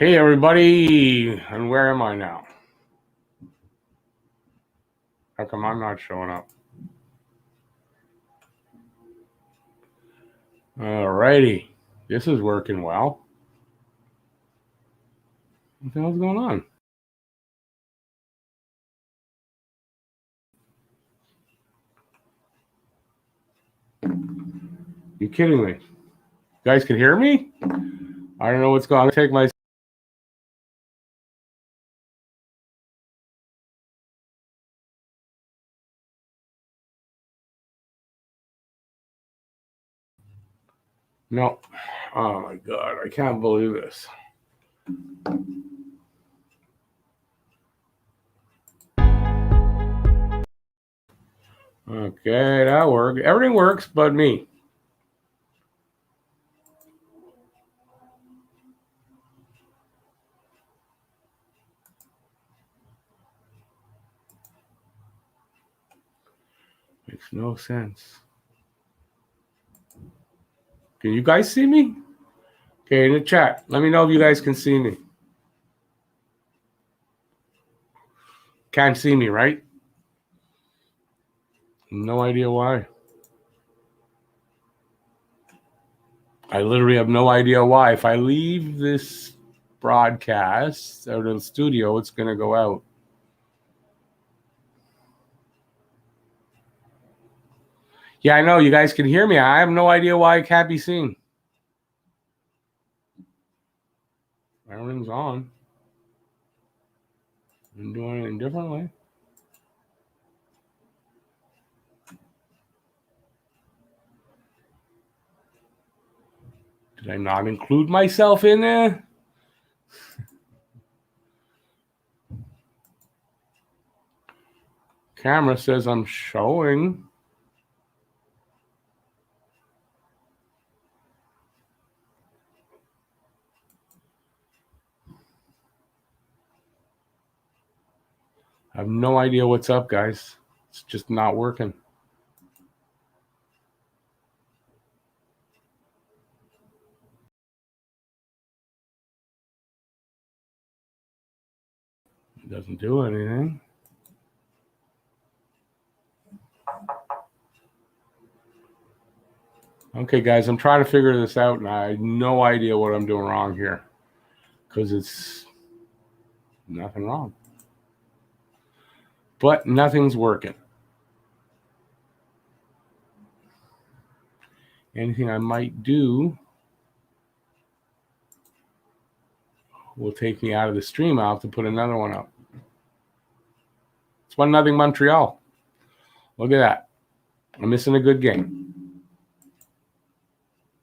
Hey everybody, and where am I now? How come I'm not showing up? Alrighty, this is working well. What the hell's going on? You kidding me? You guys can hear me? I don't know what's going on. Take my No. Oh my god, I can't believe this. Okay, that worked. Everything works but me. Makes no sense. Can you guys see me? Okay, in the chat, let me know if you guys can see me. Can't see me, right? No idea why. I literally have no idea why. If I leave this broadcast out of the studio, it's going to go out. Yeah, I know. You guys can hear me. I have no idea why I can't be seen. Everything's on. I'm doing anything differently. Did I not include myself in there? Camera says I'm showing. I have no idea what's up, guys. It's just not working. It doesn't do anything. Okay, guys, I'm trying to figure this out, and I have no idea what I'm doing wrong here because it's nothing wrong. But nothing's working. Anything I might do will take me out of the stream. I'll have to put another one up. It's 1-0 Montreal. Look at that. I'm missing a good game.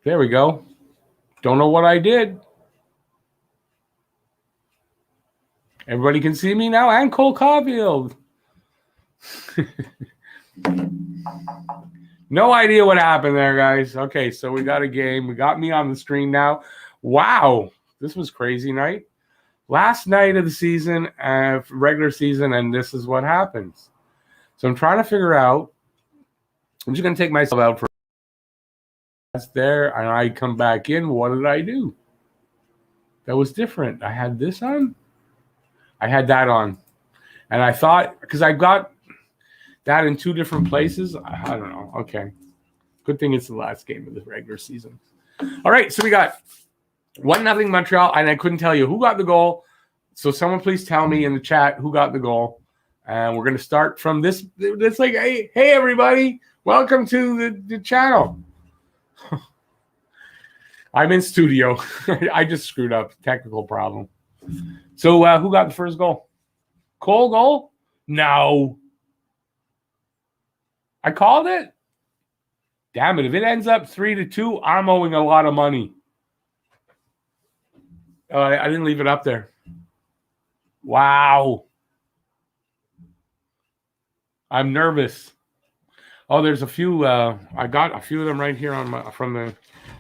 There we go. Don't know what I did. Everybody can see me now, and Cole Caulfield. No idea what happened there, guys. Okay, so we got a game. We got me on the screen now. Wow, this was crazy night. Last night of the season, regular season, and this is what happens. So I'm trying to figure out. I'm just going to take myself out for that's there, and I come back in. What did I do? That was different. I had this on. I had that on, and I thought because I got that in two different places. I don't know. Okay. Good thing it's the last game of the regular season. All right. So we got 1-0 Montreal, and I couldn't tell you who got the goal. So someone please tell me in the chat who got the goal. And we're going to start from this. It's like, hey, everybody. Welcome to the channel. I'm in studio. I just screwed up. Technical problem. So who got the first goal? Cole goal? No. I called it? Damn it. If it ends up 3-2, I'm owing a lot of money. I didn't leave it up there. Wow. I'm nervous. Oh, there's a few. I got a few of them right here from the.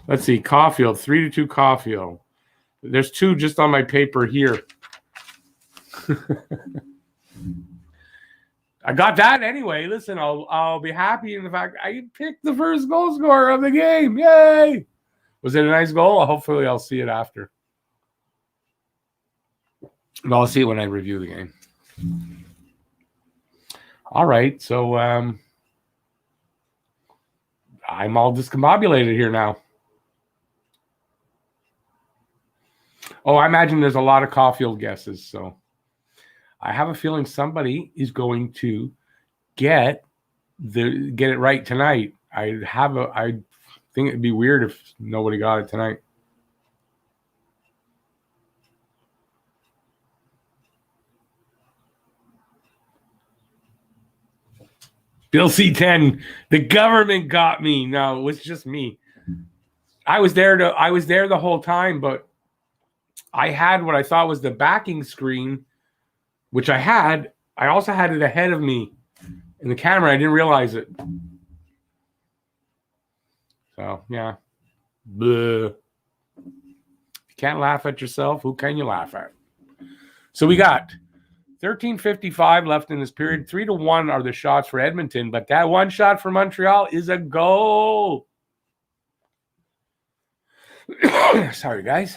Let's see, Caulfield, 3-2 Caulfield. There's two just on my paper here. I got that anyway. Listen, I'll be happy in the fact I picked the first goal scorer of the game. Yay! Was it a nice goal? Hopefully, I'll see it after. But I'll see it when I review the game. All right, so I'm all discombobulated here now. Oh, I imagine there's a lot of Caulfield guesses, so I have a feeling somebody is going to get it right tonight. I think it'd be weird if nobody got it tonight. Bill C10, the government got me. No, it was just me. I was there the whole time, but I had what I thought was the backing screen, which I had. I also had it ahead of me in the camera. I didn't realize it. So, yeah. Bleh. If you can't laugh at yourself, who can you laugh at? So we got 13:55 left in this period. 3-1 are the shots for Edmonton, but that one shot for Montreal is a goal. Sorry, guys.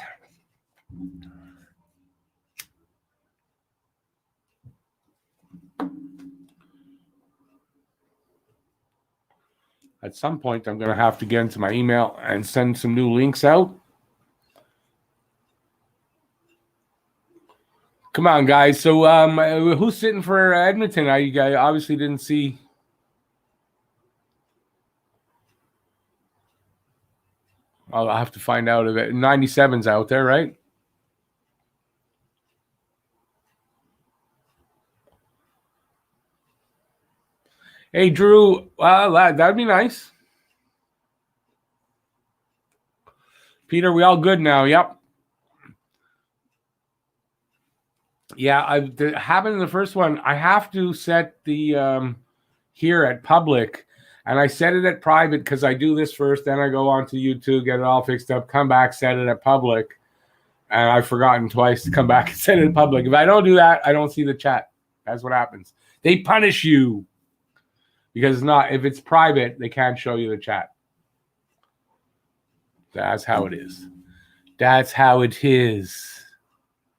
At some point, I'm going to have to get into my email and send some new links out. Come on, guys. So who's sitting for Edmonton? I obviously didn't see. I'll have to find out if it. 97's out there, right? Hey, Drew. That'd be nice. Peter, we all good now? Yep. Yeah, happened in the first one. I have to set the here at public, and I set it at private because I do this first, then I go on to YouTube, get it all fixed up, come back, set it at public, and I've forgotten twice to come back and set it at public. If I don't do that, I don't see the chat. That's what happens. They punish you because if it's private, they can't show you the chat. That's how it is. That's how it is.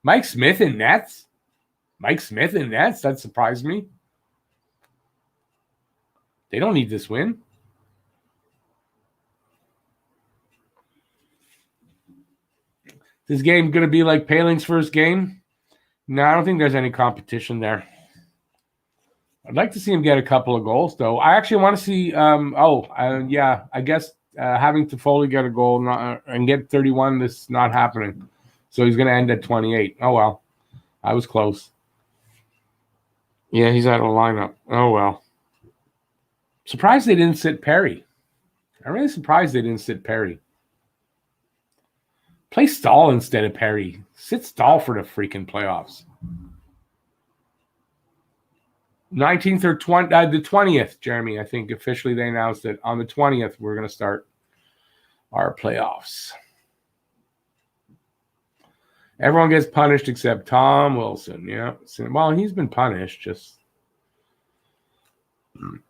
Mike Smith in nets? Mike Smith in nets? That surprised me. They don't need this win. This game going to be like Paling's first game? No, I don't think there's any competition there. I'd like to see him get a couple of goals, though. I actually want to see yeah, I guess having Toffoli get a goal and get 31, this is not happening. So he's going to end at 28. Oh, well. I was close. Yeah, he's out of the lineup. Oh, well. Surprised they didn't sit Perry. I'm really surprised they didn't sit Perry. Play Stahl instead of Perry. Sit Stahl for the freaking playoffs. 19th or 20th, the 20th, Jeremy. I think officially they announced it. On the 20th, we're going to start our playoffs. Everyone gets punished except Tom Wilson. Yeah. Well, he's been punished, just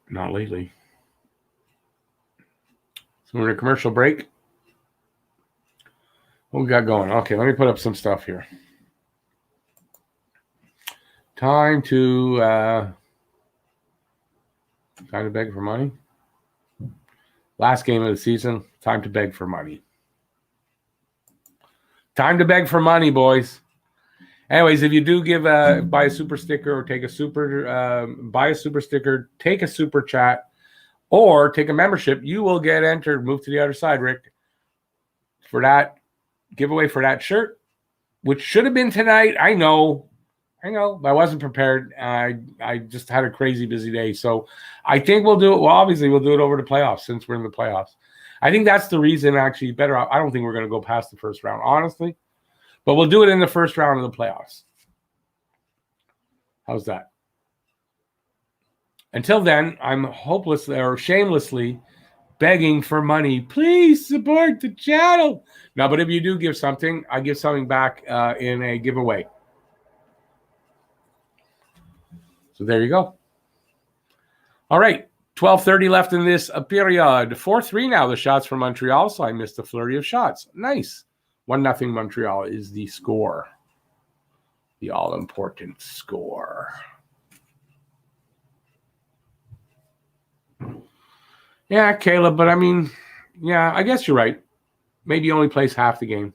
not lately. So we're in a commercial break. What we got going? Okay, let me put up some stuff here. Time to beg for money. Last game of the season. Time to beg for money. Time to beg for money, boys. Anyways, if you do give buy a super sticker or take a super buy a super sticker, take a super chat, or take a membership, you will get entered. Move to the other side, Rick, for that giveaway for that shirt, which should have been tonight. I know. I wasn't prepared. I just had a crazy busy day. So I think we'll do it. Well, obviously, we'll do it over the playoffs since we're in the playoffs. I think that's the reason, actually, better. I don't think we're going to go past the first round, honestly. But we'll do it in the first round of the playoffs. How's that? Until then, I'm hopelessly or shamelessly begging for money. Please support the channel. No, but if you do give something, I give something back in a giveaway. So there you go. All right. 12:30 left in this period. 4-3 now, the shots for Montreal, so I missed a flurry of shots. Nice. 1-0 Montreal is the score. The all-important score. Yeah, Caleb, but I mean, yeah, I guess you're right. Maybe he only plays half the game.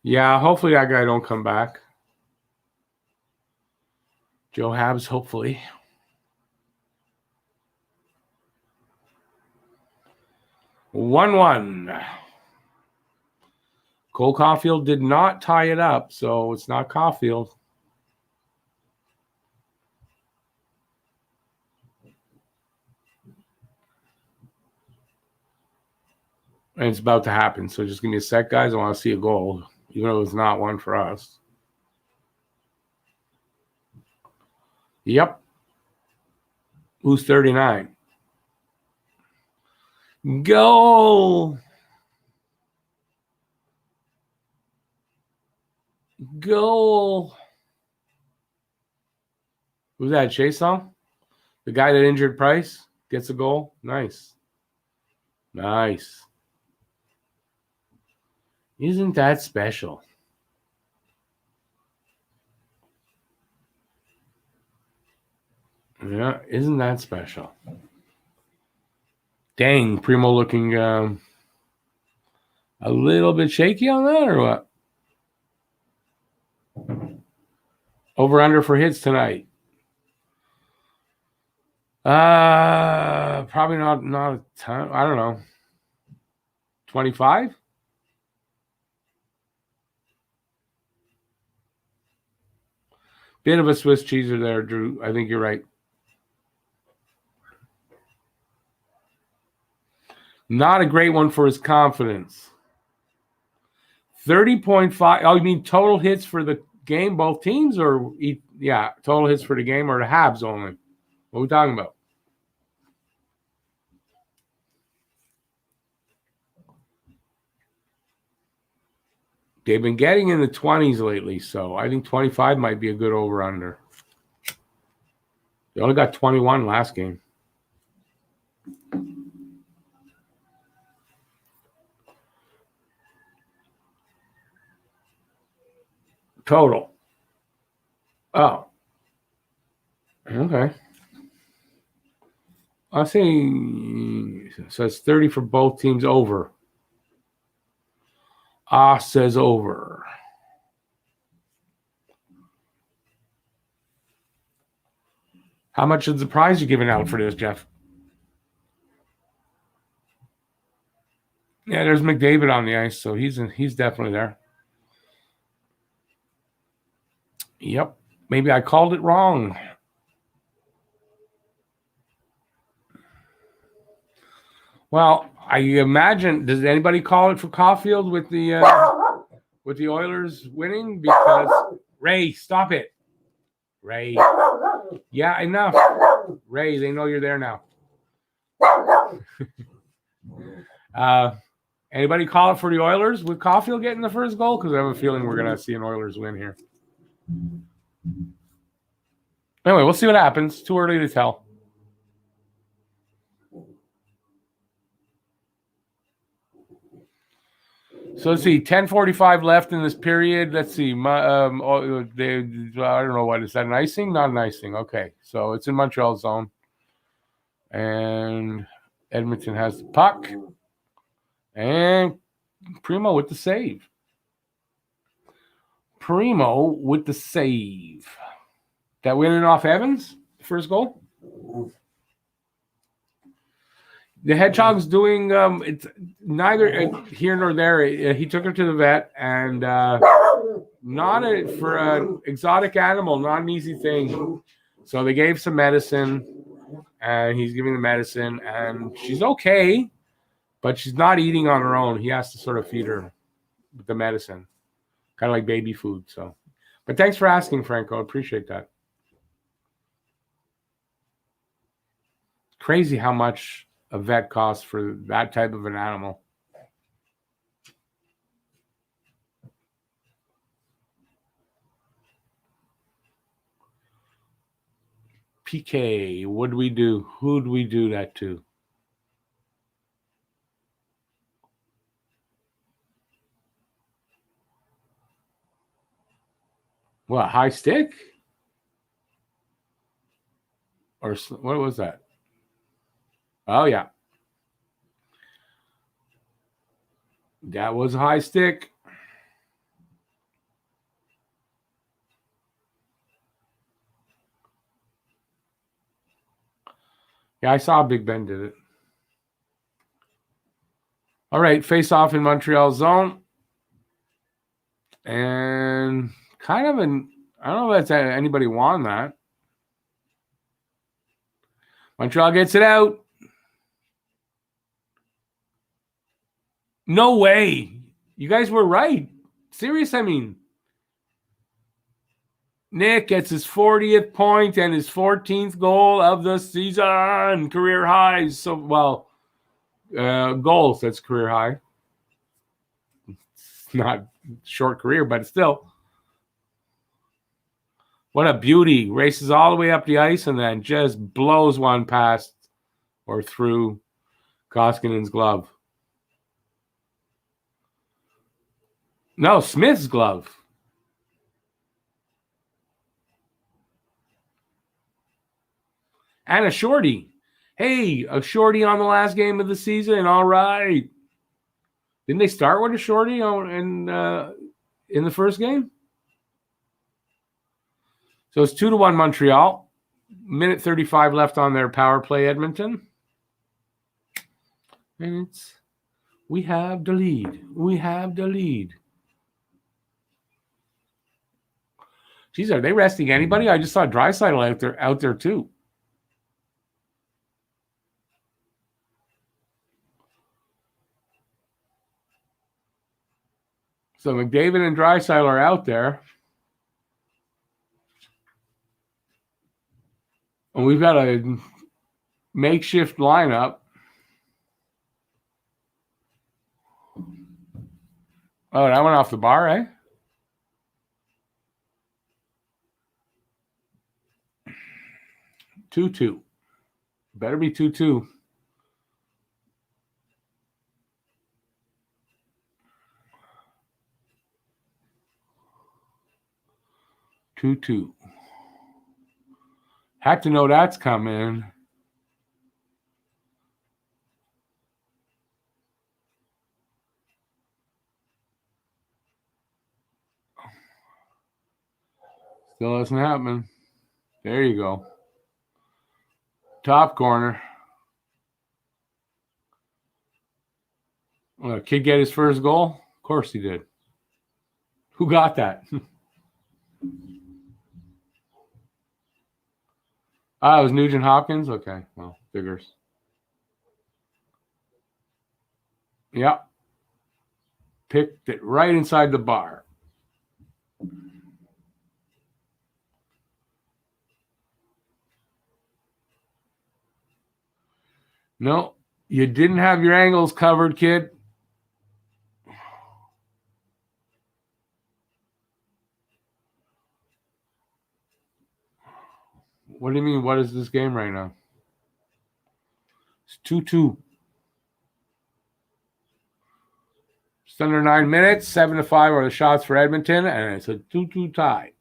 Yeah, hopefully that guy don't come back. Joe Habs, hopefully. One. Cole Caulfield did not tie it up, so it's not Caulfield. And it's about to happen, so just give me a sec, guys. I want to see a goal, even though it's not one for us. Yep. Who's 39? Goal! Goal! Who's that, Chason? The guy that injured Price gets a goal? Nice. Nice. Isn't that special? Yeah, isn't that special? Dang, Primo looking a little bit shaky on that, or what? Over under for hits tonight. Probably not a ton. I don't know. 25? Bit of a Swiss cheeser there, Drew. I think you're right. Not a great one for his confidence. 30.5. Oh, you mean total hits for the game, both teams? Or, yeah, total hits for the game or the Habs only? What are we talking about? They've been getting in the 20s lately, so I think 25 might be a good over-under. They only got 21 last game. Total. Oh. Okay. I'll say, so it's 30 for both teams over. Says over. How much is the prize you giving out for this, Jeff? Yeah, there's McDavid on the ice, so he's definitely there. Yep. Maybe I called it wrong. Well, I imagine, does anybody call it for Caulfield with the Oilers winning? Because Ray, stop it. Ray. Yeah, enough. Ray, they know you're there now. Anybody call it for the Oilers with Caulfield getting the first goal? Because I have a feeling we're going to see an Oilers win here. Anyway, we'll see what happens. Too early to tell. So let's see, 10:45 left in this period. Let's see, I don't know what is that, an icing? Not an icing. Okay, so it's in Montreal zone, and Edmonton has the puck, and Primo with the save. That winning off Evans, first goal. The Hedgehog's doing it's neither here nor there. He took her to the vet, and for an exotic animal, not an easy thing. So they gave some medicine, and he's giving the medicine, and she's okay, but she's not eating on her own. He has to sort of feed her with the medicine, kind of like baby food. So, but thanks for asking, Franco. I appreciate that. Crazy how much a vet costs for that type of an animal. PK, what do we do? Who do we do that to? What, high stick? Or what was that? Oh, yeah. That was a high stick. Yeah, I saw Big Ben did it. All right, face off in Montreal zone. And kind of I don't know if that's anybody won that. Montreal gets it out. No way. You guys were right. Serious, I mean. Nick gets his 40th point and his 14th goal of the season. Career highs. So, well, goals, that's career high. It's not short career, but still. What a beauty. Races all the way up the ice and then just blows one past or through Koskinen's glove. No, Smith's glove. And a shorty. Hey, a shorty on the last game of the season. All right. Didn't they start with a shorty in the first game? So it's 2-1 Montreal. Minute 35 left on their power play, Edmonton. And we have the lead. We have the lead. Geez, are they resting anybody? I just saw Draisaitl out there too. So McDavid and Draisaitl are out there. And we've got a makeshift lineup. Oh, that went off the bar, eh? Two. Better be 2-2. Had to know that's coming. Still isn't happening. There you go. Top corner. Well, kid get his first goal? Of course he did. Who got that? It was Nugent Hopkins? Okay, well, figures. Yep. Picked it right inside the bar. No, you didn't have your angles covered, kid. What do you mean? What is this game right now? It's 2-2. Just under 9 minutes. 7-5 are the shots for Edmonton, and it's a 2-2 tie.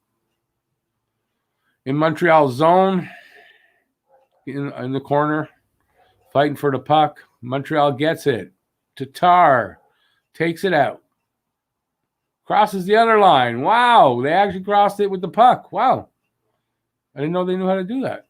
In Montreal zone, in the corner, fighting for the puck. Montreal gets it. Tatar takes it out. Crosses the other line. Wow, they actually crossed it with the puck. Wow. I didn't know they knew how to do that.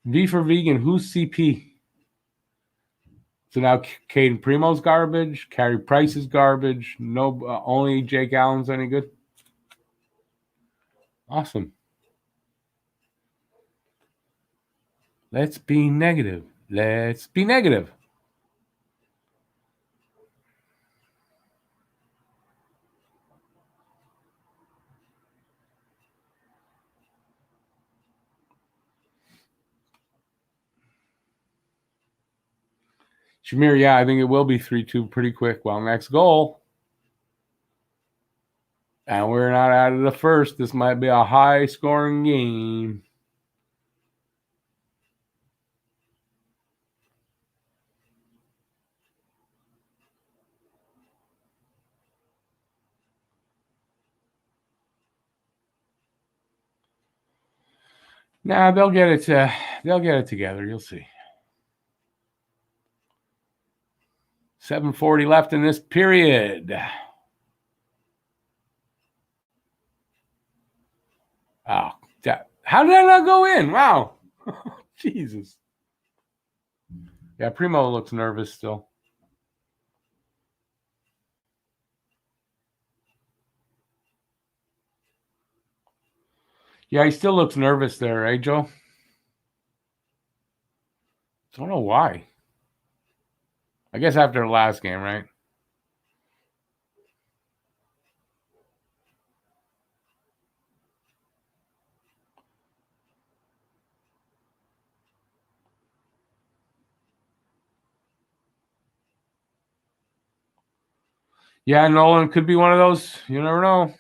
V for vegan. Who's CP? So now Caden Primo's garbage. Carey Price is garbage. No, only Jake Allen's any good. Awesome. Let's be negative. Let's be negative. Shamir, yeah, I think it will be 3-2 pretty quick. Well, next goal. And we're not out of the first. This might be a high-scoring game. Nah, they'll get it. They'll get it together. You'll see. 7:40 left in this period. Oh, how did that not go in? Wow. Jesus. Yeah, Primo looks nervous still. Yeah, he still looks nervous there, eh, Joe? Don't know why. I guess after the last game, right? Yeah, Nolan could be one of those. You never know.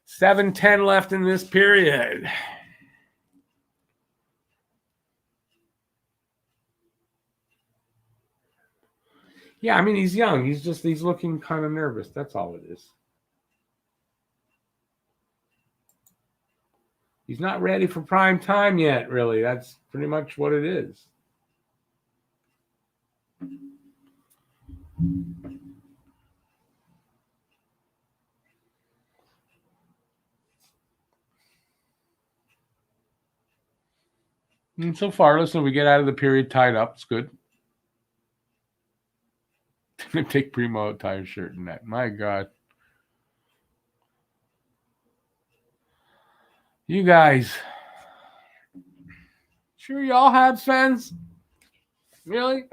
7:10 left in this period. Yeah, I mean, he's young. He's looking kind of nervous. That's all it is. He's not ready for prime time yet, really. That's pretty much what it is. And so far, listen, we get out of the period tied up. It's good. Take Primo out, tie his shirt in that. My God. You guys. Sure y'all Habs fans? Really?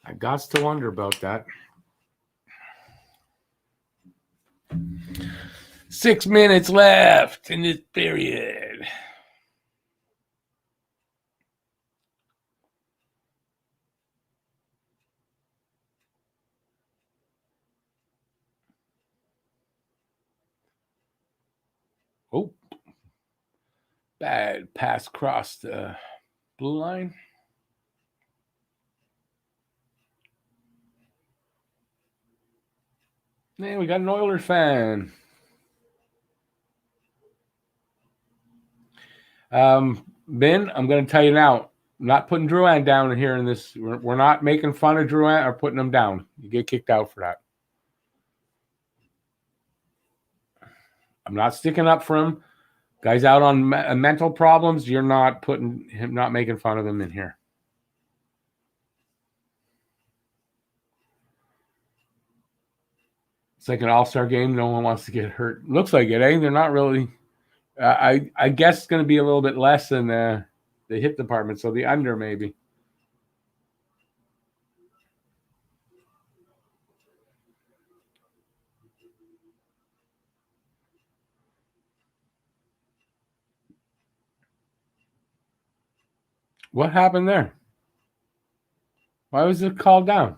I got to wonder about that. 6 minutes left in this period. Oh. Bad pass across the blue line. Man, we got an Oilers fan. Ben, I'm going to tell you now, I'm not putting Drouin down here in this. We're not making fun of Drouin or putting him down. You get kicked out for that. I'm not sticking up for him. Guys out on mental problems, you're not putting him, not making fun of him in here. It's like an all-star game. No one wants to get hurt. Looks like it, eh? They're not really. I guess it's going to be a little bit less than the hit department, so the under maybe. What happened there? Why was it called down?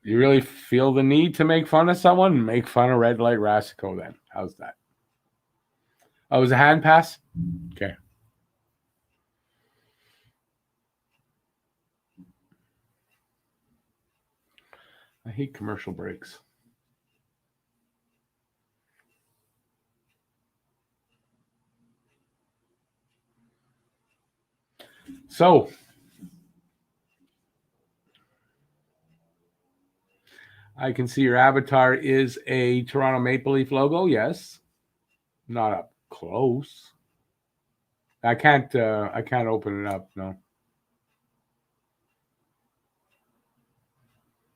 You really feel the need to make fun of someone? Make fun of Red Light Rasico then. How's that? Oh, it was a hand pass? Okay. I hate commercial breaks. So, I can see your avatar is a Toronto Maple Leaf logo. Yes. Not up close. I can't open it up, no.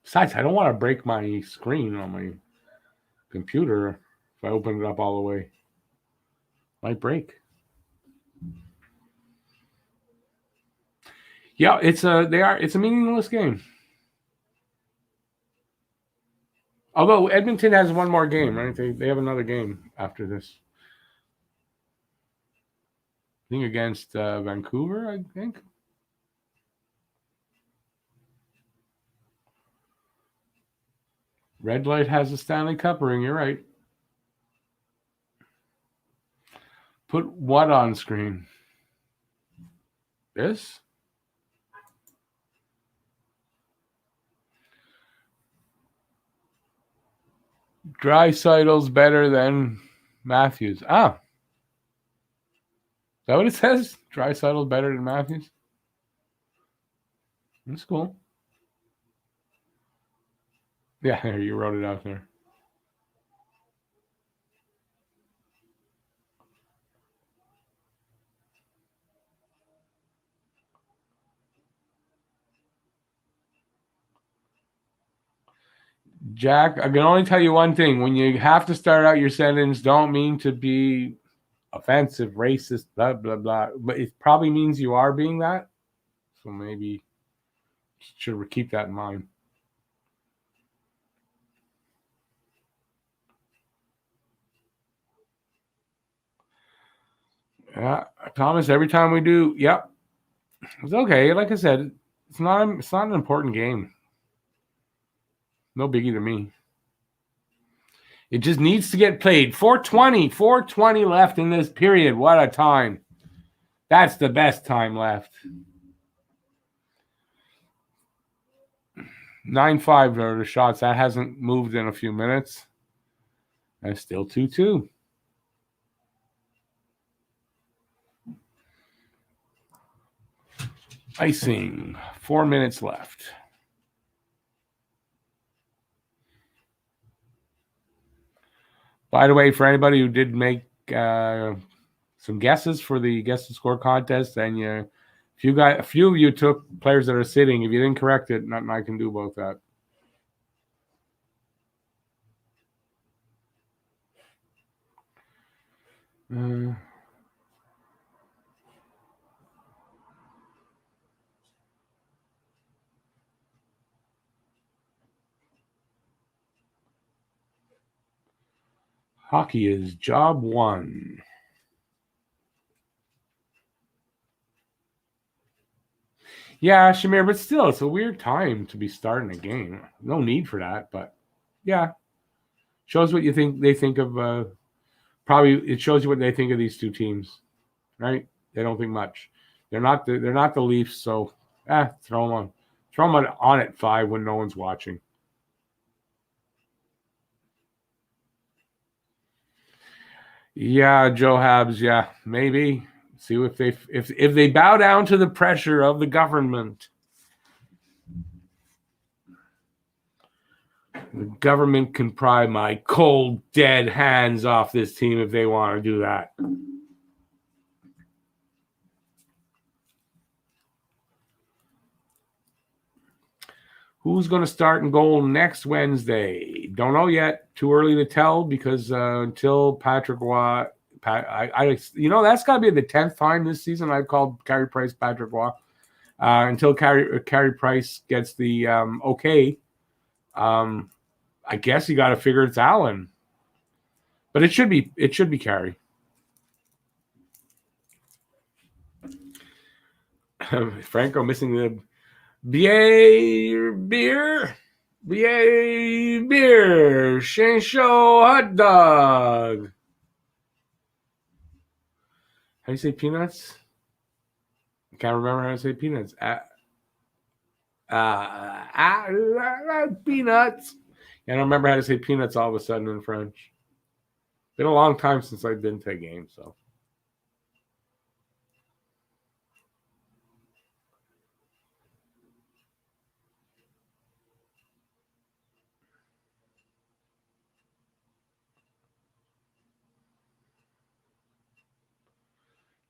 Besides, I don't want to break my screen on my computer if I open it up all the way. Might break. Yeah, it's a meaningless game. Although Edmonton has one more game, right? They have another game after this. I think against Vancouver, I think. Red Light has a Stanley Cup ring. You're right. Put what on screen? This? Draisaitl's better than Matthews. Ah. Is that what it says? Draisaitl's better than Matthews? That's cool. Yeah, you wrote it out there. Jack, I can only tell you one thing. When you have to start out your sentence, don't mean to be offensive, racist, blah, blah, blah. But it probably means you are being that. So maybe should keep that in mind. Yeah, Thomas, every time we do, yep. It's okay. Like I said, it's not an important game. No biggie to me. It just needs to get played. 420 left in this period. What a time. That's the best time left. 9-5 are the shots. That hasn't moved in a few minutes. And still 2-2. Icing. 4 minutes left. By the way, for anybody who did make some guesses for the guess to score contest, and a few of you took players that are sitting. If you didn't correct it, nothing I can do about that. Hockey is job one. Yeah, Shamir, but still, it's a weird time to be starting a game. No need for that, but yeah, shows what you think they think of. Probably it shows you what they think of these two teams, right? They don't think much. They're not the Leafs, so throw them on at 5 when no one's watching. Yeah, Joe Habs. Yeah, maybe. See if they bow down to the pressure of the government. The government can pry my cold, dead hands off this team if they want to do that. Who's going to start in goal next Wednesday? Don't know yet. Too early to tell because until Patrick Waugh, that's got to be the 10th time this season I've called Carey Price Patrick Waugh. Until Carey Price gets the okay. I guess you got to figure it's Allen, but it should be Carey. Franco missing the beer, Shane Show hot dog. How do you say peanuts? I can't remember how to say peanuts. Peanuts. I don't remember how to say peanuts all of a sudden in French. Been a long time since I've been to a game, so.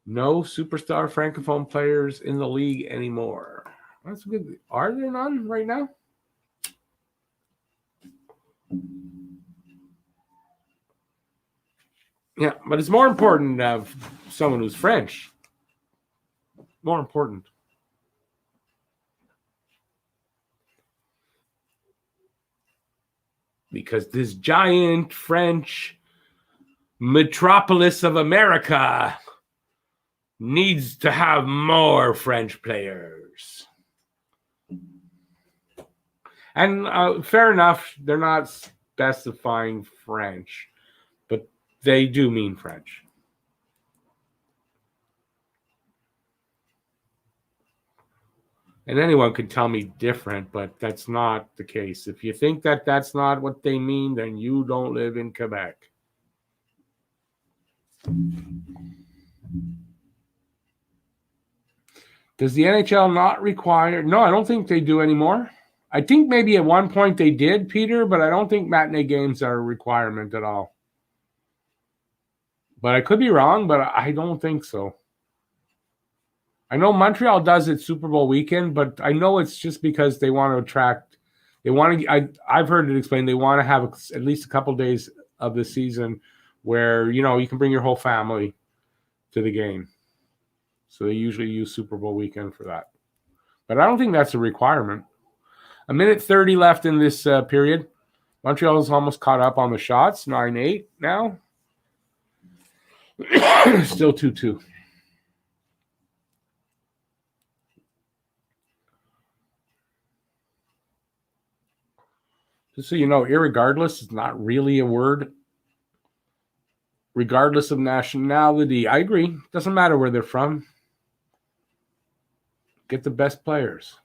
No superstar francophone players in the league anymore. That's good. Are there none right now? Yeah, but it's more important to have someone who's French. More important. because this giant French metropolis of America needs to have more French players. And fair enough, they're not specifying French, but they do mean French. And anyone could tell me different, but that's not the case. If you think that that's not what they mean, then you don't live in Quebec. Does the NHL not require? No, I don't think they do anymore. I think maybe at one point they did, Peter, but I don't think matinee games are a requirement at all. But I could be wrong, but I don't think so. I know Montreal does it Super Bowl weekend, but I know it's just because they want to attract. They want to. I've heard it explained. They want to have at least a couple days of the season where you can bring your whole family to the game. So they usually use Super Bowl weekend for that. But I don't think that's a requirement. A minute 30 left in this period. Montreal is almost caught up on the shots. 9-8 now. Still 2-2. Just so you know, irregardless is not really a word. Regardless of nationality. I agree. Doesn't matter where they're from. Get the best players.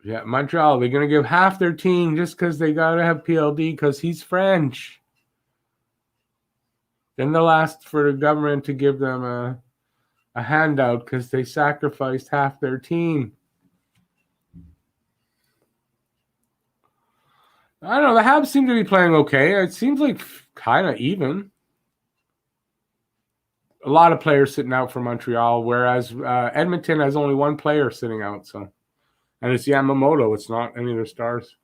Yeah, Montreal, they're going to give half their team just because they got to have PLD because he's French. Then they'll ask for the government to give them a handout because they sacrificed half their team. I don't know. The Habs seem to be playing okay. It seems like kind of even. A lot of players sitting out for Montreal, whereas Edmonton has only one player sitting out. And it's Yamamoto. It's not any of their stars.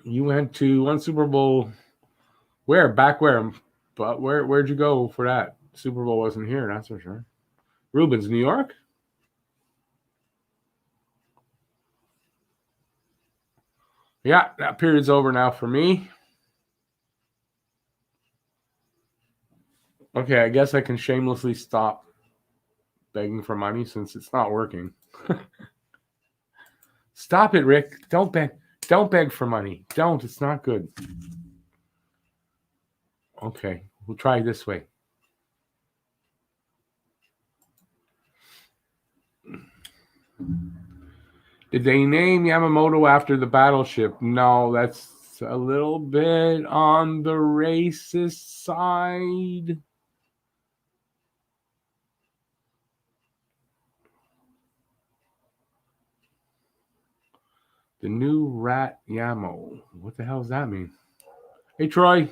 You went to one Super Bowl. Where? Back where? But where'd you go for that? Super Bowl wasn't here, that's for sure. Rubens, New York? Yeah, that period's over now for me. Okay, I guess I can shamelessly stop begging for money since it's not working. Stop it, Rick. Don't beg. Don't beg for money. Don't. It's not good. Okay, we'll try this way. Did they name Yamamoto after the battleship? No, that's a little bit on the racist side. The new rat Yamo. What the hell does that mean? Hey, Troy.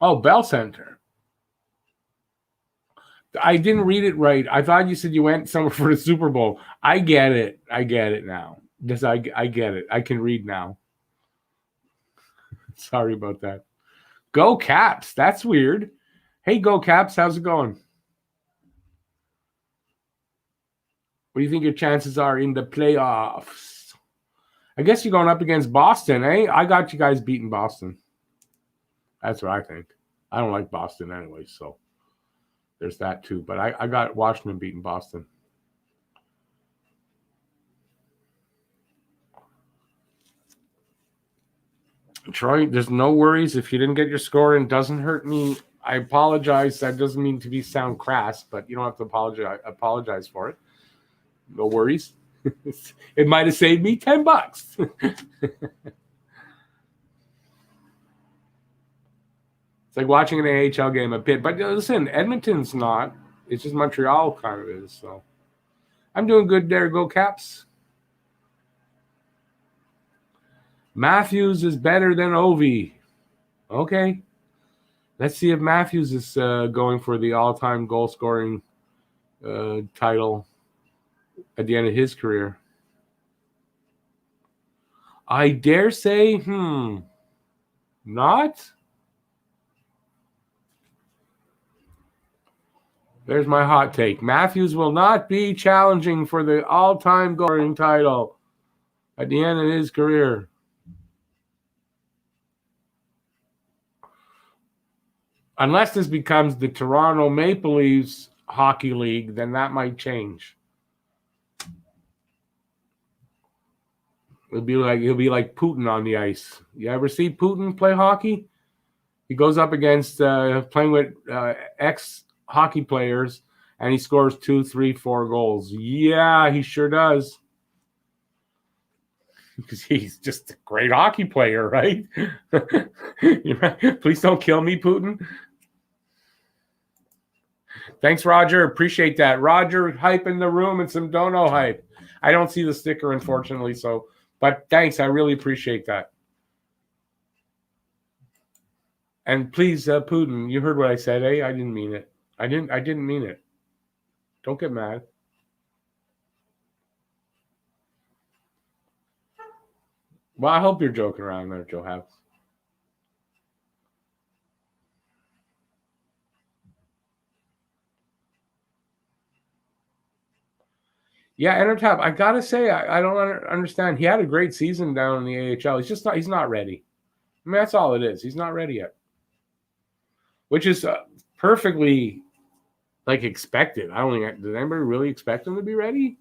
Oh, Bell Center. I didn't read it right. I thought you said you went somewhere for the Super Bowl. I get it. I get it now. Yes, I get it. I can read now. Sorry about that. Go Caps. That's weird. Hey, Go Caps. How's it going? What do you think your chances are in the playoffs? I guess you're going up against Boston, eh? I got you guys beating Boston. That's what I think. I don't like Boston anyway, so there's that too. But I got Washington beating Boston. Troy, there's no worries. If you didn't get your score and doesn't hurt me, I apologize. That doesn't mean to sound crass, but you don't have to apologize for it. No worries. It might have saved me $10. It's like watching an AHL game a bit. But listen, Edmonton's not. It's just Montreal kind of is. So I'm doing good there. Go Caps. Matthews is better than Ovi. Okay. Let's see if Matthews is going for the all-time goal-scoring title at the end of his career. I dare say, not. There's my hot take. Matthews will not be challenging for the all-time goal scoring title at the end of his career. Unless this becomes the Toronto Maple Leafs Hockey League, then that might change. He'll be like Putin on the ice. You ever see Putin play hockey? He goes up against playing with ex-hockey players, and he scores 2, 3, 4 goals. Yeah, he sure does. Because he's just a great hockey player, right? Please don't kill me, Putin. Thanks, Roger. Appreciate that. Roger, hype in the room and some dono hype. I don't see the sticker, unfortunately, but thanks. I really appreciate that. And please, Putin, you heard what I said, eh? I didn't mean it. I didn't mean it. Don't get mad. Well, I hope you're joking around there, Joe Habs. Yeah, Entertap, I gotta say, I don't understand. He had a great season down in the AHL. He's not ready. I mean, that's all it is. He's not ready yet, which is perfectly expected. I don't think did anybody really expect him to be ready?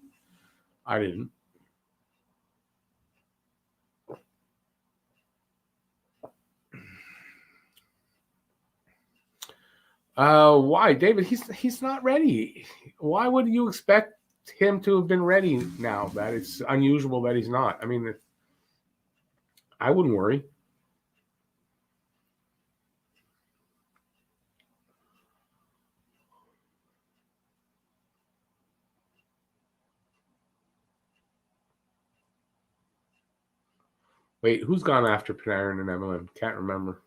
I didn't. Why, David? He's not ready. Why would you expect him to have been ready now? That it's unusual that he's not. I mean, I wouldn't worry. Wait, who's gone after Panarin and Emelin? Can't remember.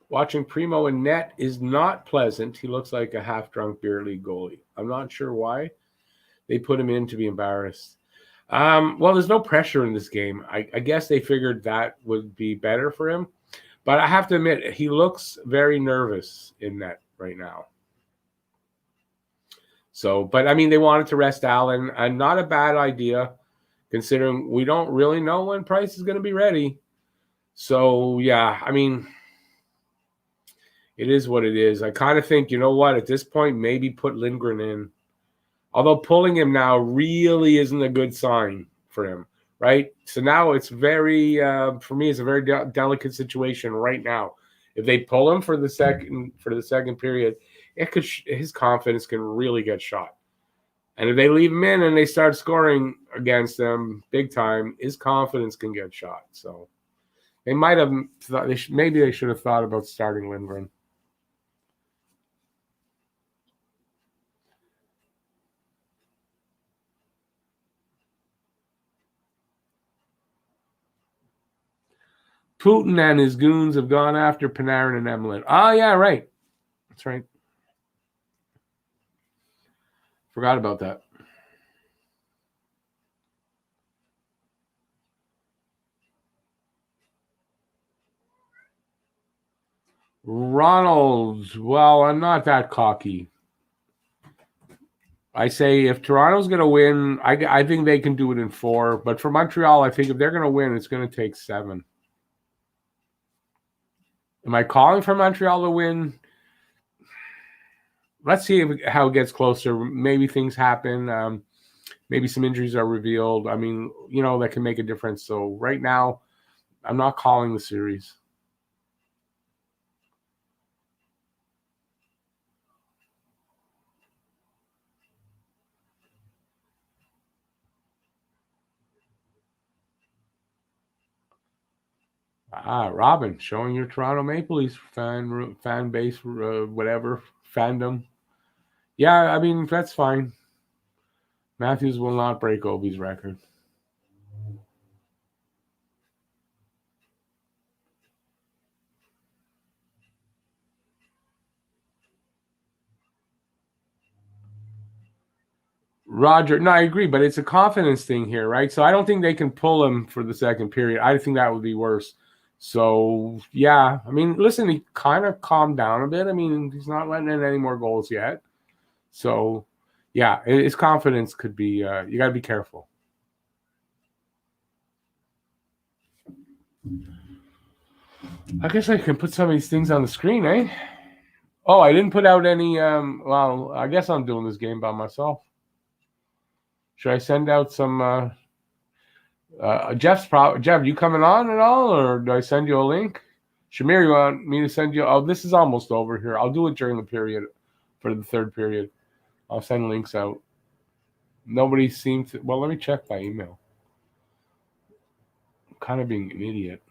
Watching Primo in net is not pleasant. He looks like a half-drunk beer league goalie. I'm not sure why they put him in to be embarrassed. Well, there's no pressure in this game. I guess they figured that would be better for him. But I have to admit, he looks very nervous in net right now. So, but I mean, they wanted to rest Allen, and not a bad idea, considering we don't really know when Price is going to be ready. So, yeah, I mean, it is what it is. I kind of think, you know what, at this point, maybe put Lindgren in. Although pulling him now really isn't a good sign for him, right? So now it's very, for me, it's a very delicate situation right now. If they pull him for the second period, his confidence can really get shot. And if they leave him in and they start scoring against them big time, his confidence can get shot. So they might have thought maybe they should have thought about starting Lindgren. Putin and his goons have gone after Panarin and Emelin. Oh, yeah, right. That's right. Forgot about that. Ronald, well, I'm not that cocky. I say if Toronto's going to win, I think they can do it in 4. But for Montreal, I think if they're going to win, it's going to take 7. Am I calling for Montreal to win? Let's see how it gets closer. Maybe things happen. Maybe some injuries are revealed. I mean, that can make a difference. So right now, I'm not calling the series. Robin, showing your Toronto Maple Leafs fan base, whatever, fandom. Yeah, I mean, that's fine. Matthews will not break Obi's record. Roger, no, I agree, but it's a confidence thing here, right? So I don't think they can pull him for the second period. I think that would be worse. So, yeah, I mean, listen, he kind of calmed down a bit. I mean, he's not letting in any more goals yet. So, yeah, his confidence could be, you got to be careful. I guess I can put some of these things on the screen, eh? Oh, I didn't put out any, well, I guess I'm doing this game by myself. Should I send out some, Jeff, you coming on at all, or do I send you a link? Shamir, you want me to send you? Oh, this is almost over here. I'll do it during the period for the third period. I'll send links out. Nobody seems to. Well, let me check my email. I'm kind of being an idiot.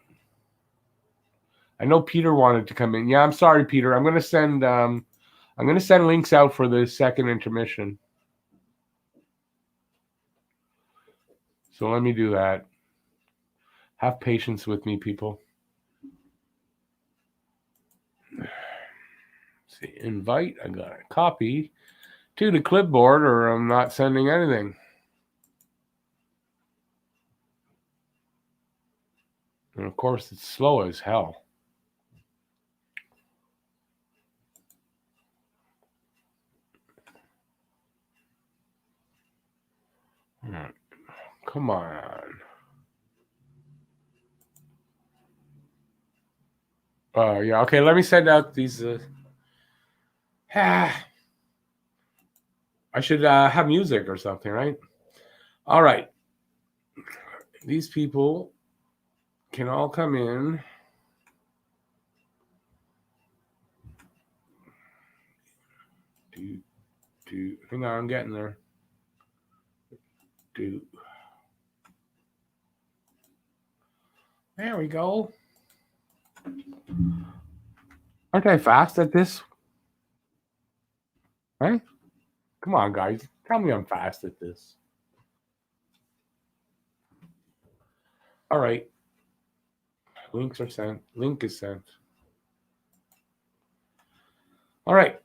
I know Peter wanted to come in. Yeah, I'm sorry, Peter. I'm gonna send links out for the second intermission. So let me do that. Have patience with me, people. Let's see, invite. I got a copy to the clipboard, or I'm not sending anything. And of course, it's slow as hell. All right. Come on. Yeah, okay, let me send out these. I should have music or something, right? All right. These people can all come in. Hang on, I'm getting there. There we go. Aren't I fast at this? Right? Come on, guys. Tell me I'm fast at this. All right. Links are sent. Link is sent. All right.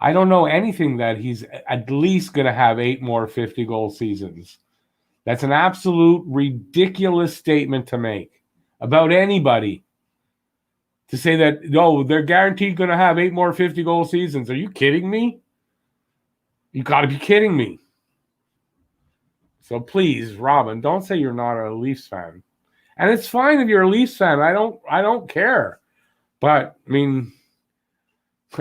I don't know anything that he's at least going to have 8 more 50-goal seasons. That's an absolute ridiculous statement to make about anybody. To say that, no, they're guaranteed going to have 8 more 50-goal seasons. Are you kidding me? You got to be kidding me. So please, Robin, don't say you're not a Leafs fan. And it's fine if you're a Leafs fan. I don't care. But, I mean,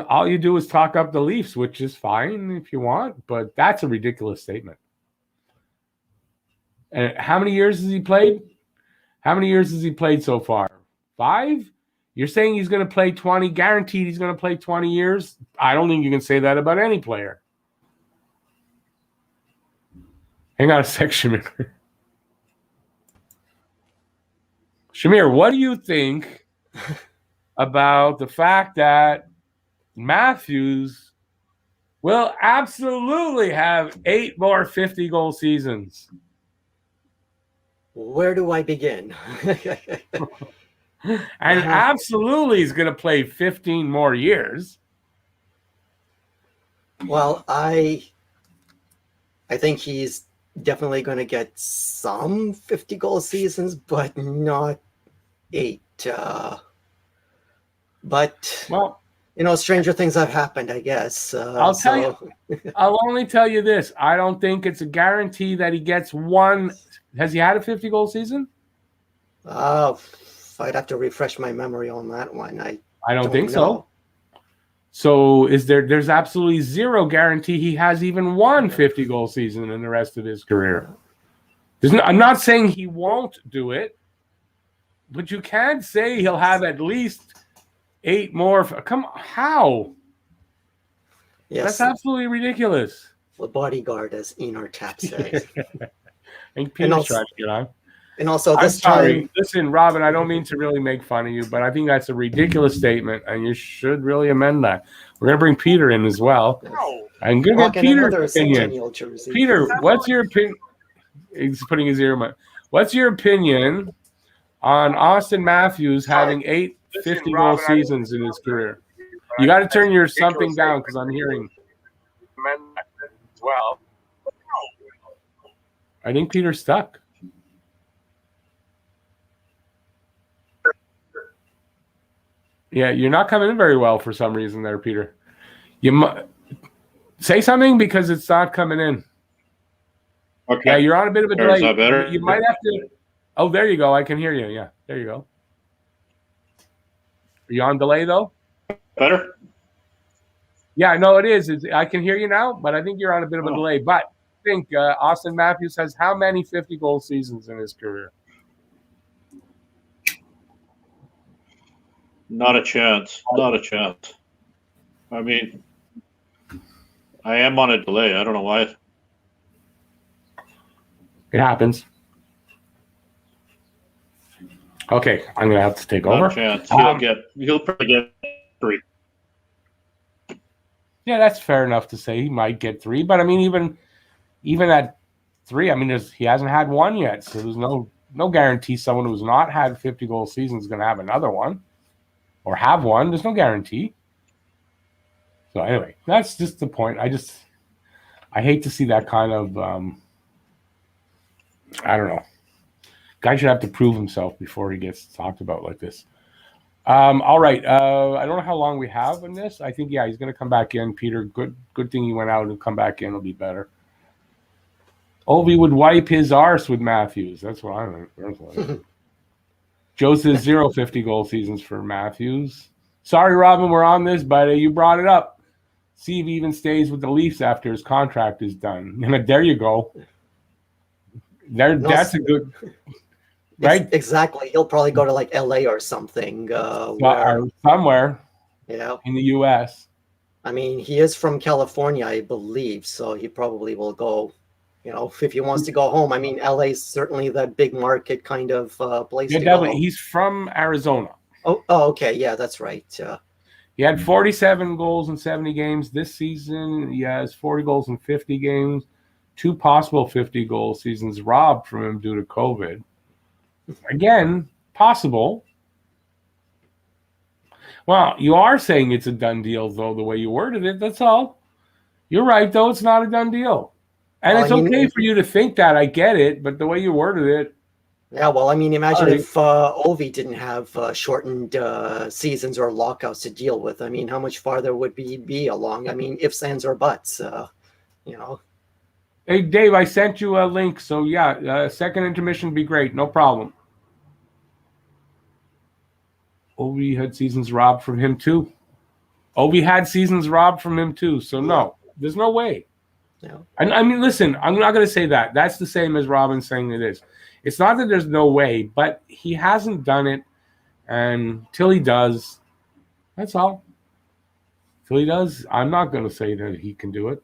all you do is talk up the Leafs, which is fine if you want, but that's a ridiculous statement. And how many years has he played? How many years has he played so far? 5? You're saying he's going to play 20, guaranteed he's going to play 20 years? I don't think you can say that about any player. Hang on a sec, Shamir. Shamir, what do you think about the fact that Matthews will absolutely have 8 more 50-goal seasons? Where do I begin? And absolutely is going to play 15 more years. Well, I think he's definitely going to get some 50-goal seasons, but not 8. But, well, you know, stranger things have happened, I guess. I'll tell you. I'll only tell you this. I don't think it's a guarantee that he gets one. Has he had a 50-goal season? I'd have to refresh my memory on that one. I don't think so. So there's absolutely zero guarantee he has even one 50-goal season in the rest of his career. I'm not saying he won't do it, but you can't say he'll have at least 8 more. Come on, how? Yes. That's absolutely ridiculous. The bodyguard, as Enar Tap says. I think Peter's trying to get on. And also this time... Listen, Robin, I don't mean to really make fun of you, but I think that's a ridiculous statement, and you should really amend that. We're going to bring Peter in as well. No. I'm going to get Peter's opinion. Peter, what's your opinion? He's putting his ear in my... What's your opinion on Austin Matthews having 8 50-goal seasons in his career. You got to turn your something down because I'm hearing. As well. I think Peter's stuck. Yeah, you're not coming in very well for some reason there, Peter. You say something because it's not coming in. Okay. Yeah, you're on a bit of a delay. Is that better? You might have to. Oh, there you go. I can hear you. Yeah, there you go. Are you on delay though? Better? Yeah, no, it is. I can hear you now, but I think you're on a bit of a delay. But I think Austin Matthews has how many 50-goal seasons in his career? Not a chance. Not a chance. I mean, I am on a delay. I don't know why. It happens. Okay, I'm gonna have to take over. Not a chance. He'll probably get 3. Yeah, that's fair enough to say he might get 3, but I mean, even at 3, I mean, he hasn't had 1 yet, so there's no guarantee someone who's not had 50-goal season is going to have another one or have one. There's no guarantee. So anyway, that's just the point. I hate to see that kind of I don't know. Guy should have to prove himself before he gets talked about like this. All right. I don't know how long we have in this. I think, he's going to come back in. Peter, good thing he went out and come back in. It'll be better. Ovi would wipe his arse with Matthews. That's what I remember. Joe says 0 50-goal seasons for Matthews. Sorry, Robin, we're on this, but you brought it up. See if he even stays with the Leafs after his contract is done. And there you go. That's a good... Right? Exactly. He'll probably go to like LA or something. Somewhere. Yeah. In the US. I mean, he is from California, I believe, so he probably will go, if he wants to go home. I mean, LA is certainly the big market kind of place to go. He's from Arizona. Oh, okay. Yeah, that's right. He had 47 goals in 70 games this season. He has 40 goals in 50 games. 2 possible 50-goal seasons robbed from him due to COVID. Again, possible. Well, you are saying it's a done deal, though, the way you worded it. That's all. You're right, though. It's not a done deal. And it's okay for you to think that. I get it. But the way you worded it. Yeah, well, I mean, imagine if Ovi didn't have shortened seasons or lockouts to deal with. I mean, how much farther would we be along? I mean, ifs, ands, or buts, Hey, Dave, I sent you a link. So, second intermission would be great. No problem. Ovi had seasons robbed from him, too. Ovi had seasons robbed from him, too. So, no, there's no way. No. I mean, listen, I'm not going to say that. That's the same as Robin saying it is. It's not that there's no way, but he hasn't done it. And till he does, that's all. Till he does, I'm not going to say that he can do it.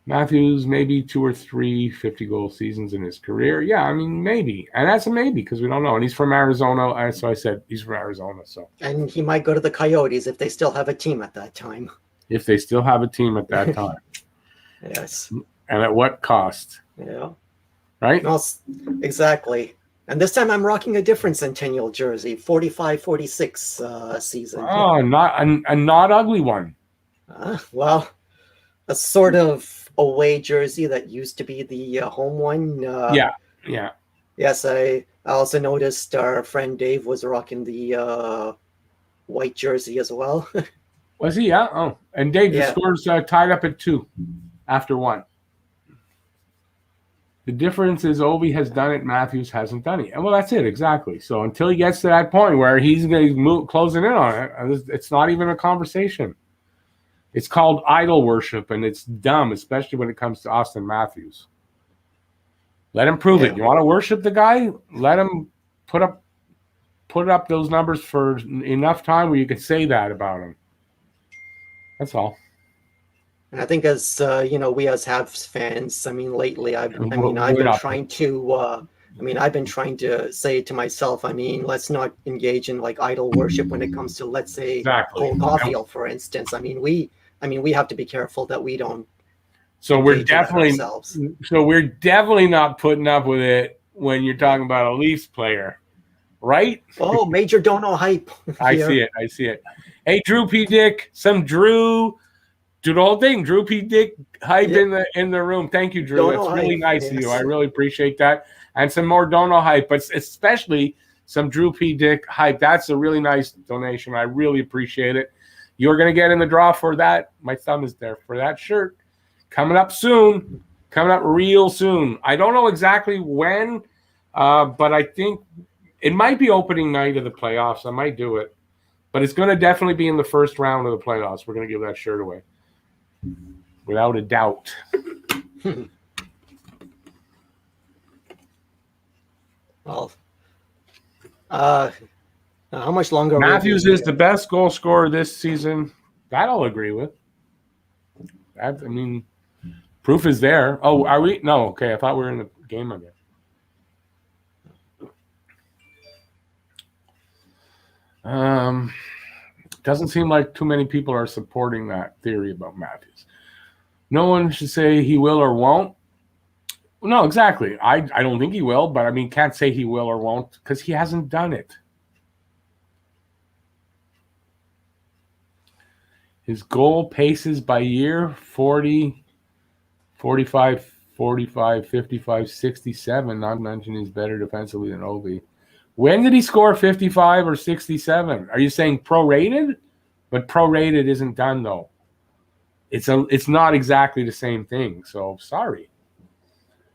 Matthews, maybe 2 or 3 50-goal seasons in his career. Yeah, I mean, maybe. And that's a maybe because we don't know. And he's from Arizona. So I said he's from Arizona. So. And he might go to the Coyotes if they still have a team at that time. If they still have a team at that time. Yes. And at what cost? Yeah. Right? No, exactly. And this time I'm rocking a different Centennial jersey, 45-46 season. Oh, not a not ugly one. Well, a sort of away jersey that used to be the home one. Yeah. Yes, I also noticed our friend Dave was rocking the white jersey as well. Was he? Yeah. Oh, and Dave, the score's tied up at 2 after 1. The difference is Ovi has done it, Matthews hasn't done it. And well, that's it, exactly. So until he gets to that point where he's closing in on it, it's not even a conversation. It's called idol worship, and it's dumb, especially when it comes to Austin Matthews. Let him prove it. You want to worship the guy? Let him put up those numbers for enough time where you can say that about him. That's all. And I think as we as Habs fans, I mean, lately I've been trying to say to myself, I mean, let's not engage in like idol worship when it comes to, let's say, Cole Caulfield, for instance. I mean, we have to be careful that we don't. So we're definitely not putting up with it when you're talking about a Leafs player, right? Oh, Major Dono hype. I see it. Hey, Drew P. Dick, do the whole thing. Drew P. Dick hype in the room. Thank you, Drew. Dono That's really hype, nice of you. yes. I really appreciate that. And some more Dono hype, but especially some Drew P. Dick hype. That's a really nice donation. I really appreciate it. You're going to get in the draw for that. My thumb is there for that shirt. Coming up soon. Coming up real soon. I don't know exactly when, but I think it might be opening night of the playoffs. I might do it. But it's going to definitely be in the first round of the playoffs. We're going to give that shirt away. Without a doubt. Well, how much longer? Matthews is the best goal scorer this season. That I'll agree with. Proof is there. Oh, are we? No, okay. I thought we were in the game again. Doesn't seem like too many people are supporting that theory about Matthews. No one should say he will or won't. No, exactly. I don't think he will, but can't say he will or won't because he hasn't done it. His goal paces by year 40, 45, 45, 55, 67. Not mentioning he's better defensively than Ovi. When did he score 55 or 67? Are you saying prorated? But prorated isn't done though. It's not exactly the same thing. So sorry.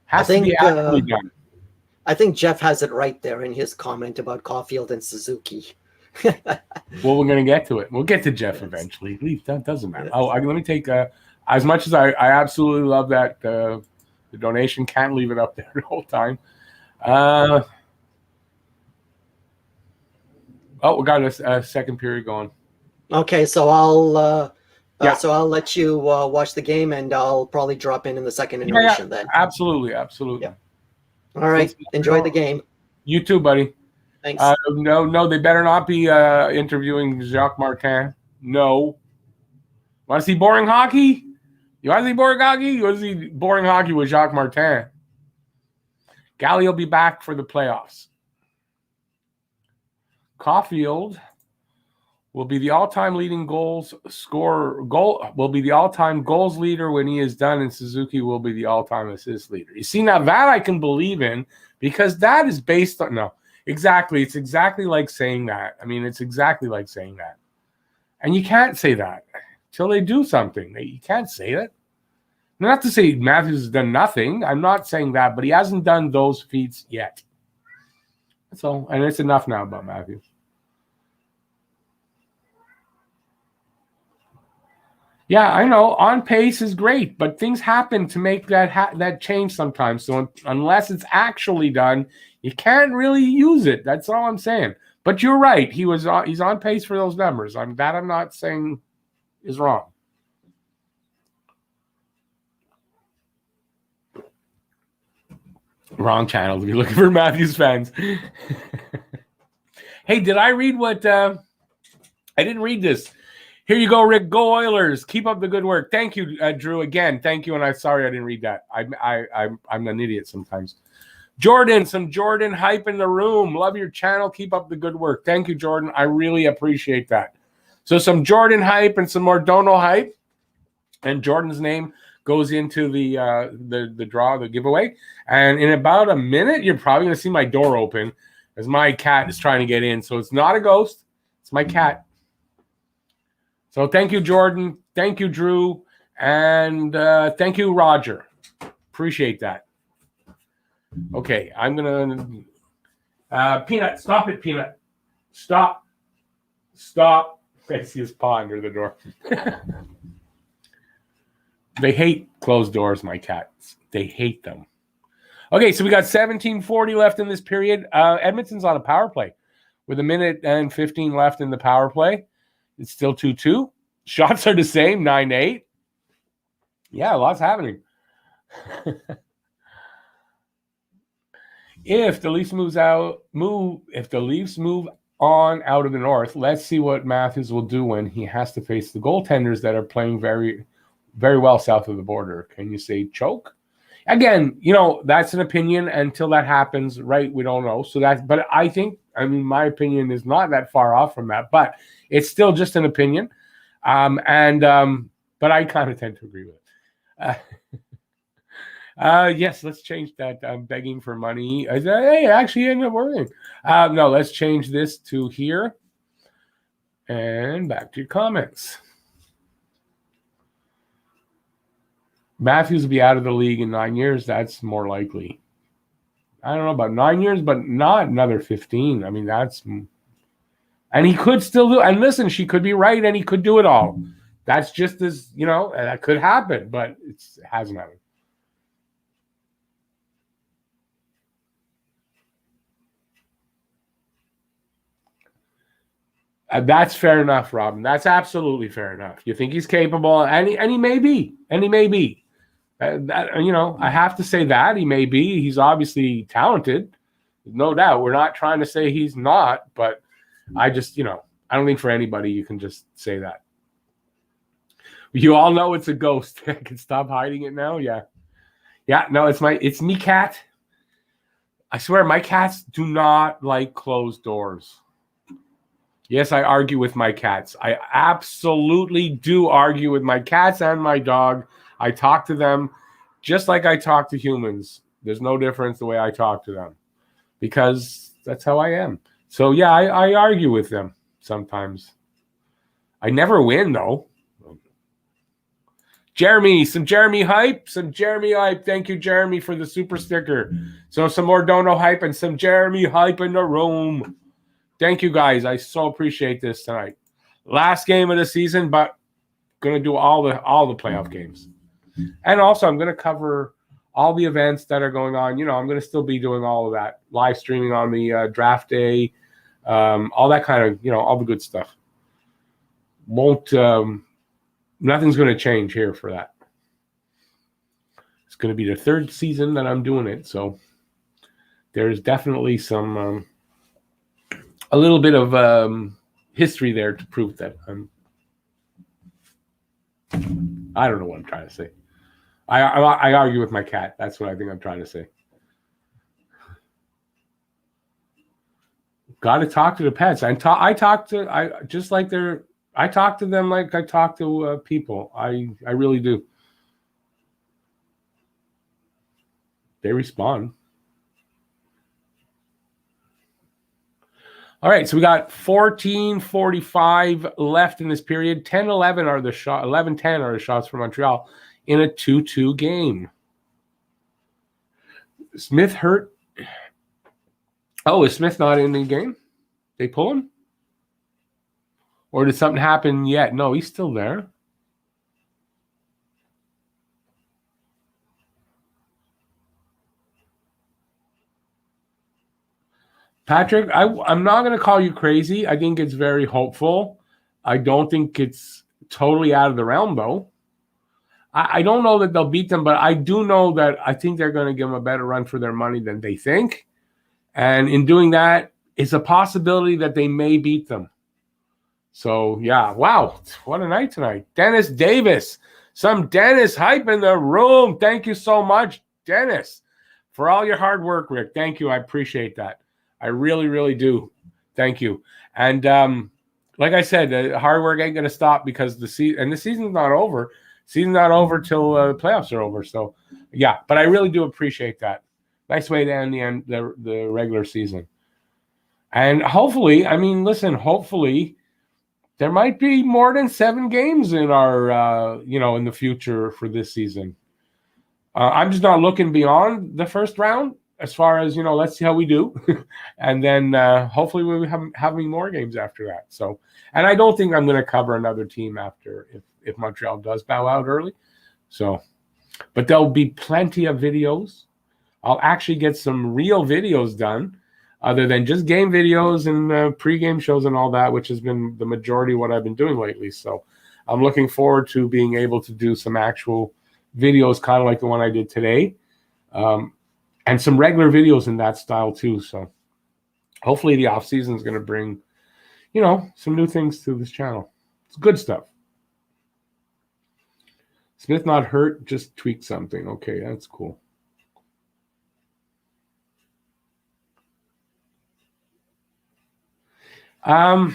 Has to be actually done. I think Jeff has it right there in his comment about Caulfield and Suzuki. Well, we're going to get to it. We'll get to Jeff eventually. That doesn't matter. Let me take as much as I absolutely love that the donation. Can't leave it up there the whole time. We got a second period going. Okay, so I'll let you watch the game, and I'll probably drop in the second intermission then. Absolutely. Yeah. All right, enjoy the game. You too, buddy. Thanks. No, they better not be interviewing Jacques Martin. No. Want to see boring hockey? You want to see boring hockey? You want to see boring hockey with Jacques Martin? Gally will be back for the playoffs. Caulfield will be the all-time leading goals leader when he is done, and Suzuki will be the all-time assist leader. You see, now that I can believe in because that is based on exactly. It's exactly like saying that. It's exactly like saying that, and you can't say that till they do something. You can't say it. Not to say Matthews has done nothing. I'm not saying that, but he hasn't done those feats yet. That's all, and it's enough now about Matthews. Yeah, I know. On pace is great, but things happen to make that change sometimes. So unless it's actually done, you can't really use it. That's all I'm saying. But you're right. He's on pace for those numbers. I'm not saying is wrong. Wrong channel to be looking for Matthews fans. Hey, did I read what? I didn't read this. Here you go, Rick. Go Oilers. Keep up the good work. Thank you, Drew. Again, thank you. And I'm sorry I didn't read that. I'm an idiot sometimes. Jordan, some Jordan hype in the room. Love your channel. Keep up the good work. Thank you, Jordan. I really appreciate that. So some Jordan hype and some more Dono hype. And Jordan's name goes into the draw, the giveaway. And in about a minute, you're probably going to see my door open as my cat is trying to get in. So it's not a ghost. It's my cat. So thank you, Jordan. Thank you, Drew. And thank you, Roger. Appreciate that. Okay, I'm going to... Peanut, stop it, Peanut. Stop. I see his paw under the door. They hate closed doors, my cats. They hate them. Okay, so we got 17:40 left in this period. Edmonton's on a power play with 1:15 left in the power play. It's still 2-2. Shots are the same, 9-8. Yeah, lots happening. If the Leafs move on out of the North, let's see what Matthews will do when he has to face the goaltenders that are playing very, very well south of the border. Can you say choke? again, that's an opinion. Until that happens, right? We don't know. So but I think, my opinion is not that far off from that, but it's still just an opinion. But I kind of tend to agree with it. Yes, let's change that. I'm begging for money. Hey, actually ended up working. No, let's change this to here. And back to your comments. Matthews will be out of the league in 9 years. That's more likely. I don't know about 9 years, but not another 15. And he could still do. And listen, she could be right, and he could do it all. That's just as that could happen, but it hasn't happened. That's fair enough, Robin. That's absolutely fair enough. You think he's capable, and he may be, I have to say that he may be. He's obviously talented, no doubt. We're not trying to say he's not, but I just, I don't think for anybody you can just say that. You all know it's a ghost. I can stop hiding it now. Yeah. No, it's me, cat. I swear, my cats do not like closed doors. Yes, I argue with my cats. I absolutely do argue with my cats and my dog. I talk to them just like I talk to humans. There's no difference the way I talk to them because that's how I am. So, yeah, I argue with them sometimes. I never win, though. Jeremy, some Jeremy hype. Thank you, Jeremy, for the super sticker. So some more Dono hype and some Jeremy hype in the room. Thank you, guys. I so appreciate this tonight. Last game of the season, but going to do all the playoff games. And also, I'm going to cover all the events that are going on. I'm going to still be doing all of that. Live streaming on the draft day. All that kind of, all the good stuff. Nothing's going to change here for that. It's going to be the third season that I'm doing it. So there's definitely some... a little bit of history there to prove that I don't know what I'm trying to say. I argue with my cat. That's what I think I'm trying to say. Got to talk to the pets. I talk to them like I talk to people. I really do. They respond. All right, so we got 14:45 left in this period. 10-11 are the shot. 11-10 are the shots for Montreal in a 2-2 game. Smith hurt. Oh, is Smith not in the game? They pull him? Or did something happen yet? No, he's still there. Patrick, I'm not going to call you crazy. I think it's very hopeful. I don't think it's totally out of the realm, though. I don't know that they'll beat them, but I do know that I think they're going to give them a better run for their money than they think. And in doing that, it's a possibility that they may beat them. So, yeah. Wow. What a night tonight. Dennis Davis. Some Dennis hype in the room. Thank you so much, Dennis, for all your hard work, Rick. Thank you. I appreciate that. I really, really do. Thank you. And like I said, the hard work ain't going to stop because the season's not over. Season's not over till the playoffs are over. So, yeah, but I really do appreciate that. Nice way to end the regular season. And hopefully, hopefully there might be more than 7 games in our, in the future for this season. I'm just not looking beyond the first round. As far as, let's see how we do. And then hopefully we'll be having more games after that. So, and I don't think I'm going to cover another team after if Montreal does bow out early. So, but there'll be plenty of videos. I'll actually get some real videos done other than just game videos and pre-game shows and all that, which has been the majority of what I've been doing lately. So I'm looking forward to being able to do some actual videos, kind of like the one I did today. And some regular videos in that style too. So hopefully the off season is going to bring, some new things to this channel. It's good stuff. Smith not hurt, just tweaked something. Okay, that's cool. I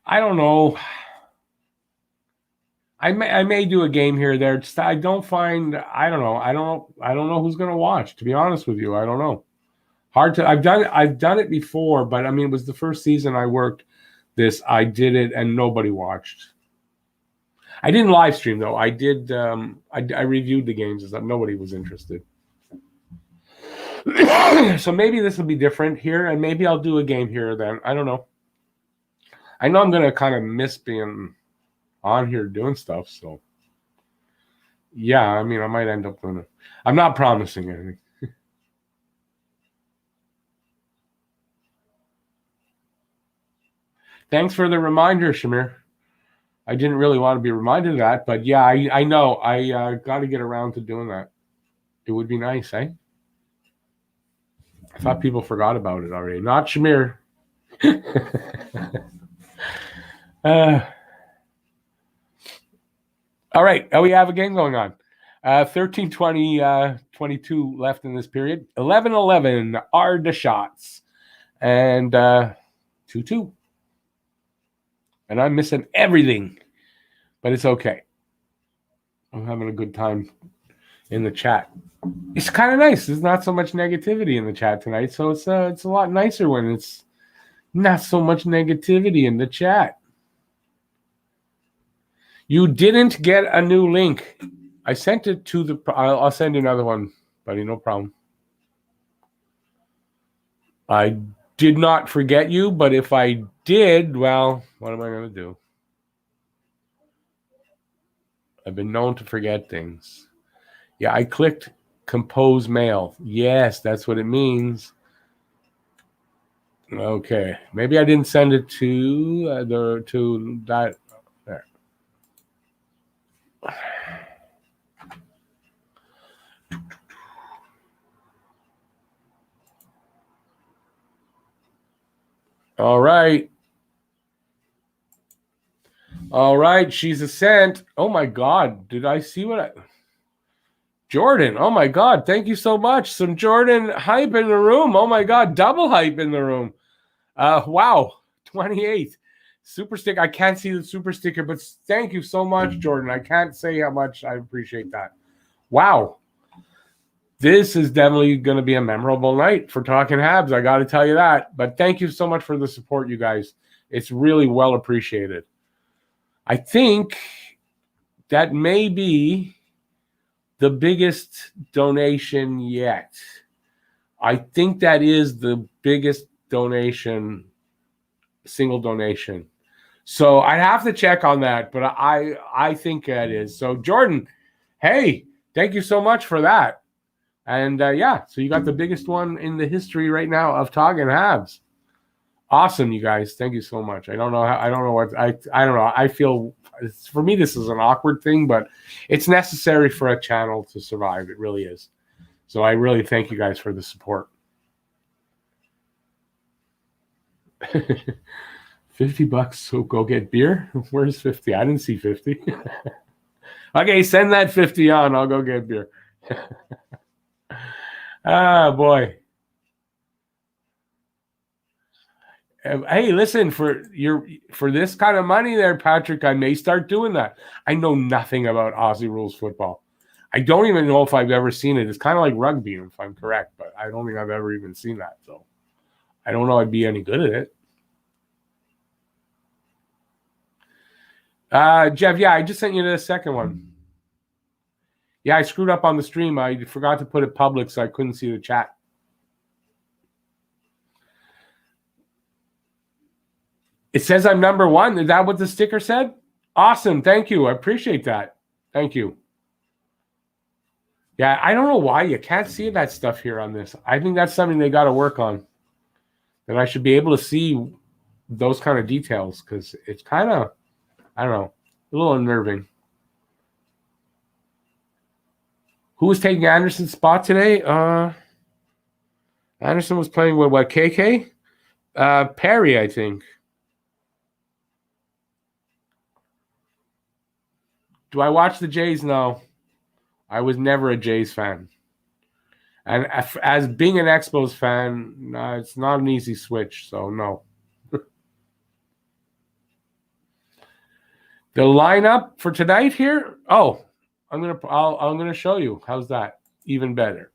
don't know. I may do a game here or there. Just, I don't know who's gonna watch, to be honest with you. I don't know. Hard to I've done it before, but I mean it was the first season I worked this. I did it and nobody watched. I didn't live stream though. I did I reviewed the games and stuff. Nobody was interested. So maybe this will be different here, and maybe I'll do a game here or then. I don't know. I know I'm gonna kind of miss being on here doing stuff, so yeah, I mean I might end up doing it. I'm not promising anything. Thanks for the reminder, Shamir. I didn't really want to be reminded of that, but yeah, I know. I got to get around to doing that. It would be nice, eh? I thought people forgot about it already. Not Shamir. All right. We have a game going on. 13-20, 22 left in this period. 11-11 are the shots. And 2-2. And I'm missing everything. But it's okay. I'm having a good time in the chat. It's kind of nice. There's not so much negativity in the chat tonight. So it's a lot nicer when it's not so much negativity in the chat. You didn't get a new link. I sent it to the... I'll send you another one, buddy. No problem. I did not forget you, but if I did, well, what am I going to do? I've been known to forget things. Yeah, I clicked compose mail. Yes, that's what it means. Okay. Maybe I didn't send it to that... There. All right. All right. She's a sent. Oh, my God. Did I see what I... Jordan. Oh, my God. Thank you so much. Some Jordan hype in the room. Oh, my God. Double hype in the room. Wow. 28. Super sticker. I can't see the super sticker, but thank you so much, Jordan. I can't say how much I appreciate that. Wow. This is definitely going to be a memorable night for Talking Habs. I got to tell you that. But thank you so much for the support, you guys. It's really well appreciated. I think that may be the biggest donation yet. I think that is the biggest donation, single donation. So I'd have to check on that, but I think that is. So Jordan, hey, thank you so much for that. And yeah, so you got the biggest one in the history right now of Talking Habs. Awesome, you guys. Thank you so much. I don't know. I don't know. I feel, for me, this is an awkward thing, but it's necessary for a channel to survive. It really is. So I really thank you guys for the support. $50, so go get beer. Where's 50? I didn't see 50. Okay, send that 50 on. I'll go get beer. Ah, boy. Hey, listen, for this kind of money there, Patrick, I may start doing that. I know nothing about Aussie rules football. I don't even know if I've ever seen it. It's kind of like rugby, if I'm correct, but I don't think I've ever even seen that. So I don't know I'd be any good at it. Jeff, yeah, I just sent you the second one. Yeah, I screwed up on the stream. I forgot to put it public, so I couldn't see the chat. It says I'm number one. Is that what the sticker said? Awesome. Thank you. I appreciate that. Thank you. Yeah, I don't know why you can't see that stuff here on this. I think that's something they got to work on. And I should be able to see those kind of details because it's kind of, I don't know, a little unnerving. Who was taking Anderson's spot today? Anderson was playing with what, KK? Perry, I think. Do I watch the Jays? No. I was never a Jays fan. And as being an Expos fan, it's not an easy switch, so no. The lineup for tonight here. Oh, I'm gonna show you. How's that? Even better.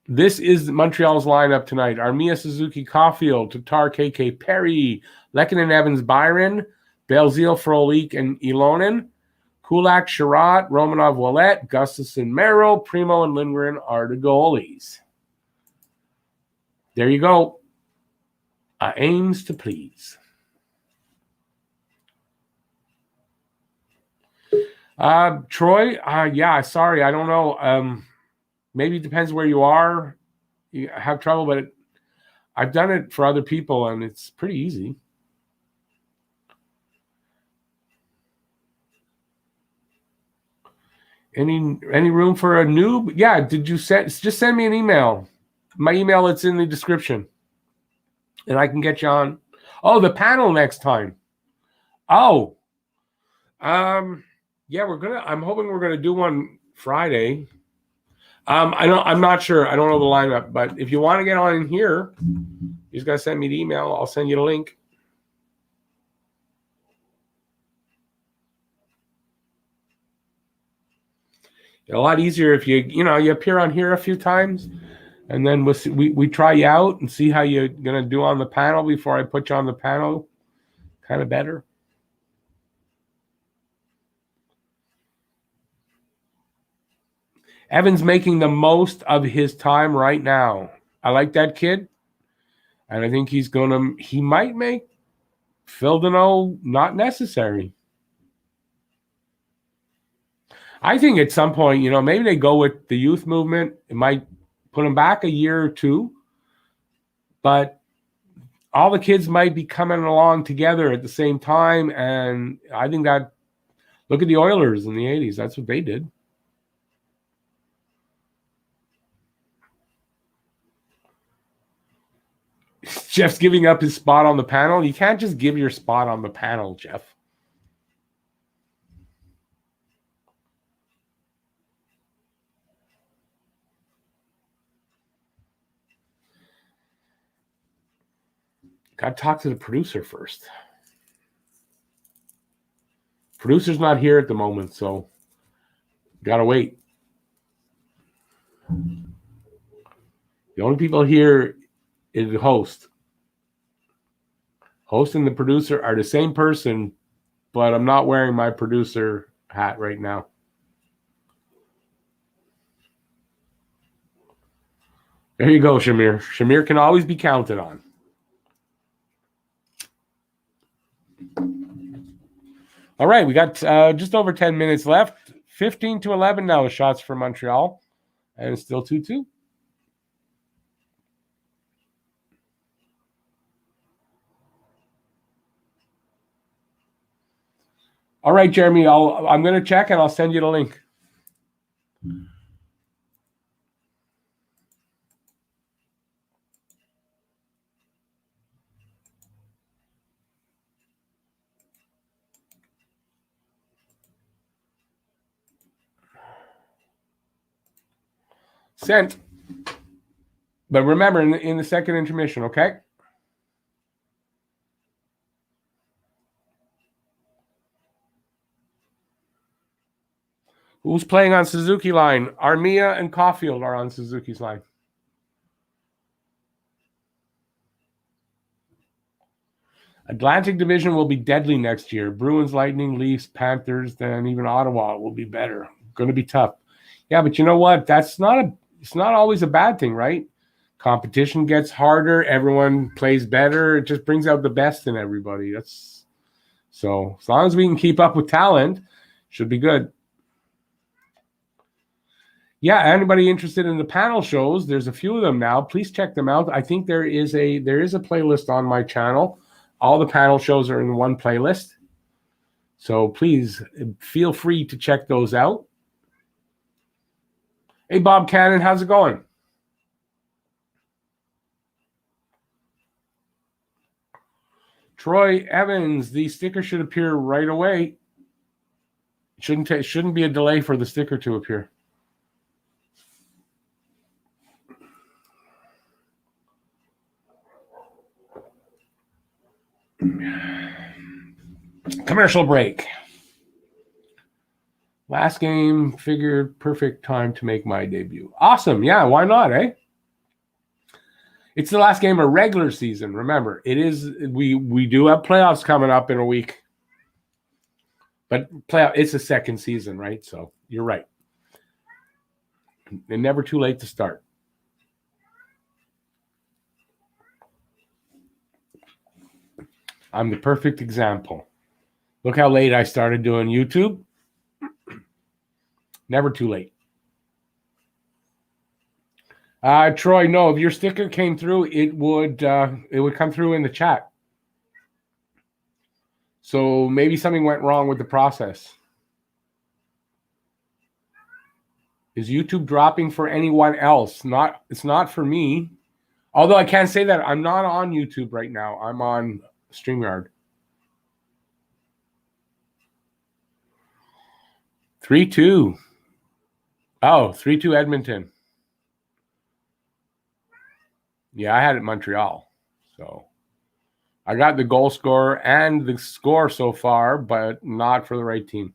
This is Montreal's lineup tonight. Armia, Suzuki, Caulfield, Tatar, KK, Perry, Lehkonen, Evans, Byron, Belzile, Frolik, and Ilonen. Kulak, Sherratt, Romanov, Ouellet, Gustafson, Merrill, Primo, and Lindgren are the goalies. There you go. Aims to please. Troy, yeah, sorry, I don't know. Maybe it depends where you are. You have trouble, but I've done it for other people, and it's pretty easy. Any room for a noob? Yeah, did you just send me an email? My email, it's in the description, and I can get you on. Oh, the panel next time. Oh, yeah, I'm hoping we're gonna do one Friday. I'm not sure. I don't know the lineup, but if you want to get on in here, you just gotta send me the email. I'll send you the link. A lot easier if you appear on here a few times, and then we try you out and see how you're gonna do on the panel before I put you on the panel. Kind of better. Evan's making the most of his time right now. I like that kid, and I think he might make Phil Deneau not necessary. I think at some point, maybe they go with the youth movement. It might put them back a year or two, but all the kids might be coming along together at the same time, and I think that, look at the Oilers in the 80s. That's what they did. Jeff's giving up his spot on the panel. You can't just give your spot on the panel, Jeff. Got to talk to the producer first. Producer's not here at the moment, so got to wait. The only people here is the host. Host and the producer are the same person, but I'm not wearing my producer hat right now. There you go, Shamir. Shamir can always be counted on. All right, we got just over 10 minutes left. 15-11 now is shots for Montreal, and it's still 2-2. All right, Jeremy, I'm going to check, and I'll send you the link. Sent. But remember, in the second intermission, okay? Who's playing on Suzuki line? Armia and Caulfield are on Suzuki's line. Atlantic Division will be deadly next year. Bruins, Lightning, Leafs, Panthers, then even Ottawa will be better. Going to be tough. Yeah, but you know what? It's not always a bad thing, right? Competition gets harder. Everyone plays better. It just brings out the best in everybody. So as long as we can keep up with talent, should be good. Yeah, anybody interested in the panel shows, there's a few of them now. Please check them out. I think there is a playlist on my channel. All the panel shows are in one playlist. So please feel free to check those out. Hey, Bob Cannon, how's it going? Troy Evans, the sticker should appear right away. It shouldn't be a delay for the sticker to appear. Commercial break. Last game, figured perfect time to make my debut. Awesome. Yeah, why not, eh? It's the last game of regular season. Remember, it is we do have playoffs coming up in a week. But it's a second season, right? So you're right. And never too late to start. I'm the perfect example. Look how late I started doing YouTube. Never too late. Troy, no, if your sticker came through, it would come through in the chat. So maybe something went wrong with the process. Is YouTube dropping for anyone else? It's not for me. Although I can't say that. I'm not on YouTube right now. I'm on StreamYard. 3-2. Oh, 3-2 Edmonton. Yeah, I had it Montreal. So I got the goal scorer and the score so far, but not for the right team.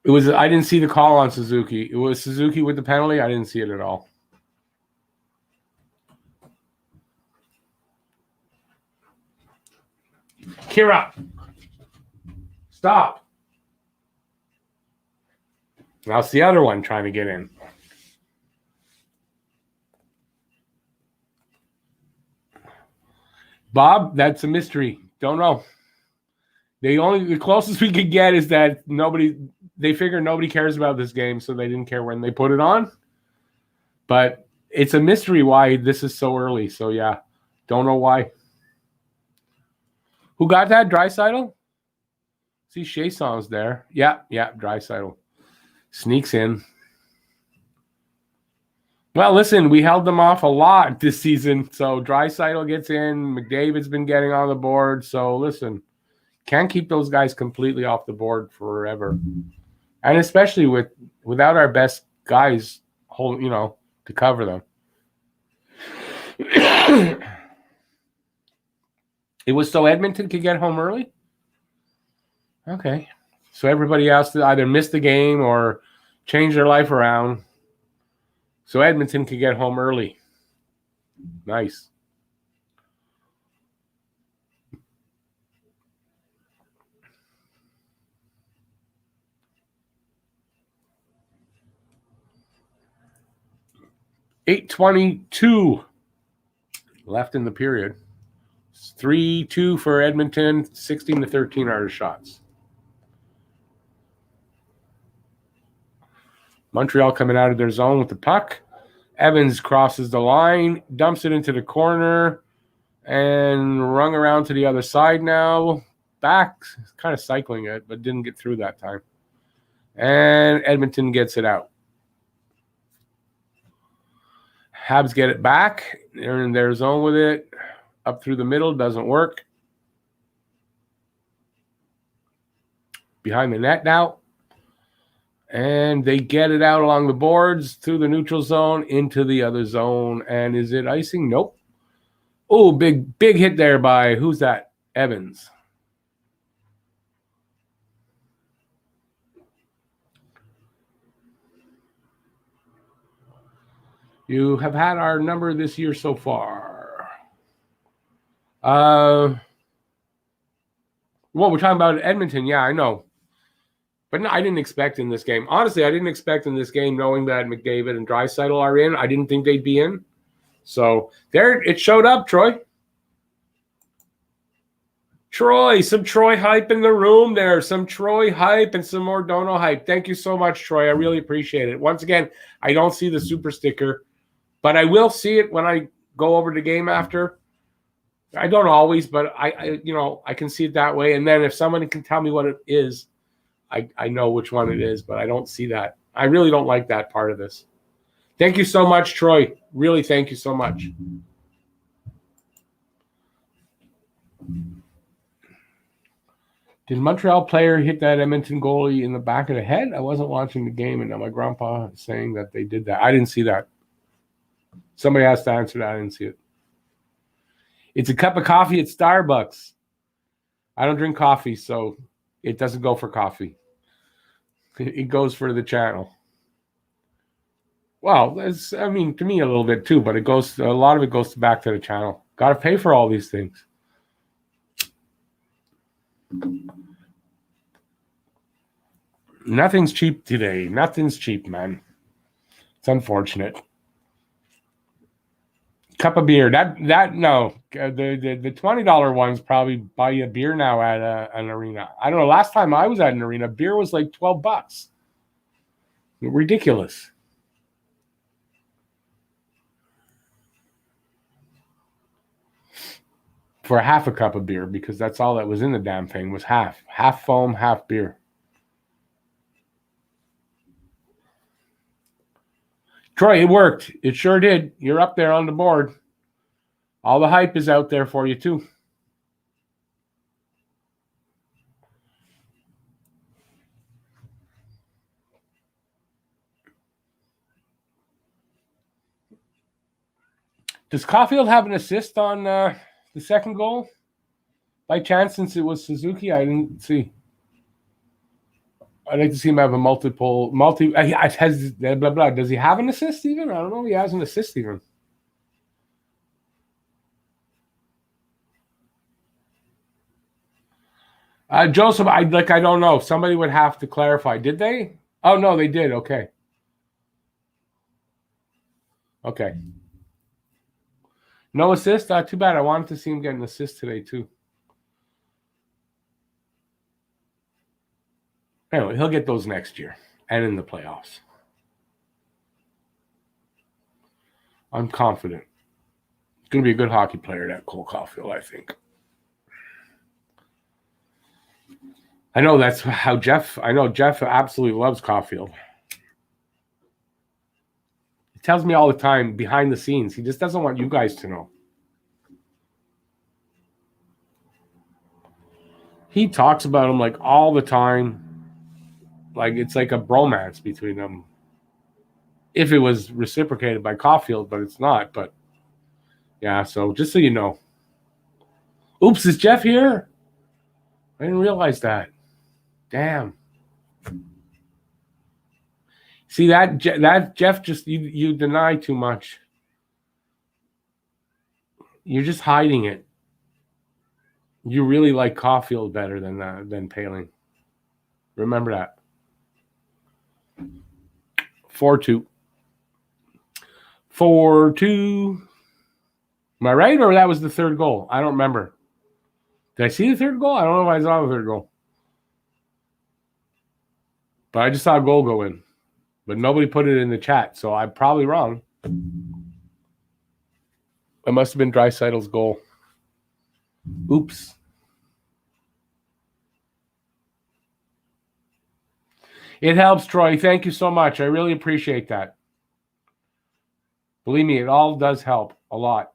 I didn't see the call on Suzuki. It was Suzuki with the penalty. I didn't see it at all. Kira, stop. Now it's the other one trying to get in. Bob, that's a mystery. Don't know. The closest we could get is that they figure nobody cares about this game, so they didn't care when they put it on. But it's a mystery why this is so early. So yeah, don't know why. Who got that? Draisaitl? See, Chasson's there. Yeah, Draisaitl. Sneaks in. Well, listen, we held them off a lot this season. So Draisaitl gets in. McDavid's been getting on the board. So listen, can't keep those guys completely off the board forever. And especially without our best guys to cover them. It was so Edmonton could get home early? Okay. So everybody else either missed the game or changed their life around. So Edmonton could get home early. Nice. .822 left in the period. 3-2 for Edmonton, 16-13 are the shots. Montreal coming out of their zone with the puck. Evans crosses the line, dumps it into the corner, and rung around to the other side now. Back, kind of cycling it, but didn't get through that time. And Edmonton gets it out. Habs get it back. They're in their zone with it. Up through the middle, doesn't work. Behind the net now. And they get it out along the boards through the neutral zone into the other zone. And is it icing? Nope. Oh, big hit there by, who's that? Evans. You have had our number this year so far. Well, we're talking about Edmonton. Yeah, I know. But no, I didn't expect in this game. Honestly, I didn't expect in this game, knowing that McDavid and Draisaitl are in. I didn't think they'd be in. So there, it showed up, Troy. Troy, some Troy hype in the room there. Some Troy hype and some more Dono hype. Thank you so much, Troy. I really appreciate it. Once again, I don't see the super sticker, but I will see it when I go over the game after. I don't always, but I can see it that way. And then if someone can tell me what it is, I know which one it is, but I don't see that. I really don't like that part of this. Thank you so much, Troy. Really, thank you so much. Did Montreal player hit that Edmonton goalie in the back of the head? I wasn't watching the game, and now my grandpa is saying that they did that. I didn't see that. Somebody has to answer that. I didn't see it. It's a cup of coffee at Starbucks. I don't drink coffee, so it doesn't go for coffee. It goes for the channel. Well, to me a little bit too, but a lot of it goes back to the channel. Got to pay for all these things. Nothing's cheap today. Nothing's cheap, man. It's unfortunate. Cup of beer. No. The $20 ones probably buy you a beer now at an arena. I don't know. Last time I was at an arena, beer was like $12. Ridiculous. For half a cup of beer, because that's all that was in the damn thing was half foam, half beer. Troy, it worked. It sure did. You're up there on the board. All the hype is out there for you, too. Does Caulfield have an assist on the second goal? By chance, since it was Suzuki, I didn't see. I'd like to see him have a multi. Has blah blah blah. Does he have an assist even? I don't know if he has an assist even. Joseph, I don't know. Somebody would have to clarify. Did they? Oh no, they did. Okay. Okay. No assist? Too bad. I wanted to see him get an assist today too. Anyway, he'll get those next year and in the playoffs. I'm confident. He's going to be a good hockey player, that Cole Caulfield, I think. I know that's how Jeff absolutely loves Caulfield. He tells me all the time behind the scenes. He just doesn't want you guys to know. He talks about him like all the time. Like it's like a bromance between them. If it was reciprocated by Caulfield, but it's not. But yeah, so just so you know. Oops, is Jeff here? I didn't realize that. Damn. See that Jeff just you deny too much. You're just hiding it. You really like Caulfield better than Poehling. Remember that. 4-2. 4-2. Am I right, or that was the third goal? I don't remember. Did I see the third goal? I don't know if I saw the third goal. But I just saw a goal go in. But nobody put it in the chat, so I'm probably wrong. It must have been Draisaitl's goal. Oops. It helps, Troy. Thank you so much. I really appreciate that. Believe me, it all does help a lot.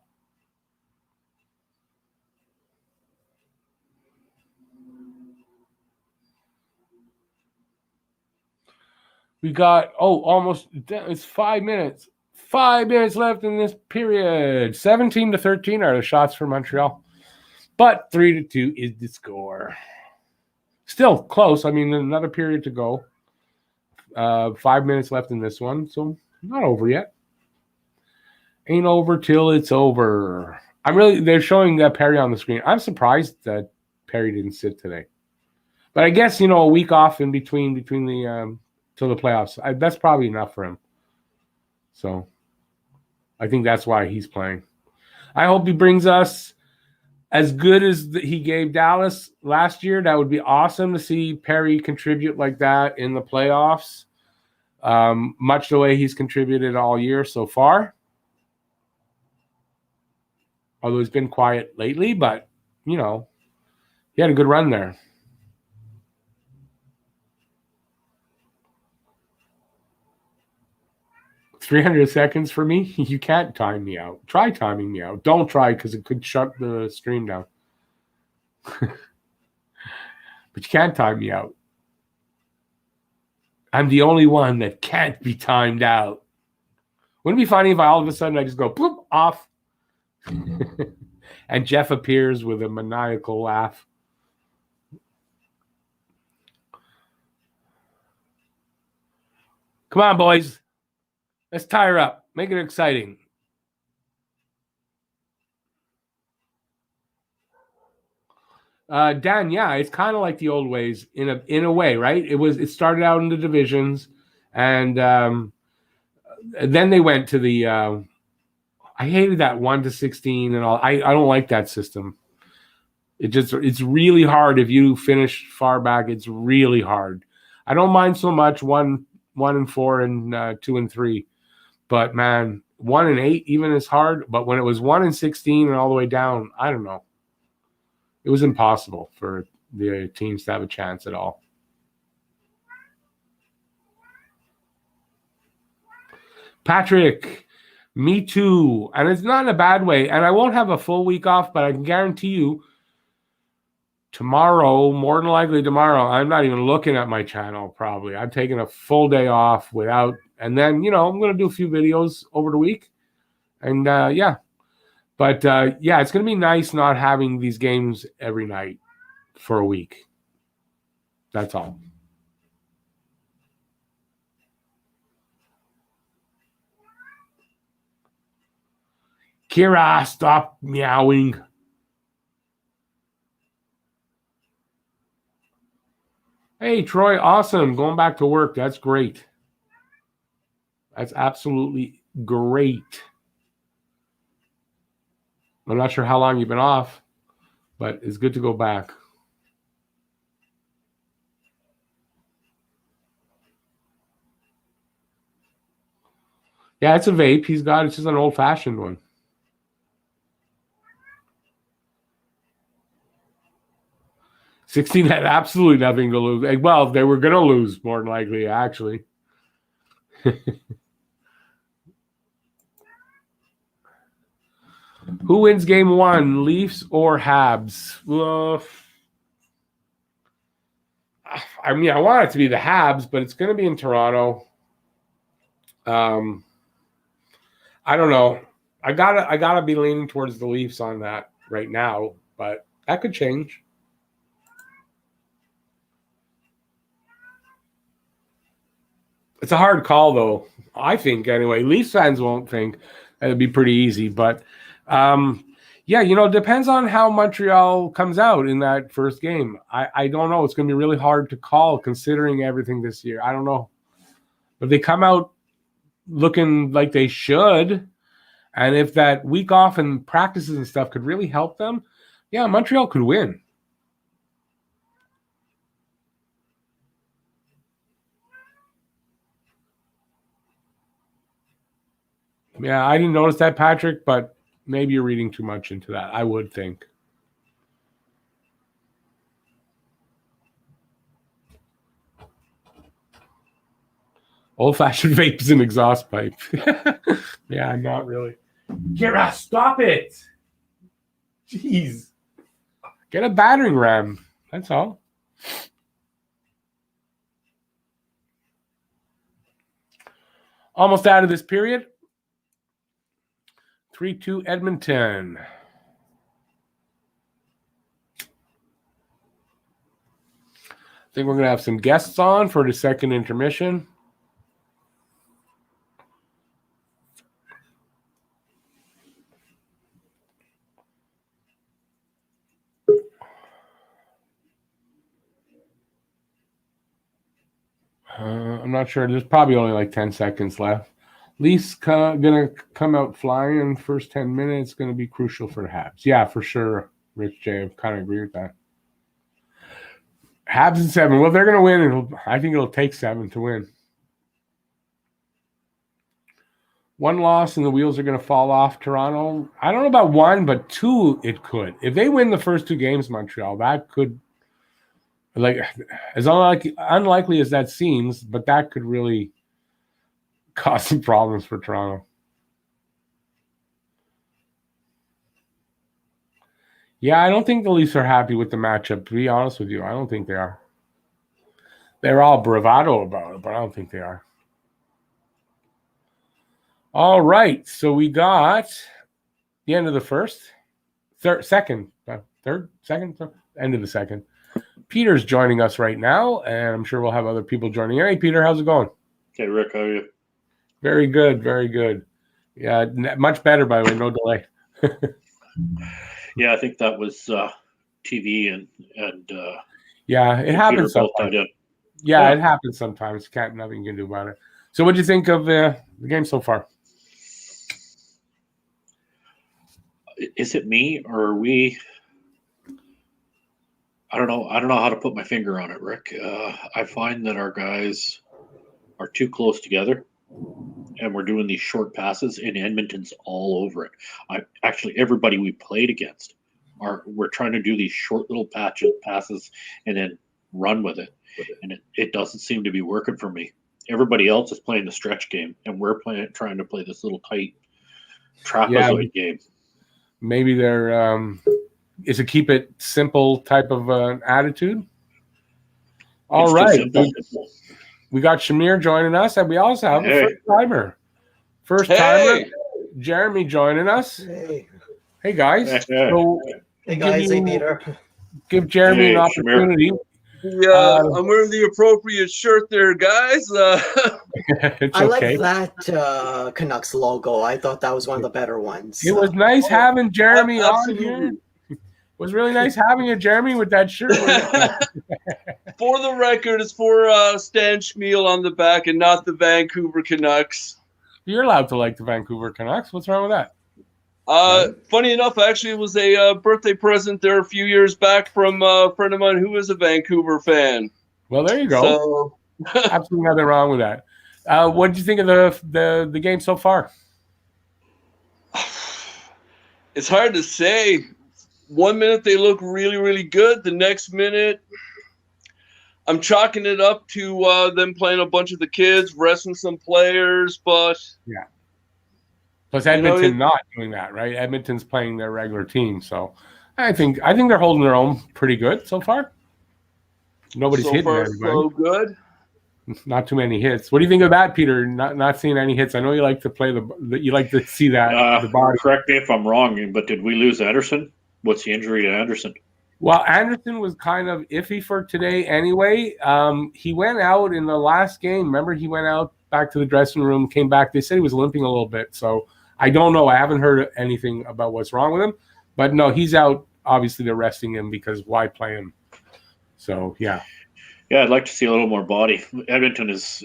We got, almost, it's 5 minutes. 5 minutes left in this period. 17-13 are the shots for Montreal. But 3-2 is the score. Still close. I mean, another period to go. 5 minutes left in this one, so not over yet. Ain't over till it's over. They're showing that Perry on the screen. I'm surprised that Perry didn't sit today. But I guess, a week off in between the till the playoffs. That's probably enough for him. So I think that's why he's playing. I hope he brings us as good as he gave Dallas last year. That would be awesome to see Perry contribute like that in the playoffs, much the way he's contributed all year so far. Although he's been quiet lately, but, he had a good run there. $300 seconds for me? You can't time me out. Try timing me out. Don't try, because it could shut the stream down. But you can't time me out. I'm the only one that can't be timed out. Wouldn't it be funny if all of a sudden I just go bloop off and Jeff appears with a maniacal laugh? Come on, boys. Let's tie her up. Make it exciting. Dan, yeah, it's kind of like the old ways in a way, right? It started out in the divisions, and then they went to the. I hated that 1-16 and all. I don't like that system. It's really hard if you finish far back. It's really hard. I don't mind so much 1-4 and 2-3, but man, 1-8 even is hard. But when it was 1-16 and all the way down, I don't know. It was impossible for the teams to have a chance at all. Patrick, me too. And it's not in a bad way. And I won't have a full week off, but I can guarantee you tomorrow, more than likely tomorrow, I'm not even looking at my channel probably. I'm taking a full day off without, and then, I'm going to do a few videos over the week. And yeah. But, yeah, it's going to be nice not having these games every night for a week. That's all. Kira, stop meowing. Hey, Troy, awesome. Going back to work. That's great. That's absolutely great. I'm not sure how long you've been off, but it's good to go back. Yeah, it's a vape he's got. It's just an old-fashioned one. '16 had absolutely nothing to lose. Well, they were going to lose, more than likely, actually. Who wins game one, Leafs or Habs? Well, I mean, I want it to be the Habs, but it's going to be in Toronto. I don't know. I gotta be leaning towards the Leafs on that right now, but that could change. It's a hard call, though. I think anyway. Leafs fans won't think it'd be pretty easy, but yeah, it depends on how Montreal comes out in that first game. I don't know. It's going to be really hard to call considering everything this year. I don't know. If they come out looking like they should, and if that week off and practices and stuff could really help them, yeah, Montreal could win. Yeah, I didn't notice that, Patrick, but maybe you're reading too much into that. I would think. Old-fashioned vape is an exhaust pipe. Yeah, not really. Kira, stop it. Jeez. Get a battering ram. That's all. Almost out of this period. 3-2 Edmonton. I think we're going to have some guests on for the second intermission. I'm not sure. There's probably only like 10 seconds left. Leafs going to come out flying in the first 10 minutes. Going to be crucial for the Habs. Yeah, for sure, Rich J. I kind of agree with that. Habs in 7. Well, they're going to win. I think it'll take 7 to win. One loss and the wheels are going to fall off Toronto. I don't know about 1, but 2 it could. If they win the first 2 games, Montreal, that could, like, as unlikely as that seems, but that could really cause some problems for Toronto. Yeah, I don't think the Leafs are happy with the matchup, to be honest with you. I don't think they are. They're all bravado about it, but I don't think they are. All right, so we got the end of the first, end of the second. Peter's joining us right now, and I'm sure we'll have other people joining. Hey, Peter, how's it going? Okay, Rick, how are you? Very good, very good. Yeah, much better, by the way, no delay. Yeah, I think that was TV and Yeah, it computer happens both sometimes. tied in. Yeah, Yeah. it happens sometimes. Nothing you can do about it. So, what do you think of the game so far? Is it me or are we? I don't know. I don't know how to put my finger on it, Rick. I find that our guys are too close together, and we're doing these short passes, and Edmonton's all over it. Actually, everybody we played against we're trying to do these short little passes and then run with it, and it doesn't seem to be working for me. Everybody else is playing the stretch game, and we're trying to play this little tight trapezoid game. Maybe they're is a keep it simple type of attitude. All right, we got Shamir joining us, and we also have a first timer. Timer, Jeremy joining us. Hey guys. So, hey guys, hey Peter. Give Jeremy an opportunity. Yeah, I'm wearing the appropriate shirt there, guys. I like that Canucks logo. I thought that was one of the better ones. It was nice having Jeremy on here. It was really nice having you, Jeremy, with that shirt. For the record, it's for Stan Schmiel on the back and not the Vancouver Canucks. You're allowed to like the Vancouver Canucks. What's wrong with that? Funny enough, actually, it was a birthday present there a few years back from a friend of mine who is a Vancouver fan. Well, there you go. So, absolutely nothing wrong with that. What did you think of the game so far? It's hard to say. 1 minute they look really, really good. The next minute, I'm chalking it up to them playing a bunch of the kids, resting some players, but yeah. Plus Edmonton not doing that, right? Edmonton's playing their regular team, so I think they're holding their own pretty good so far. Nobody's hitting anybody. So good. Not too many hits. What do you think of that, Peter? Not seeing any hits. I know you like to play you like to see that the body. Correct me if I'm wrong, but did we lose Anderson? What's the injury to Anderson? Well, Anderson was kind of iffy for today anyway. He went out in the last game. Remember, he went out back to the dressing room, came back. They said he was limping a little bit, so I don't know. I haven't heard anything about what's wrong with him. But no, he's out. Obviously, they're resting him because why play him? So, yeah. Yeah, I'd like to see a little more body. Edmonton's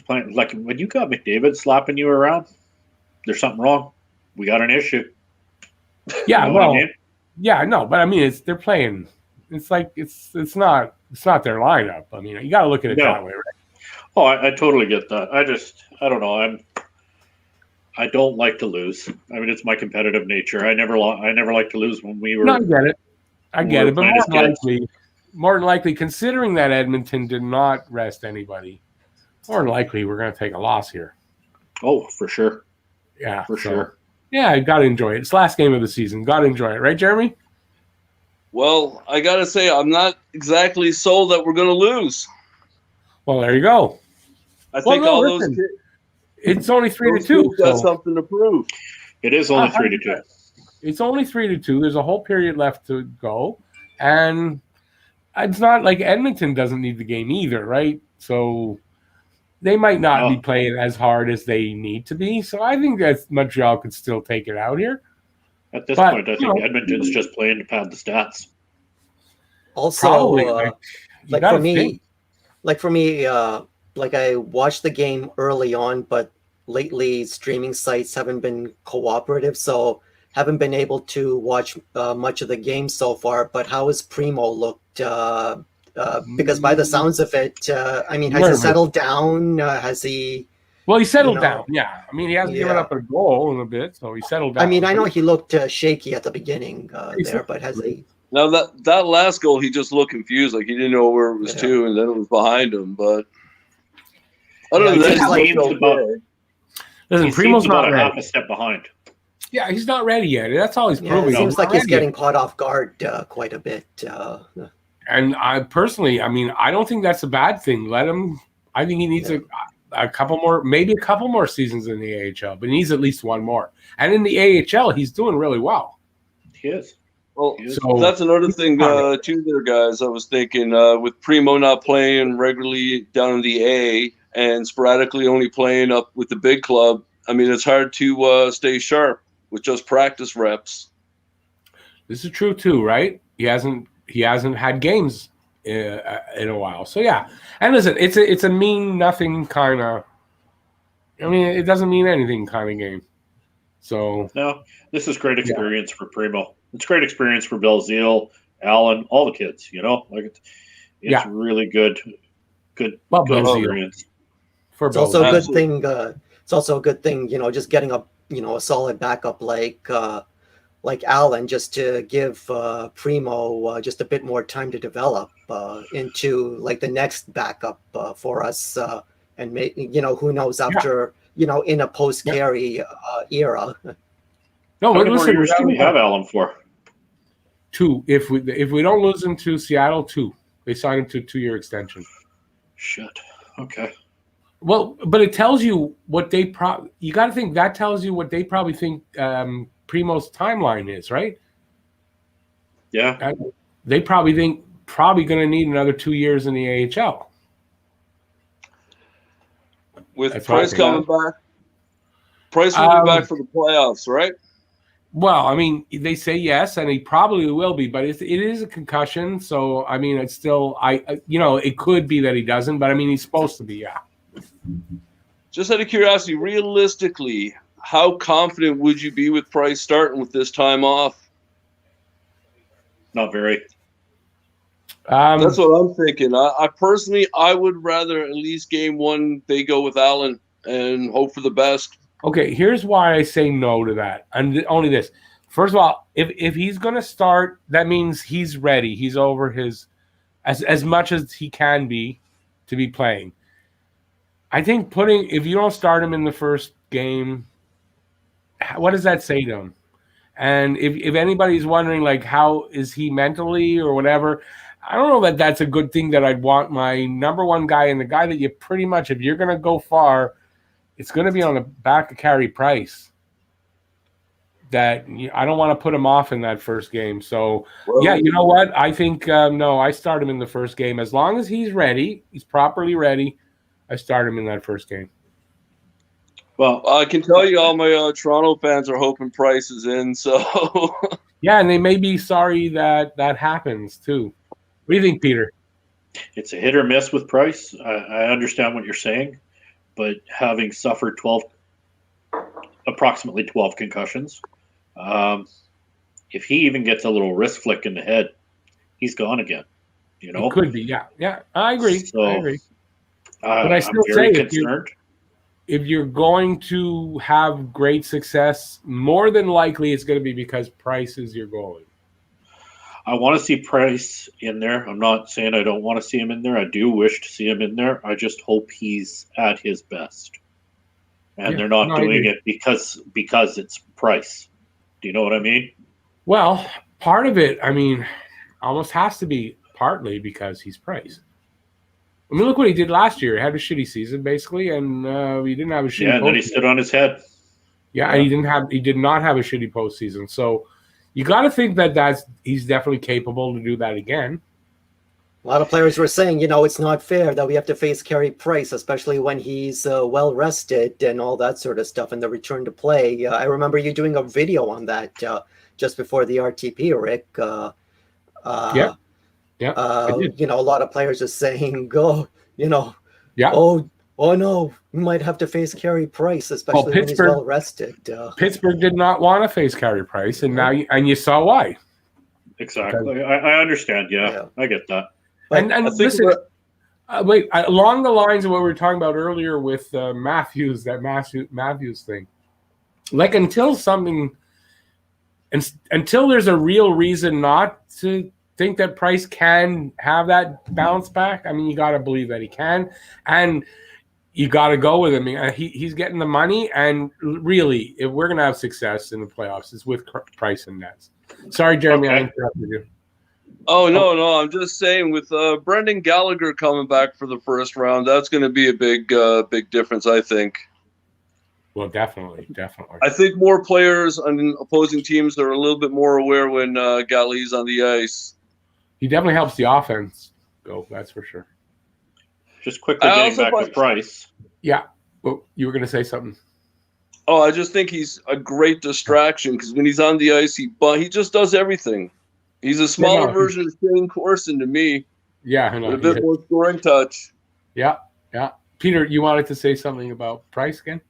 playing. Like, when you got McDavid slapping you around, there's something wrong. We got an issue. Yeah, you know well, I mean? Yeah, no, but I mean, they're playing. It's like it's not their lineup. I mean, you got to look at it that way, right? Oh, I totally get that. I don't know. I don't like to lose. I mean, it's my competitive nature. I never like to lose when we were. No, I get it. But more than likely, considering that Edmonton did not rest anybody, more than likely we're going to take a loss here. Oh, for sure. Yeah, for sure. Yeah, I got to enjoy it. It's the last game of the season. Got to enjoy it, right, Jeremy? Well, I got to say, I'm not exactly sold that we're going to lose. Well, there you go. I think those kids. It's only 3-2. Got something to prove. It is only 3-2. It's only 3-2. There's a whole period left to go, and it's not like Edmonton doesn't need the game either, right? So they might not be playing as hard as they need to be. So I think that Montreal could still take it out here. At this point, I think Edmonton's just playing to pad the stats. Also, for me, I watched the game early on, but lately streaming sites haven't been cooperative, so haven't been able to watch much of the game so far. But how has Primo looked? Because by the sounds of it, I mean, has he settled down? Has he? Well, he settled down. Yeah, I mean, he hasn't given up a goal in a bit, so he settled down. I mean, I know he looked shaky at the beginning there, but has he? Now that last goal, he just looked confused, like he didn't know where it was to, and then it was behind him. But other than that, listen, Primo's not ready. Half a step behind. Yeah, he's not ready yet. That's all he's proving. It seems like he's getting caught off guard quite a bit. And I personally, I mean, I don't think that's a bad thing. Let him. I think he needs a couple more, maybe a couple more seasons in the AHL, but he needs at least one more. And in the AHL, he's doing really well. He is. Well, so that's another thing too there, guys. I was thinking with Primo not playing regularly down in the A and sporadically only playing up with the big club, I mean, it's hard to stay sharp with just practice reps. This is true too, right? He hasn't had games in a while. So yeah, and listen, it's a mean nothing kind of. I mean, it doesn't mean anything kind of game. So no, this is great experience for Primo. It's great experience for Belzile, Allen, all the kids. You know, like it's really good experience. It's also a good thing. It's also a good thing, you know, just getting a solid backup like Allen, just to give Primo just a bit more time to develop into like the next backup for us, and who knows after in a post carry era. No, how many more years do we have Allen for? 2. If we don't lose him to Seattle, 2. They signed him to a 2-year extension. Shit. Okay. Well, but it tells you what they you got to think that tells you what they probably think Primo's timeline is, right? Yeah. They probably think going to need another 2 years in the AHL. With Price coming back. Price will be back for the playoffs, right? Well, I mean, they say yes, and he probably will be, but it is a concussion, so I mean, it's still it could be that he doesn't, but I mean, he's supposed to be, yeah. Just out of curiosity, realistically, how confident would you be with Price starting with this time off? Not very. That's what I'm thinking. I personally, I would rather at least game 1 they go with Allen and hope for the best. Okay, here's why I say no to that, and only this. First of all, if he's going to start, that means he's ready. He's over his as much as he can be to be playing. I think if you don't start him in the first game, what does that say to him? And if anybody's wondering, like, how is he mentally or whatever, I don't know that that's a good thing that I'd want my number one guy and the guy that you pretty much, if you're going to go far, it's going to be on the back of Carey Price. That I don't want to put him off in that first game. So, yeah, you know what? I think, no, I start him in the first game. As long as he's ready, he's properly ready, I start him in that first game. Well, I can tell you all my Toronto fans are hoping Price is in. So, yeah, and they may be sorry that happens too. What do you think, Peter? It's a hit or miss with Price. I understand what you're saying, but having suffered approximately 12 concussions, if he even gets a little wrist flick in the head, he's gone again. You know, it could be. Yeah, I agree. So, I agree. But I still say, if you're going to have great success, more than likely it's going to be because Price is your goalie. I want to see Price in there. I'm not saying I don't want to see him in there. I do wish to see him in there. I just hope he's at his best. And they're not doing it because it's Price. Do you know what I mean? Well, part of it, I mean, almost has to be partly because he's Price. I mean, look what he did last year. He had a shitty season, basically, and he didn't have a shitty postseason. Yeah, and then he stood on his head. Yeah, and he did not have a shitty postseason. So you got to think that he's definitely capable to do that again. A lot of players were saying, it's not fair that we have to face Carey Price, especially when he's well rested and all that sort of stuff, and the return to play. I remember you doing a video on that just before the RTP, Rick. Yeah, I did. A lot of players are saying, oh no, we might have to face Carey Price, especially when he's well rested. Pittsburgh did not want to face Carey Price, and now you saw why. Exactly, I understand. Yeah, I get that. And listen, wait, along the lines of what we were talking about earlier with Matthews, that Matthews thing, like until there's a real reason not to think that Price can have that bounce back. I mean, you got to believe that he can, and you got to go with him. He's getting the money, and really, if we're going to have success in the playoffs, it's with Price and Nets. Sorry, Jeremy, I interrupted you. Oh, no. I'm just saying with Brendan Gallagher coming back for the first round, that's going to be a big difference, I think. Well, definitely. I think more players on opposing teams are a little bit more aware when Gally's on the ice. He definitely helps the offense go, that's for sure. just quickly I getting also back find- to Price. Yeah. Well, you were going to say something. Oh, I just think he's a great distraction because when he's on the ice, he just does everything. He's a smaller version of Shane Corson to me, Yeah, I know. with a bit more scoring touch. Yeah, yeah. Peter, you wanted to say something about Price again?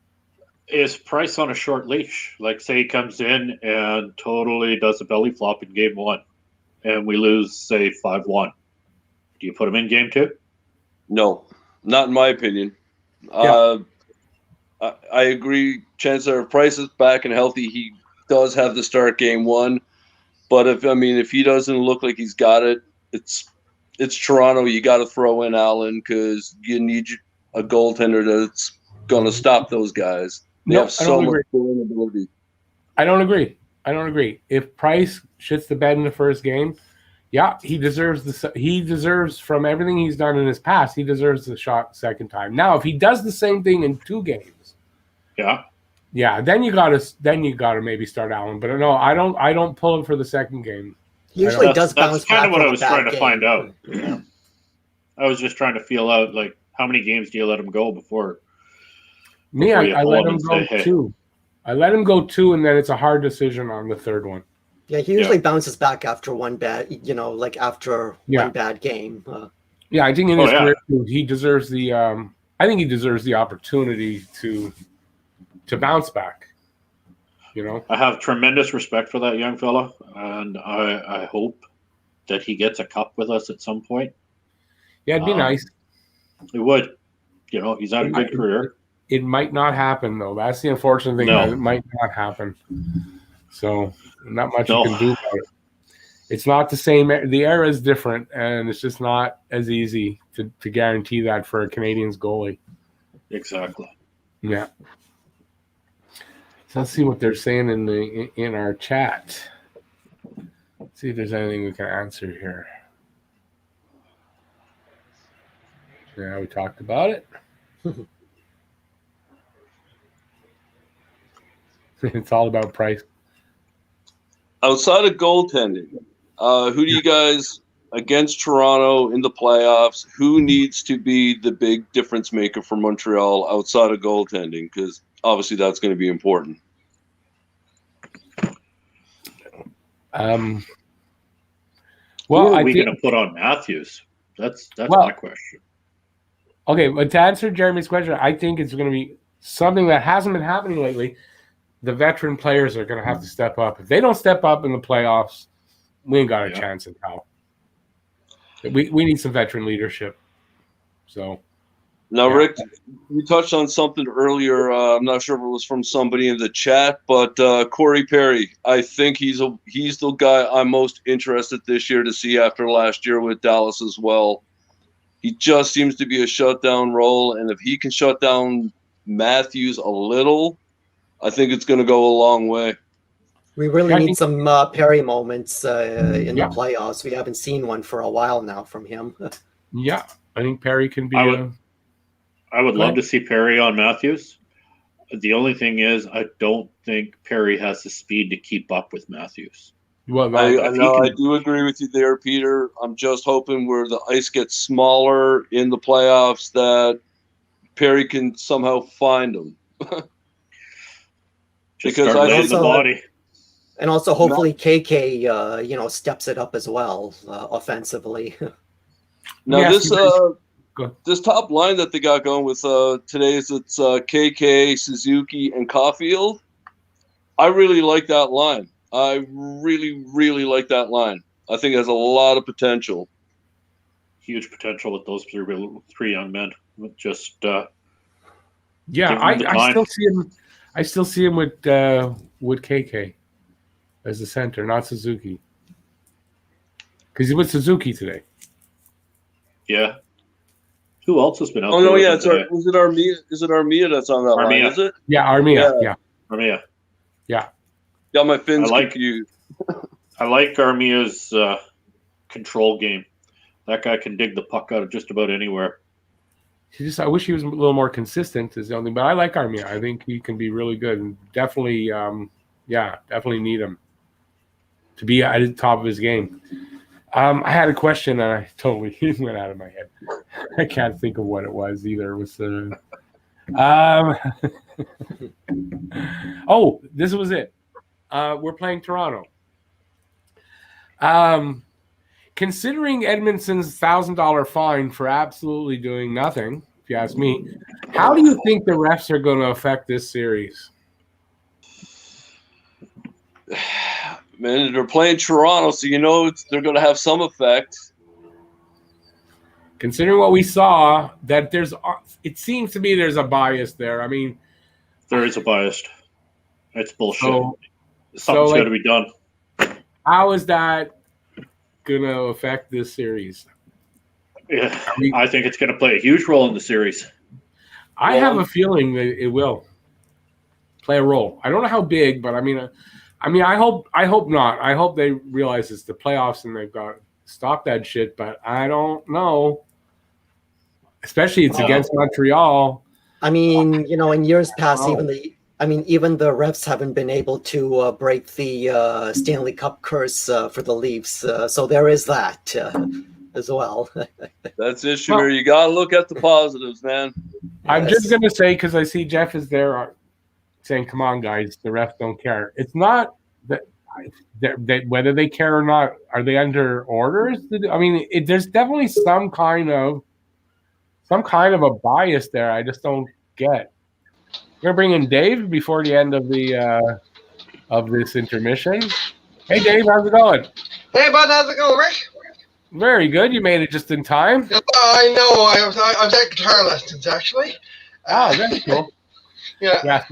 Is Price on a short leash? Like, say he comes in and totally does a belly flop in game 1, and we lose, say, 5-1. Do you put him in game 2? No, not in my opinion. Yeah. I agree. Chances are, if Price is back and healthy, he does have to start game 1. But if he doesn't look like he's got it, it's Toronto. You got to throw in Allen because you need a goaltender that's going to stop those guys. They have so much scoring ability. I don't agree. If Price shits the bed in the first game, yeah, he deserves from everything he's done in his past. He deserves the shot second time. Now, if he does the same thing in 2 games, yeah, then you gotta maybe start Allen. But no, I don't pull him for the second game. He usually does bounce That's kind back of what from I a was bad trying to game. find out. Yeah. I was just trying to feel out, like, how many games do you let him go before? Me, before I let him go say, hey. 2. I let him go 2, and then it's a hard decision on the third one. Yeah, he usually bounces back after one bad, after one bad game. Yeah, I think in his career, he deserves the. I think he deserves the opportunity to bounce back. I have tremendous respect for that young fella, and I hope that he gets a cup with us at some point. Yeah, it'd be nice. It would. He's had a good career. It might not happen, though. That's the unfortunate thing. It might not happen. So not much you can do about it. It's not the same. The era is different, and it's just not as easy to guarantee that for a Canadiens goalie. Exactly. Yeah. So let's see what they're saying in our chat. Let's see if there's anything we can answer here. Yeah, we talked about it. It's all about Price. Outside of goaltending, who do you guys, against Toronto in the playoffs, who needs to be the big difference maker for Montreal outside of goaltending? Because obviously that's going to be important. Who Well, are we going to put on Matthews? That's Well, my question. Okay, but to answer Jeremy's question, I think it's going to be something that hasn't been happening lately. The veteran players are going to have to step up. If they don't step up in the playoffs, we ain't got a chance in hell. We need some veteran leadership. So now, Rick, you touched on something earlier. I'm not sure if it was from somebody in the chat, but Corey Perry, I think he's the guy I'm most interested this year to see after last year with Dallas as well. He just seems to be a shutdown role, and if he can shut down Matthews a little, I think it's going to go a long way. We really need some Perry moments in the playoffs. We haven't seen one for a while now from him. Yeah, I think Perry can be. I would love to see Perry on Matthews. The only thing is, I don't think Perry has the speed to keep up with Matthews. Well, I do agree with you there, Peter. I'm just hoping where the ice gets smaller in the playoffs that Perry can somehow find them. Because I love the body. And also, hopefully, KK, steps it up as well offensively. Now, this top line that they got going with today is it's KK, Suzuki, and Caulfield. I really like that line. I really, really like that line. I think it has a lot of potential. Huge potential with those three young men. Just I still see him. I still see him with KK as the center, not Suzuki, because he's with Suzuki today. Yeah. Who else has been out? Oh no, yeah, is it Armia? Is it Armia that's on that line? Is it? Yeah, Armia. Yeah. Armia. Yeah. Got my fins confused. I like Armia's control game. That guy can dig the puck out of just about anywhere. I wish he was a little more consistent is the only thing, but I like Armia. I think he can be really good and definitely, definitely need him to be at the top of his game. I had a question and I totally went out of my head. I can't think of what it was either. It was oh, this was it. We're playing Toronto. Considering Edmonton's $1,000 fine for absolutely doing nothing, if you ask me, how do you think the refs are going to affect this series? Man, they're playing Toronto, so you know they're going to have some effect. Considering what we saw, that it seems to me there's a bias there. I mean, there is a bias. It's bullshit. Something's got to be done. How is that going to affect this series? Yeah, I think it's going to play a huge role in the series. I have a feeling that it will play a role. I don't know how big, but I mean, I hope not. I hope they realize it's the playoffs and they've got to stop that shit. But I don't know. Especially it's against Montreal. I mean, in years past, even the refs haven't been able to break the Stanley Cup curse for the Leafs. So there is that as well. That's the issue. You got to look at the positives, man. I'm just going to say, because I see Jeff is there saying, come on, guys, the refs don't care. It's not that whether they care or not, are they under orders? I mean, there's definitely some kind of a bias there. I just don't get. We're going to bring in Dave before the end of the of this intermission. Hey, Dave, how's it going? Hey, bud, how's it going, Rick? Very good. You made it just in time. I know. I was at guitar lessons, actually. Oh, that's cool. Yeah.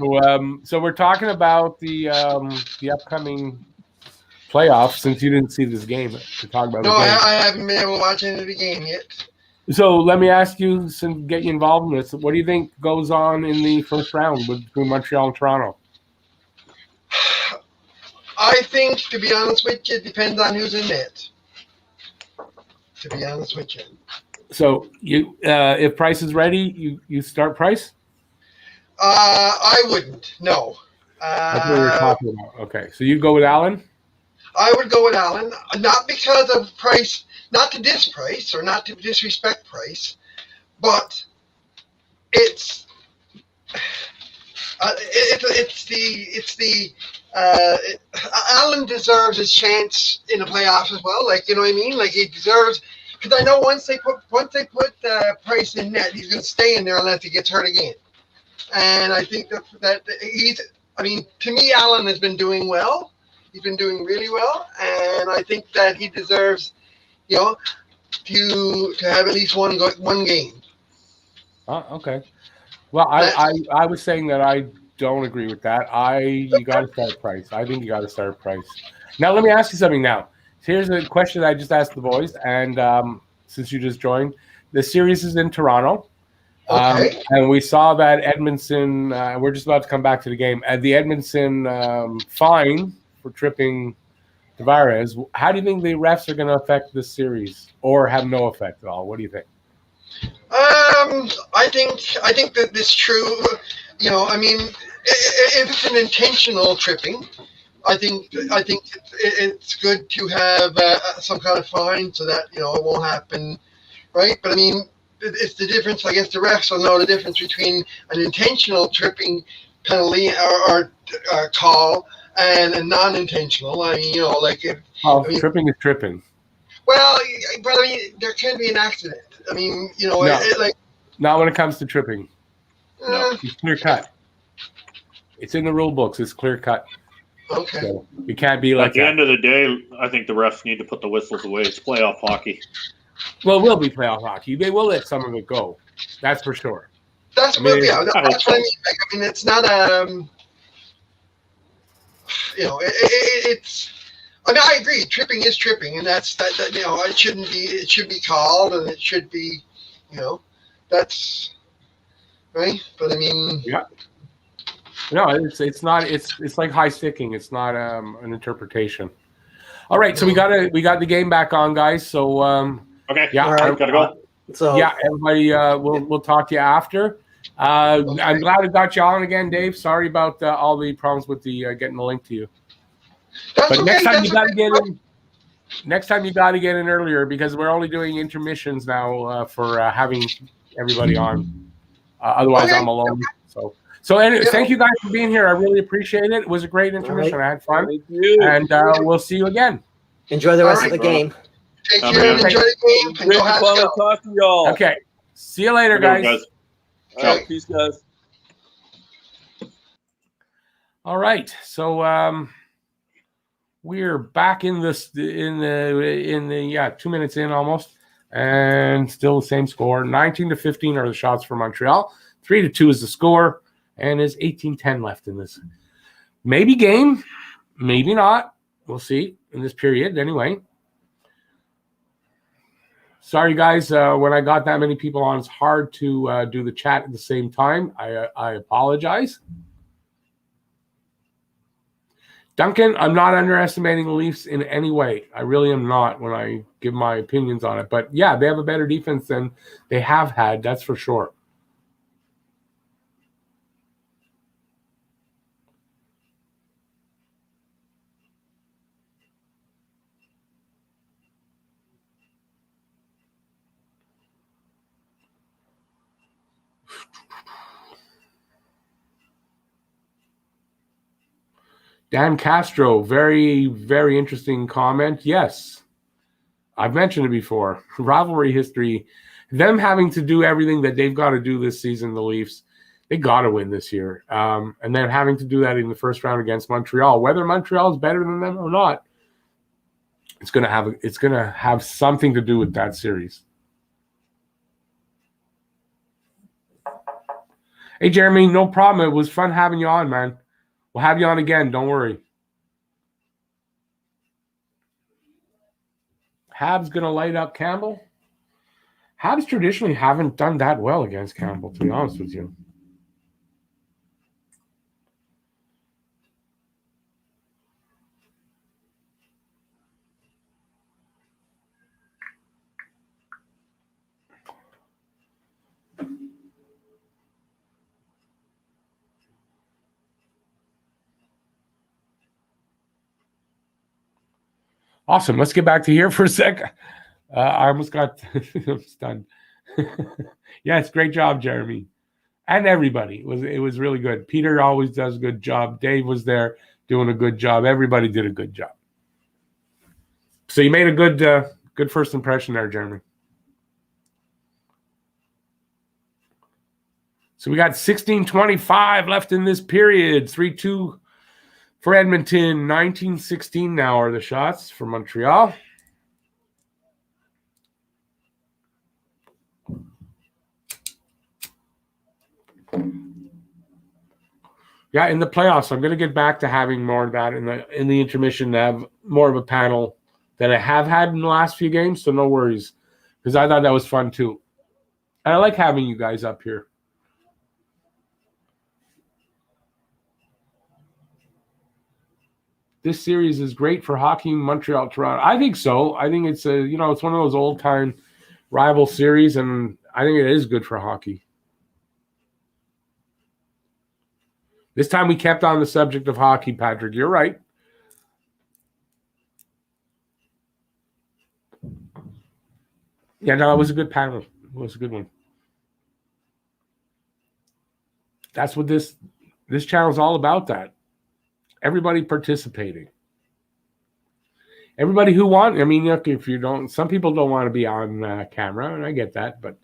So we're talking about the upcoming playoffs. Since you didn't see this game, to talk about. No, I haven't been able to watch any of the game yet. So let me ask you, and get you involved in this. What do you think goes on in the first round between Montreal and Toronto? I think, to be honest with you, it depends on who's in net. To be honest with you. So you, if Price is ready, you start Price. I wouldn't. No. That's what we were talking about. Okay, so you go with Allen. I would go with Allen, not because of Price, not to diss Price or not to disrespect Price, but it's Allen deserves his chance in the playoffs as well. Like, you know what I mean? Like, he deserves, because I know once they put Price in net, he's going to stay in there unless he gets hurt again. And I think that to me, Allen has been doing well. He's been doing really well, and I think that he deserves, to have at least one game. Oh, okay. Well, I was saying that I don't agree with that. You got to start Price. I think you got to start Price. Now, let me ask you something. Now, here's a question I just asked the boys, and since you just joined, the series is in Toronto. Okay. And we saw that Edmondson. We're just about to come back to the game. The Edmondson fine for tripping Tavares. How do you think the refs are going to affect this series, or have no effect at all? What do you think? I think that this true. If it's an intentional tripping, I think it's good to have some kind of fine so that it won't happen, right? But I mean, it's the difference. I guess the refs will know the difference between an intentional tripping penalty or call and a non-intentional. I mean, tripping is tripping. Well, but I mean, there can be an accident. I mean, no, not when it comes to tripping. No, it's clear cut. It's in the rule books. It's clear cut. Okay. So it can't be like at the end of the day, I think the refs need to put the whistles away. It's playoff hockey. Well, it will be playoff hockey. They will let some of it go. That's for sure. That's what I mean. Like, I mean, it's not it's. I mean, I agree. Tripping is tripping, and that's that. It shouldn't be. It should be called, and it should be. That's right. But I mean, yeah. No, it's not. It's like high sticking. It's not an interpretation. All right, so we got the game back on, guys. So okay, yeah, right. Gotta go. So yeah, everybody, we'll talk to you after. Okay. I'm glad I got you on again, Dave. Sorry about all the problems with the getting the link to you. That's But okay. next time you got to get in. Next time you got to get in earlier because we're only doing intermissions now for having everybody on. Otherwise, Okay. I'm alone. So anyway, Yeah. thank you guys for being here. I really appreciate it. It was a great intermission. right. I had fun. Thank you. And we'll see you again. Enjoy the All rest right. of the game. Take Have a care and good enjoy the game. And Great go Habs fun go. to talk to y'all. Okay. See you later, Good one, guys. All right, peace, guys. All right. So we're back in the 2 minutes in almost, and still the same score. 19-15 are the shots for Montreal. 3-2 is the score, and is 18-10 left in this. Maybe game, maybe not. We'll see in this period anyway. Sorry, guys. When I got that many people on, it's hard to do the chat at the same time. I apologize. Duncan, I'm not underestimating the Leafs in any way. I really am not when I give my opinions on it. But, yeah, they have a better defense than they have had. That's for sure. Dan Castro, very, very interesting comment. Yes, I've mentioned it before. Rivalry history, them having to do everything that they've got to do this season, the Leafs, they got to win this year. And then having to do that in the first round against Montreal, whether Montreal is better than them or not, it's going to have something to do with that series. Hey, Jeremy, no problem. It was fun having you on, man. We'll have you on again. Don't worry. Habs going to light up Campbell? Habs traditionally haven't done that well against Campbell, to be honest with you. Awesome. Let's get back to here for a sec. I almost got stunned. Yes, great job, Jeremy. And everybody. It was really good. Peter always does a good job. Dave was there doing a good job. Everybody did a good job. So you made a good first impression there, Jeremy. So we got 16:25 left in this period. 3-2 for Edmonton. 19-16 now are the shots for Montreal. Yeah, in the playoffs, I'm going to get back to having more of that in the intermission, to have more of a panel than I have had in the last few games, so no worries, because I thought that was fun too. And I like having you guys up here. This series is great for hockey, Montreal, Toronto. I think so. I think it's it's one of those old-time rival series, and I think it is good for hockey. This time we kept on the subject of hockey, Patrick. You're right. Yeah, no, it was a good panel. It was a good one. That's what this channel is all about, that. Everybody participating. Everybody who wants, look, if you don't, some people don't want to be on camera, and I get that, but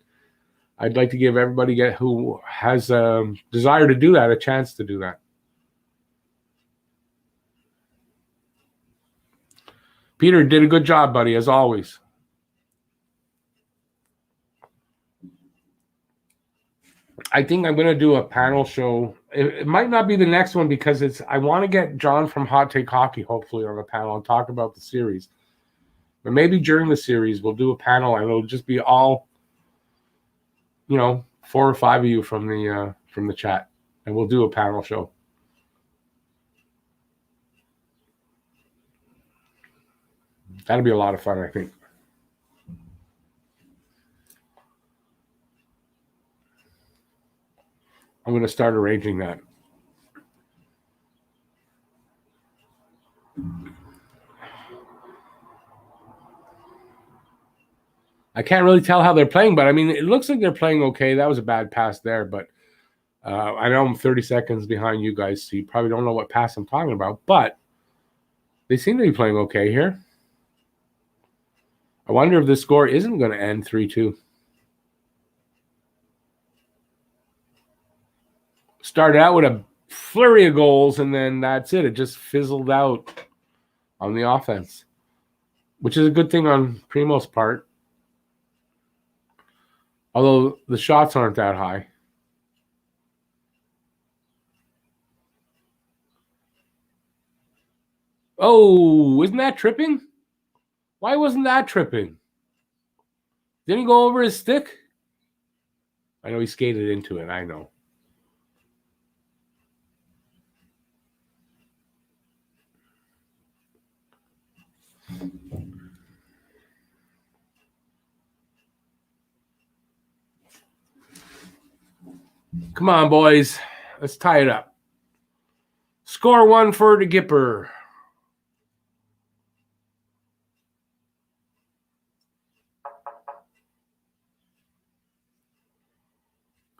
I'd like to give everybody who has a desire to do that a chance to do that. Peter did a good job, buddy, as always. I think I'm going to do a panel show. It might not be the next one because I want to get John from Hot Take Hockey hopefully on the panel and talk about the series. But maybe during the series we'll do a panel and it'll just be all, 4 or 5 of you from the chat, and we'll do a panel show. That'll be a lot of fun, I think. I'm going to start arranging that. I can't really tell how they're playing, but I mean, it looks like they're playing okay. That was a bad pass there, but I know I'm 30 seconds behind you guys, so you probably don't know what pass I'm talking about, but they seem to be playing okay here. I wonder if this score isn't going to end 3-2. Started out with a flurry of goals, and then that's it. It just fizzled out on the offense, which is a good thing on Primo's part. Although the shots aren't that high. Oh, isn't that tripping? Why wasn't that tripping? Didn't he go over his stick? I know he skated into it. I know. Come on, boys. Let's tie it up. Score one for the Gipper.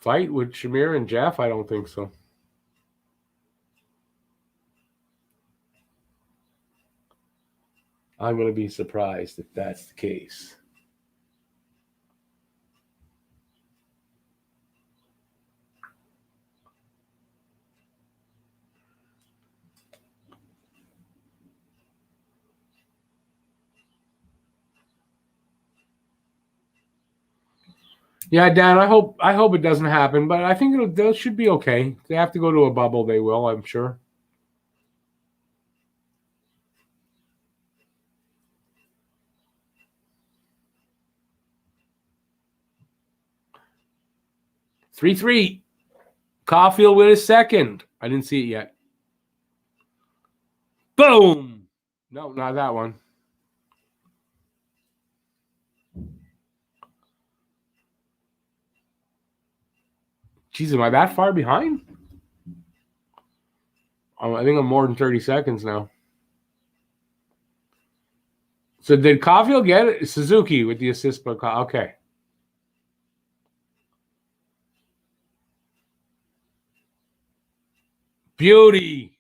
Fight with Shamir and Jeff? I don't think so. I'm going to be surprised if that's the case. Yeah, Dan, I hope it doesn't happen, but I think they should be okay. If they have to go to a bubble, they will, I'm sure. Three. Caulfield with his second. I didn't see it yet. Boom! No, not that one. Jeez, am I that far behind? I think I'm more than 30 seconds now. So did Caulfield get it? Suzuki with the assist, but okay. Beauty.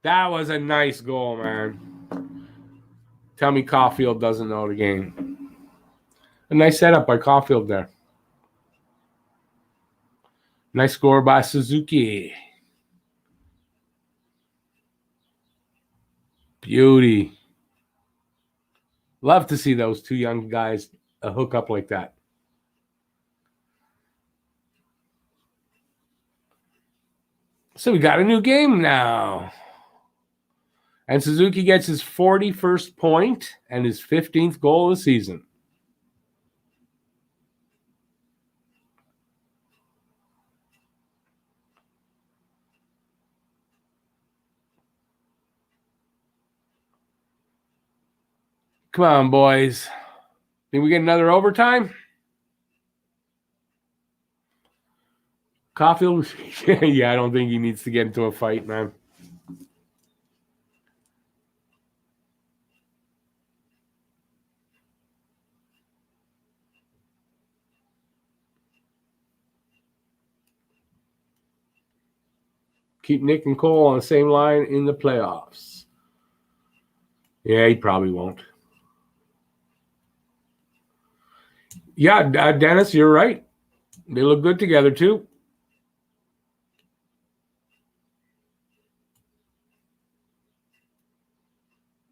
That was a nice goal, man. Tell me Caulfield doesn't know the game. A nice setup by Caulfield there. Nice score by Suzuki. Beauty. Love to see those two young guys hook up like that. So we got a new game now. And Suzuki gets his 41st point and his 15th goal of the season. Come on, boys. Think we get another overtime? Caulfield? Yeah, I don't think he needs to get into a fight, man. Keep Nick and Cole on the same line in the playoffs. Yeah, he probably won't. Yeah, Dennis, you're right. They look good together, too.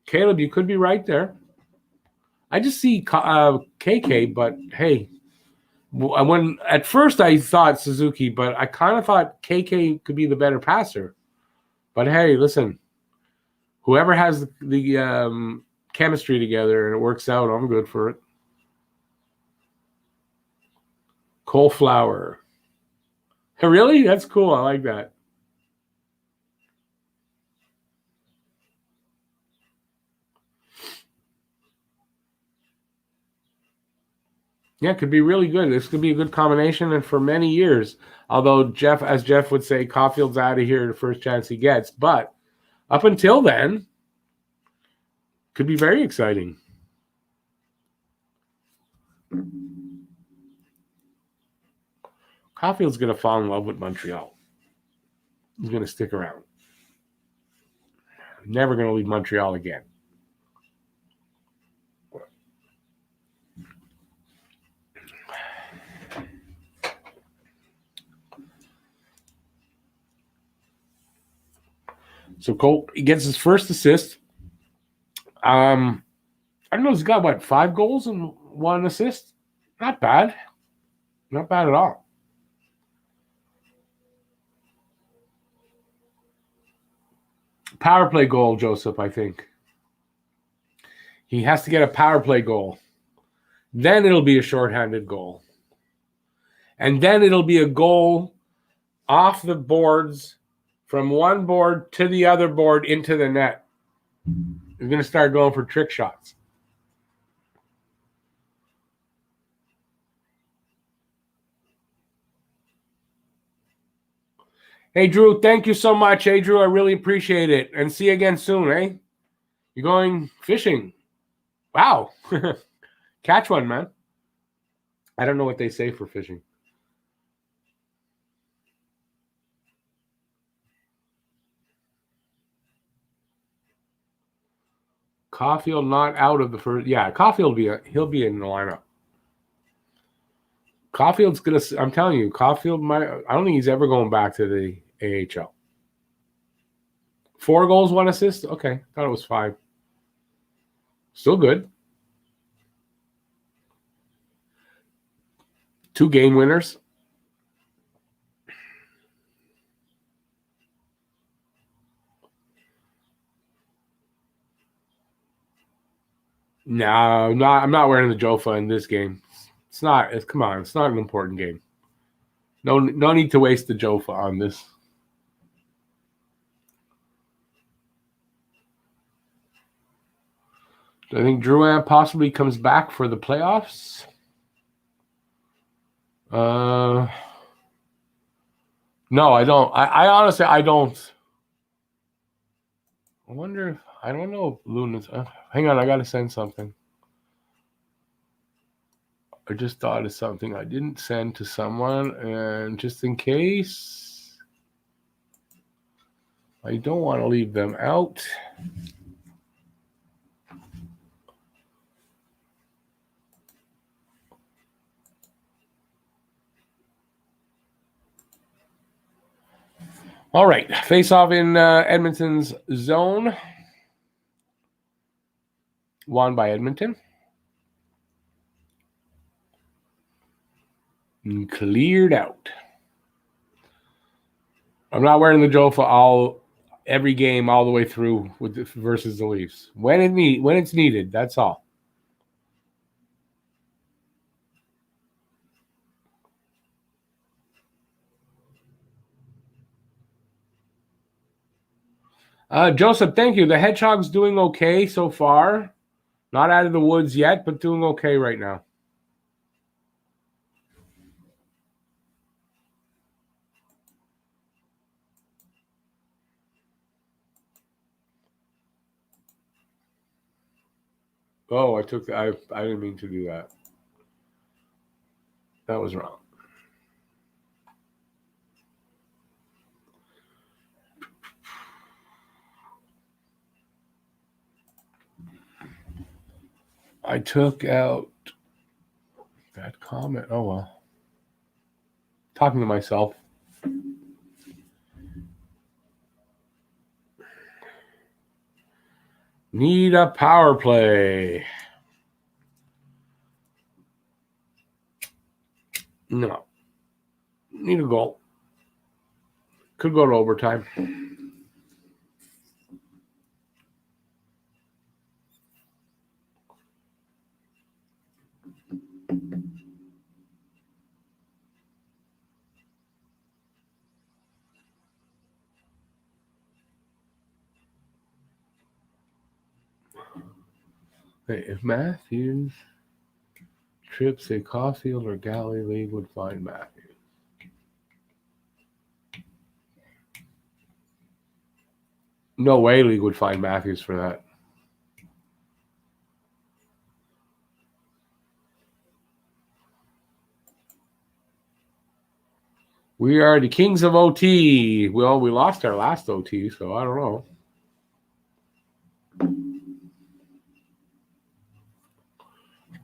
Caleb, you could be right there. I just see KK, but hey, when at first I thought Suzuki, but I kind of thought KK could be the better passer. But hey, listen, whoever has the chemistry together and it works out, I'm good for it. Cole Flower. Really? That's cool. I like that. Yeah, it could be really good. This could be a good combination, and for many years. Although as Jeff would say, Caulfield's out of here the first chance he gets. But up until then, Could be very exciting. Caulfield's going to fall in love with Montreal. He's going to stick around. Never going to leave Montreal again. So Cole, he gets his first assist. I don't know, he's got, what, 5 goals and 1 assist? Not bad. Not bad at all. Power play goal, Joseph, I think. He has to get a power play goal. Then it'll be a shorthanded goal. And then it'll be a goal off the boards from one board to the other board into the net. You're going to start going for trick shots. Hey, Drew, thank you so much. Hey, Drew, I really appreciate it. And see you again soon, eh? You're going fishing. Wow. Catch one, man. I don't know what they say for fishing. Caulfield not out of the first. Yeah, Caulfield he'll be in the lineup. Caulfield's gonna. I'm telling you, Caulfield might. I don't think he's ever going back to the AHL. 4 goals, 1 assist. Okay, thought it was 5. Still good. 2 game winners. No, I'm not wearing the Jofa in this game. It's not. Come on, it's not an important game. No need to waste the Jofa on this. I think Drouin possibly comes back for the playoffs. No, I don't. I honestly, I don't. I wonder if, I don't know if Luna's. Hang on, I got to send something. I just thought of something I didn't send to someone, and just in case, I don't want to leave them out. All right, face-off in Edmonton's zone. Won by Edmonton. And cleared out. I'm not wearing the Jofa every game all the way through versus the Leafs. When it's needed, that's all. Joseph, thank you. The Hedgehog's doing okay so far. Not out of the woods yet, but doing okay right now. Oh, I didn't mean to do that. That was wrong. I took out that comment. Oh, well. Talking to myself. Need a power play. No. Need a goal. Could go to overtime. Hey, if Matthews trips a Caulfield or Galley, League would find Matthews. No way League would find Matthews for that. We are the kings of OT. Well, we lost our last OT, so I don't know.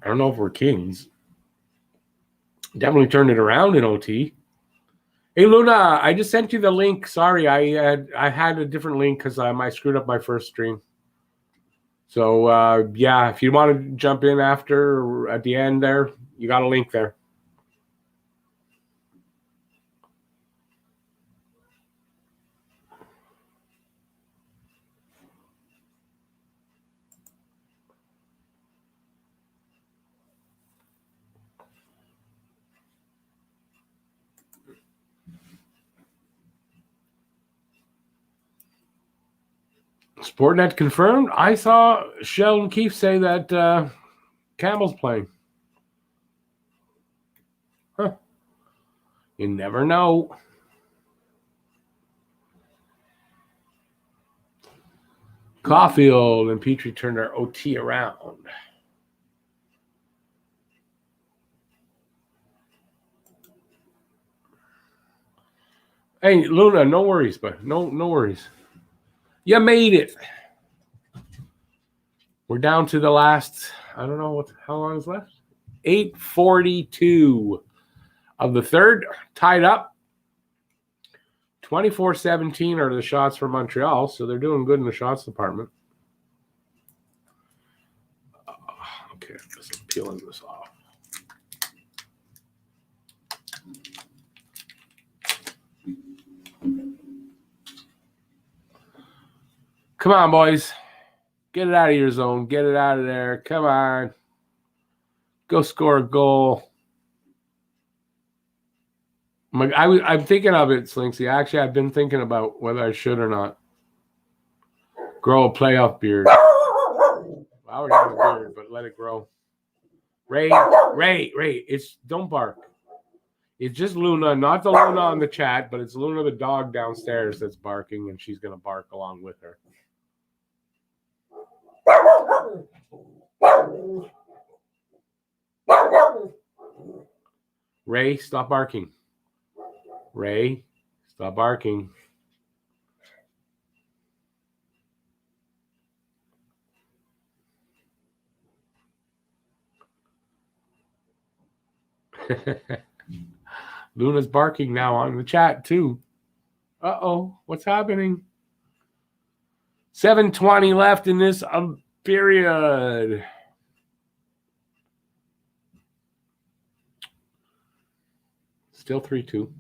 I don't know if we're kings. Definitely turned it around in OT. Hey, Luna, I just sent you the link. Sorry, I had a different link because I screwed up my first stream. So, yeah, if you want to jump in after or at the end there, you got a link there. Sportnet confirmed. I saw Sheldon Keefe say that Campbell's playing. Huh. You never know. Caulfield and Petrie turned our OT around. Hey, Luna, no worries, but no worries. You made it. We're down to the last, I don't know how long is left. 8:42 of the third, tied up. 24-17 are the shots for Montreal, so they're doing good in the shots department. Okay, I'm peeling this off. Come on, boys. Get it out of your zone. Get it out of there. Come on. Go score a goal. I'm thinking of it, Slinksy. Actually, I've been thinking about whether I should or not. Grow a playoff beard. I already have a beard, but let it grow. Ray, don't bark. It's just Luna, not the Luna on the chat, but it's Luna the dog downstairs that's barking, and she's going to bark along with her. Ray, stop barking. Ray, stop barking. Luna's barking now on the chat too. Uh-oh, what's happening? 7:20 left in this period. Still 3-2.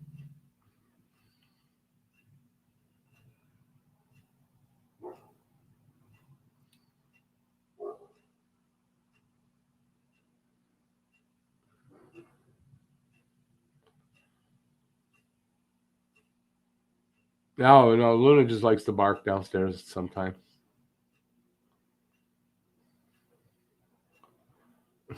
No, Luna just likes to bark downstairs sometimes.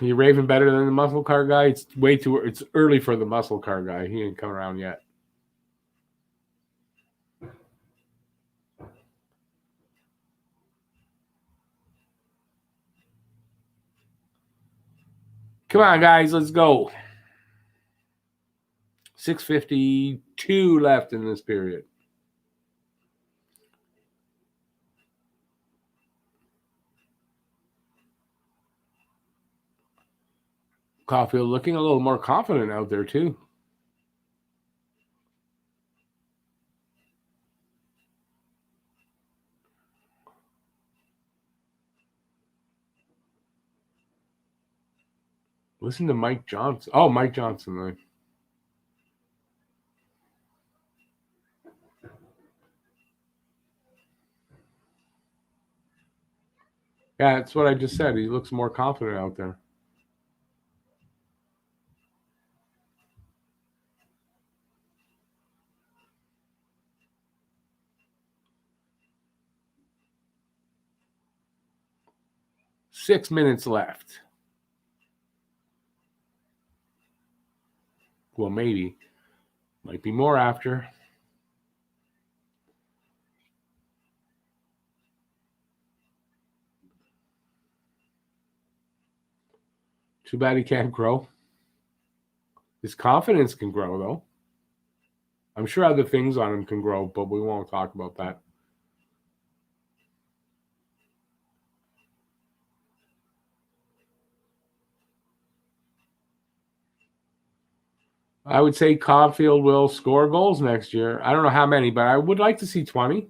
You raving better than the muscle car guy? It's way too. It's early for the muscle car guy. He ain't come around yet. Come on, guys, let's go. 6:52 left in this period. Caulfield looking a little more confident out there, too. Listen to Mike Johnson. Oh, Mike Johnson, right. Yeah, that's what I just said. He looks more confident out there. Six minutes left. Well, maybe. Might be more after. Too bad he can't grow. His confidence can grow, though. I'm sure other things on him can grow, but we won't talk about that. I would say Caulfield will score goals next year. I don't know how many, but I would like to see 20.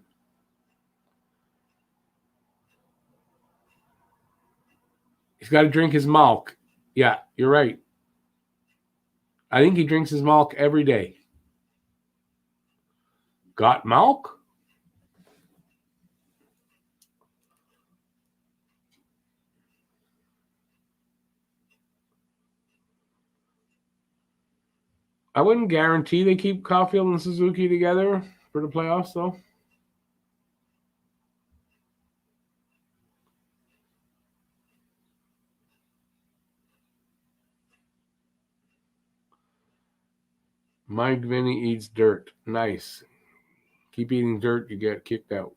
He's got to drink his milk. Yeah, you're right. I think he drinks his milk every day. Got milk? I wouldn't guarantee they keep Caulfield and Suzuki together for the playoffs, though. Mike Vinny eats dirt. Nice. Keep eating dirt, you get kicked out.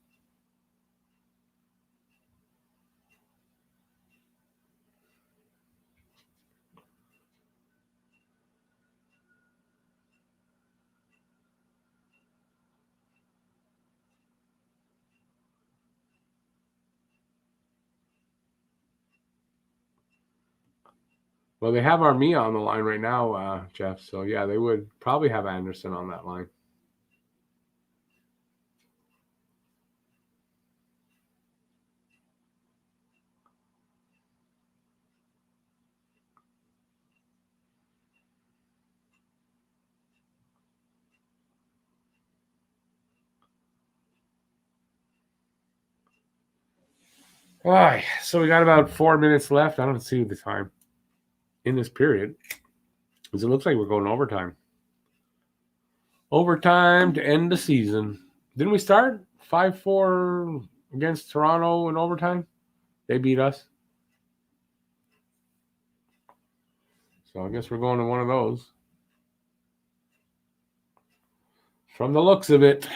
Well, they have Armia on the line right now, Jeff. So, yeah, they would probably have Anderson on that line. All right, so we got about 4 minutes left. I don't see the time in this period because it looks like we're going overtime. Overtime to end the season. Didn't we start 5-4 against Toronto in overtime? They beat us. So I guess we're going to one of those. From the looks of it.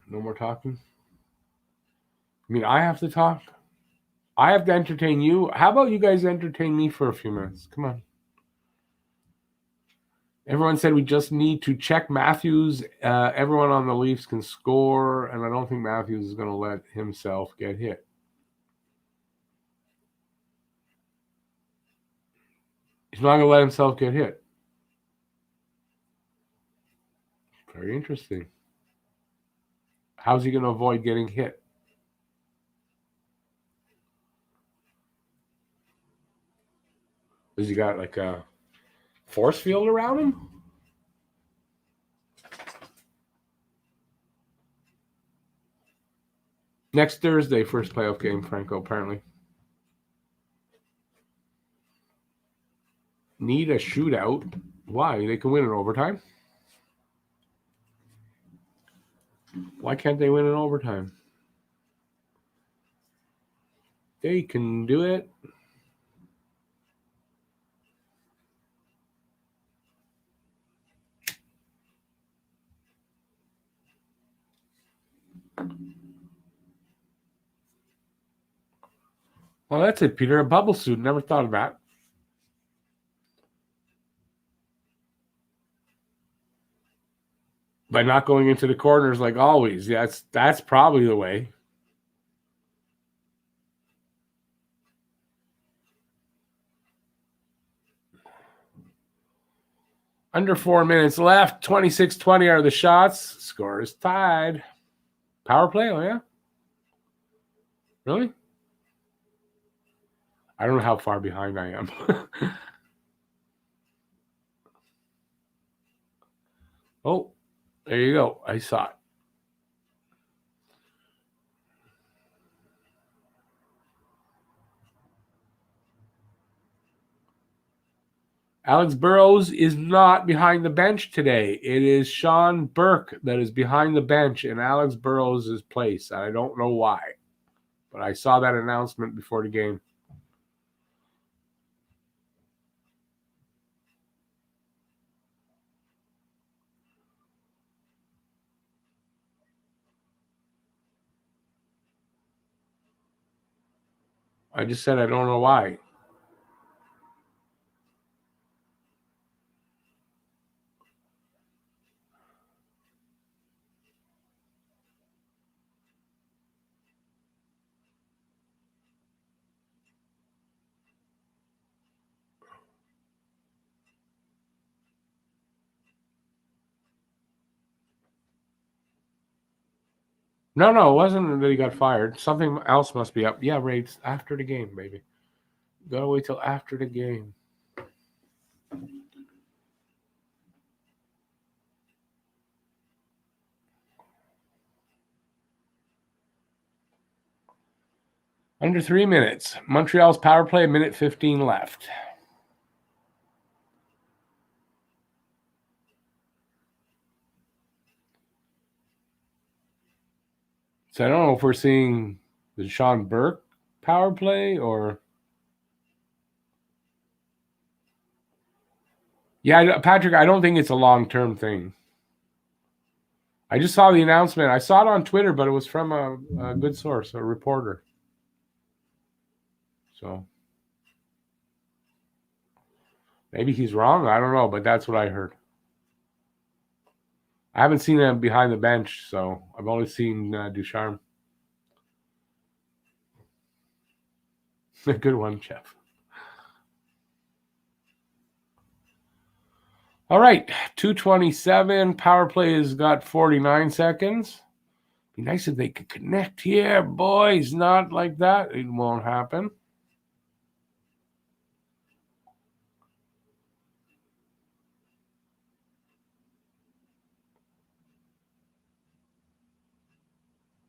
No more talking. I mean, I have to talk. I have to entertain you. How about you guys entertain me for a few minutes? Come on. Everyone said we just need to check Matthews. Everyone on the Leafs can score, and I don't think Matthews is going to let himself get hit. He's not going to let himself get hit. Very interesting. How's he going to avoid getting hit? Has he got like a force field around him? Next Thursday, first playoff game, Franco, apparently. Need a shootout. Why? They can win in overtime. Why can't they win in overtime? They can do it. Well, that's it, Peter. A bubble suit. Never thought of that. By not going into the corners like always. Yeah, that's probably the way. Under 4 minutes left. 26-20 are the shots. Score is tied. Power play, oh yeah? Really? I don't know how far behind I am. Oh, there you go. I saw it. Alex Burrows is not behind the bench today. It is Sean Burke that is behind the bench in Alex Burrows' place. I don't know why, but I saw that announcement before the game. I just said I don't know why. No, it wasn't that he got fired. Something else must be up. Yeah, Ray, it's after the game, baby. Gotta wait till after the game. Under 3 minutes. Montreal's power play, 1:15 left. So I don't know if we're seeing the Sean Burke power play or... Yeah, Patrick, I don't think it's a long-term thing. I just saw the announcement. I saw it on Twitter, but it was from a good source, a reporter. So maybe he's wrong. I don't know, but that's what I heard. I haven't seen him behind the bench, so I've only seen Ducharme. Good one, Jeff. All right, 2:27. Power play has got 49 seconds. Be nice if they could connect here, boys. Not like that. It won't happen.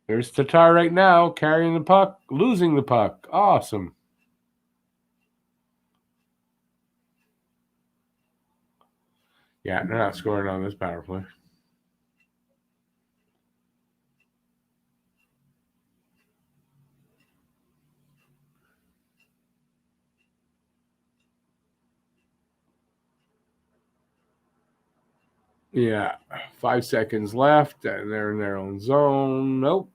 There's Tatar right now, carrying the puck, losing the puck. Awesome. Yeah, they're not scoring on this power play. Yeah, 5 seconds left, and they're in their own zone. Nope.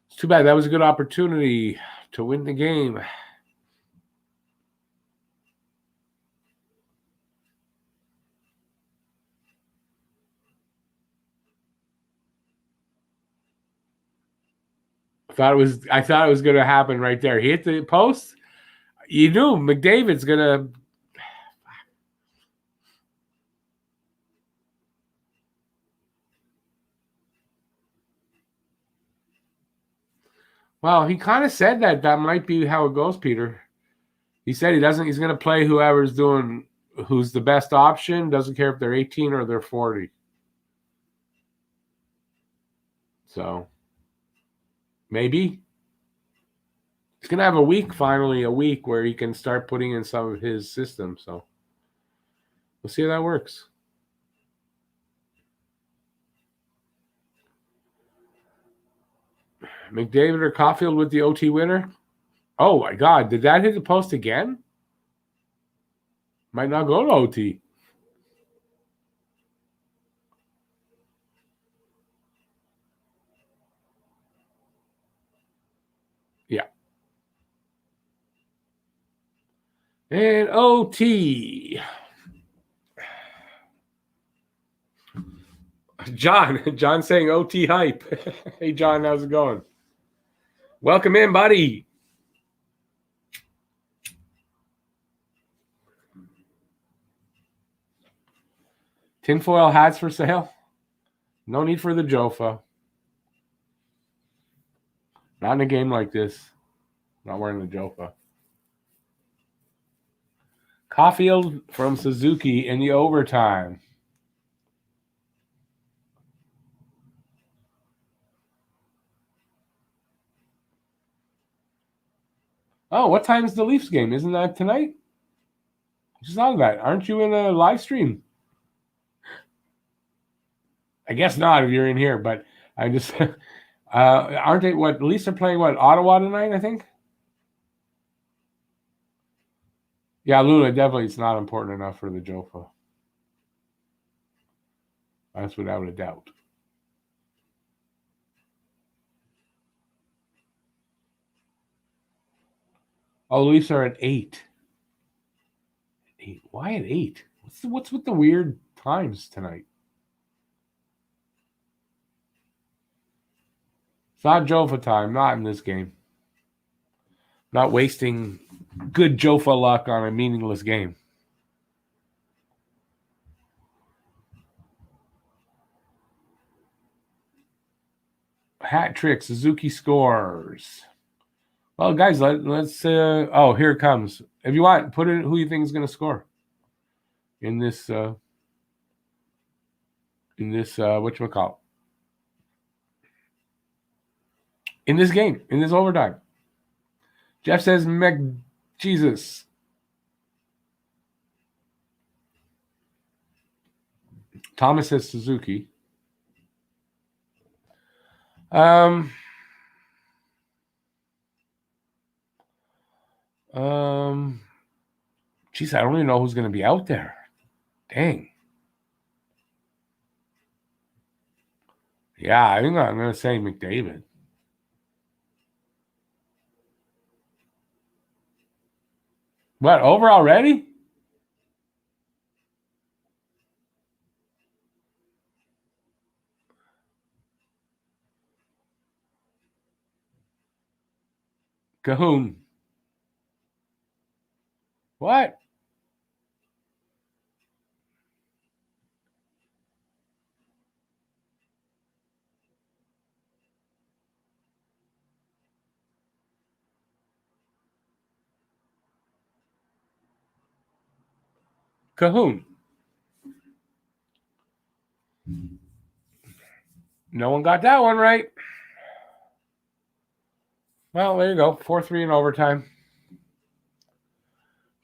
It's too bad. That was a good opportunity to win the game. I thought it was going to happen right there. He hit the post. You knew McDavid's going to. Well, he kind of said that might be how it goes, Peter. He said he's going to play who's the best option. Doesn't care if they're 18 or they're 40. So maybe he's going to have a week where he can start putting in some of his system. So we'll see how that works. McDavid or Caulfield with the OT winner? Oh, my God. Did that hit the post again? Might not go to OT. Yeah. And OT. John saying OT hype. Hey, John, how's it going? Welcome in, buddy. Tinfoil hats for sale? No need for the Jofa. Not in a game like this. Not wearing the Jofa. Caulfield from Suzuki in the overtime. Oh, what time is the Leafs game? Isn't that tonight? Just thought of that. Aren't you in a live stream? I guess not if you're in here, but I just aren't they the Leafs are playing Ottawa tonight, I think? Yeah, Luna, definitely it's not important enough for the Jofa. That's without a doubt. Oh, Leafs are at 8. 8. Why at 8? What's with the weird times tonight? It's not Jofa time, not in this game. Not wasting good Jofa luck on a meaningless game. Hat trick, Suzuki scores. Well, guys, let's. Oh, here it comes. If you want, put in who you think is going to score in this. Whatchamacallit? In this game, in this overtime. Jeff says Jesus. Thomas says Suzuki. Geez, I don't even know who's going to be out there. Dang. Yeah, I think I'm going to say McDavid. What, over already? Cahoon. What? Cahoon. No one got that one right. Well, there you go. 4-3 in overtime.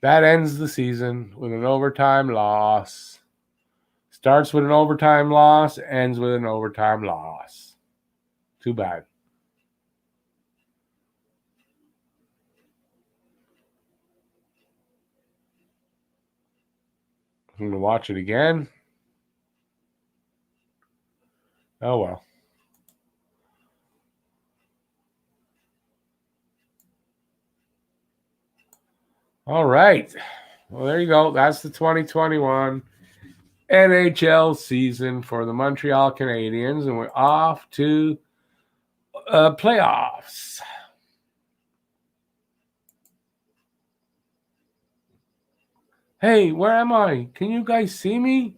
That ends the season with an overtime loss. Starts with an overtime loss, ends with an overtime loss. Too bad. I'm going to watch it again. Oh, well. All right. Well, there you go. That's the 2021 NHL season for the Montreal Canadiens, and we're off to playoffs. Hey, where am I? Can you guys see me?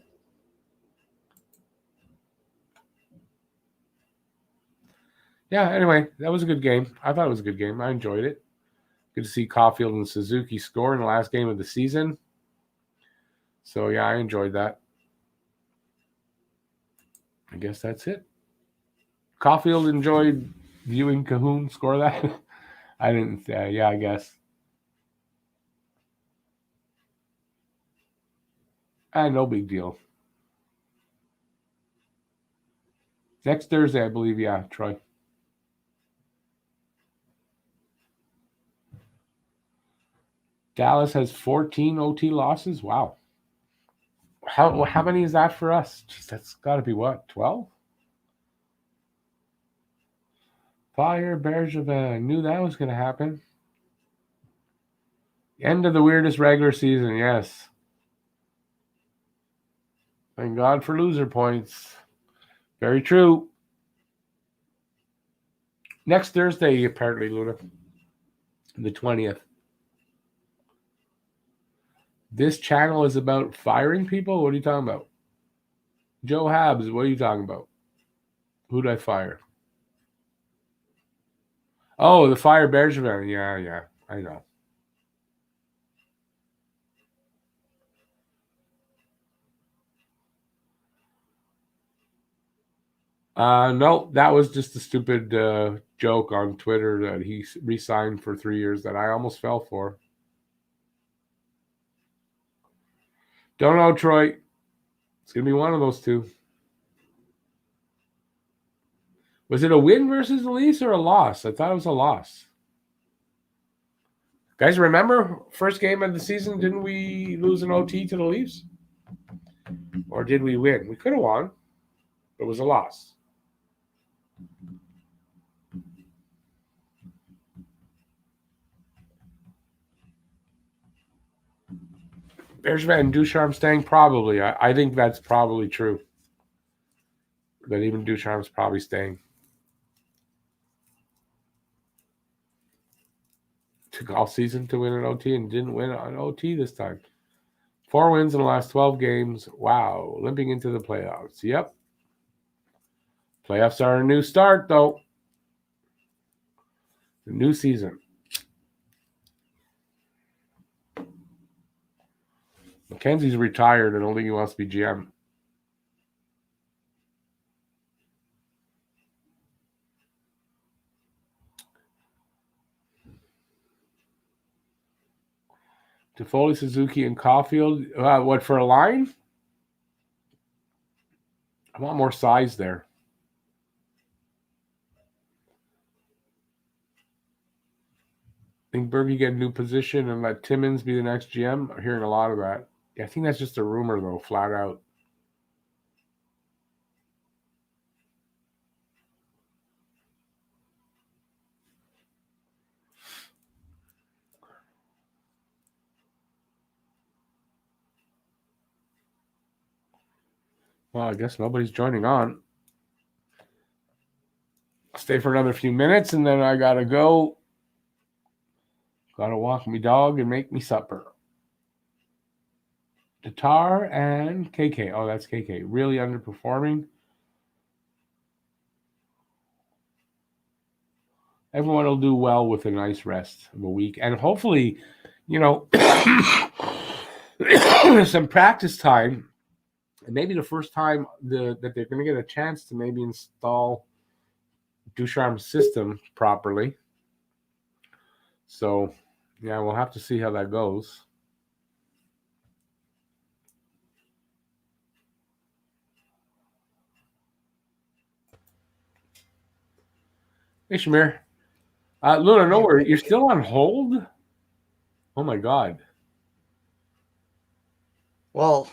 Yeah, anyway, that was a good game. I thought it was a good game. I enjoyed it. Good to see Caulfield and Suzuki score in the last game of the season. So, yeah, I enjoyed that. I guess that's it. Caulfield enjoyed viewing Cahoon score that. I didn't. Yeah, I guess. No big deal. Next Thursday, I believe. Yeah, Troy. Dallas has 14 OT losses. Wow. How many is that for us? Jeez, that's got to be what, 12? Fire Bergevin. I knew that was going to happen. End of the weirdest regular season, yes. Thank God for loser points. Very true. Next Thursday, apparently, Luna. The 20th. This channel is about firing people? What are you talking about? Joe Habs, what are you talking about? Who'd I fire? Oh, the fire Bergevin. Yeah, I know. No, that was just a stupid joke on Twitter that he re-signed for 3 years that I almost fell for. Don't know, Troy. It's going to be one of those two. Was it a win versus the Leafs or a loss? I thought it was a loss. Guys, remember first game of the season? Didn't we lose an OT to the Leafs? Or did we win? We could have won. It was a loss. Bergevin, Ducharme staying? Probably. I think that's probably true. That even Ducharme's probably staying. Took all season to win an OT and didn't win an OT this time. 4 wins in the last 12 games. Wow. Limping into the playoffs. Yep. Playoffs are a new start, though. The new season. Mackenzie's retired. I don't think he wants to be GM. Toffoli, Suzuki, and Caulfield. What, for a line? I want more size there. I think Bergie get a new position and let Timmins be the next GM. I'm hearing a lot of that. Yeah, I think that's just a rumor, though, flat out. Well, I guess nobody's joining on. I'll stay for another few minutes, and then I got to go. Got to walk me dog and make me supper. Tatar and KK. Oh, that's KK. Really underperforming. Everyone will do well with a nice rest of a week. And hopefully, some practice time. And maybe the first time that they're going to get a chance to maybe install Ducharme's system properly. So, yeah, we'll have to see how that goes. Hey, Shamir. Luna, no worry. You're still on hold? Oh, my God. Well,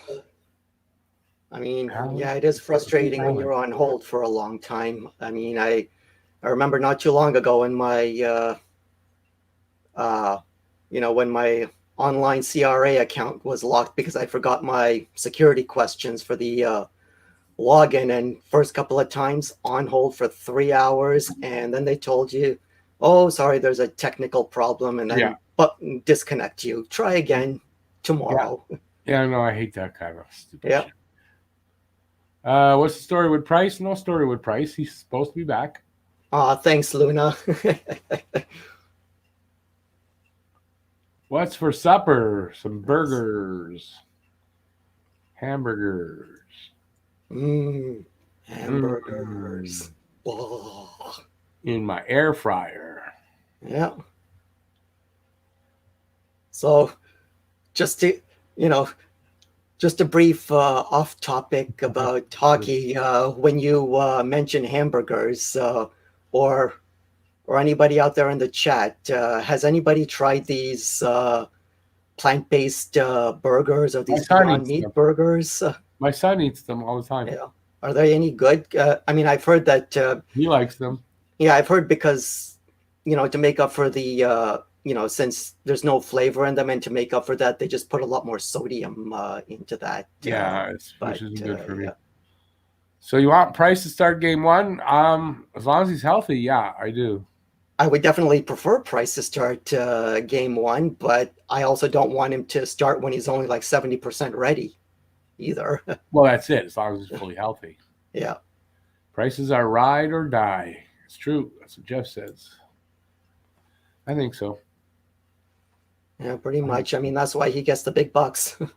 I mean, yeah, it is frustrating when you're on hold for a long time. I mean, I remember not too long ago when my, when my online CRA account was locked because I forgot my security questions for the login, and first couple of times on hold for 3 hours, and then they told you, oh, sorry, there's a technical problem, and then button disconnect you. Try again tomorrow. Yeah, no, I hate that kind of stupid shit. What's the story with Price? No story with Price. He's supposed to be back. Thanks, Luna. What's for supper? Some burgers. Hamburgers. Hamburgers. Oh. In my air fryer. Yeah. So, just a brief off topic about hockey. When you mention hamburgers, or anybody out there in the chat, has anybody tried these plant-based burgers or these Beyond Meat burgers? My son eats them all the time. Yeah. Are they any good? I mean, I've heard that he likes them. Yeah, I've heard because, to make up for the, since there's no flavor in them, and to make up for that, they just put a lot more sodium into that. Yeah, which isn't good for me. Yeah. So you want Price to start game one? As long as he's healthy, yeah, I do. I would definitely prefer Price to start game one, but I also don't want him to start when he's only like 70% ready either. Well, that's it, as long as he's fully healthy. Yeah. Prices are ride or die. It's true. That's what Jeff says. I think so. Yeah, pretty much. I mean, that's why he gets the big bucks. Do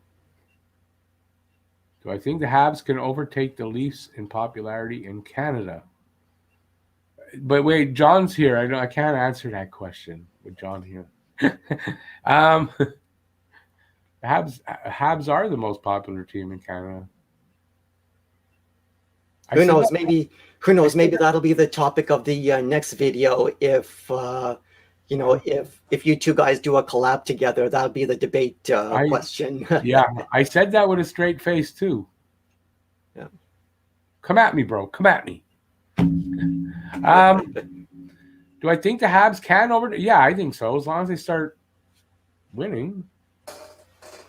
I think the Habs can overtake the Leafs in popularity in Canada? But wait, John's here. I can't answer that question with John here. Habs are the most popular team in Canada. Who knows? Maybe that'll be the topic of the next video if you know, if you two guys do a collab together, that would be the debate question. Yeah, I said that with a straight face too. Yeah. Come at me, bro. Come at me. Do I think the Habs can over? Yeah, I think so. As long as they start winning.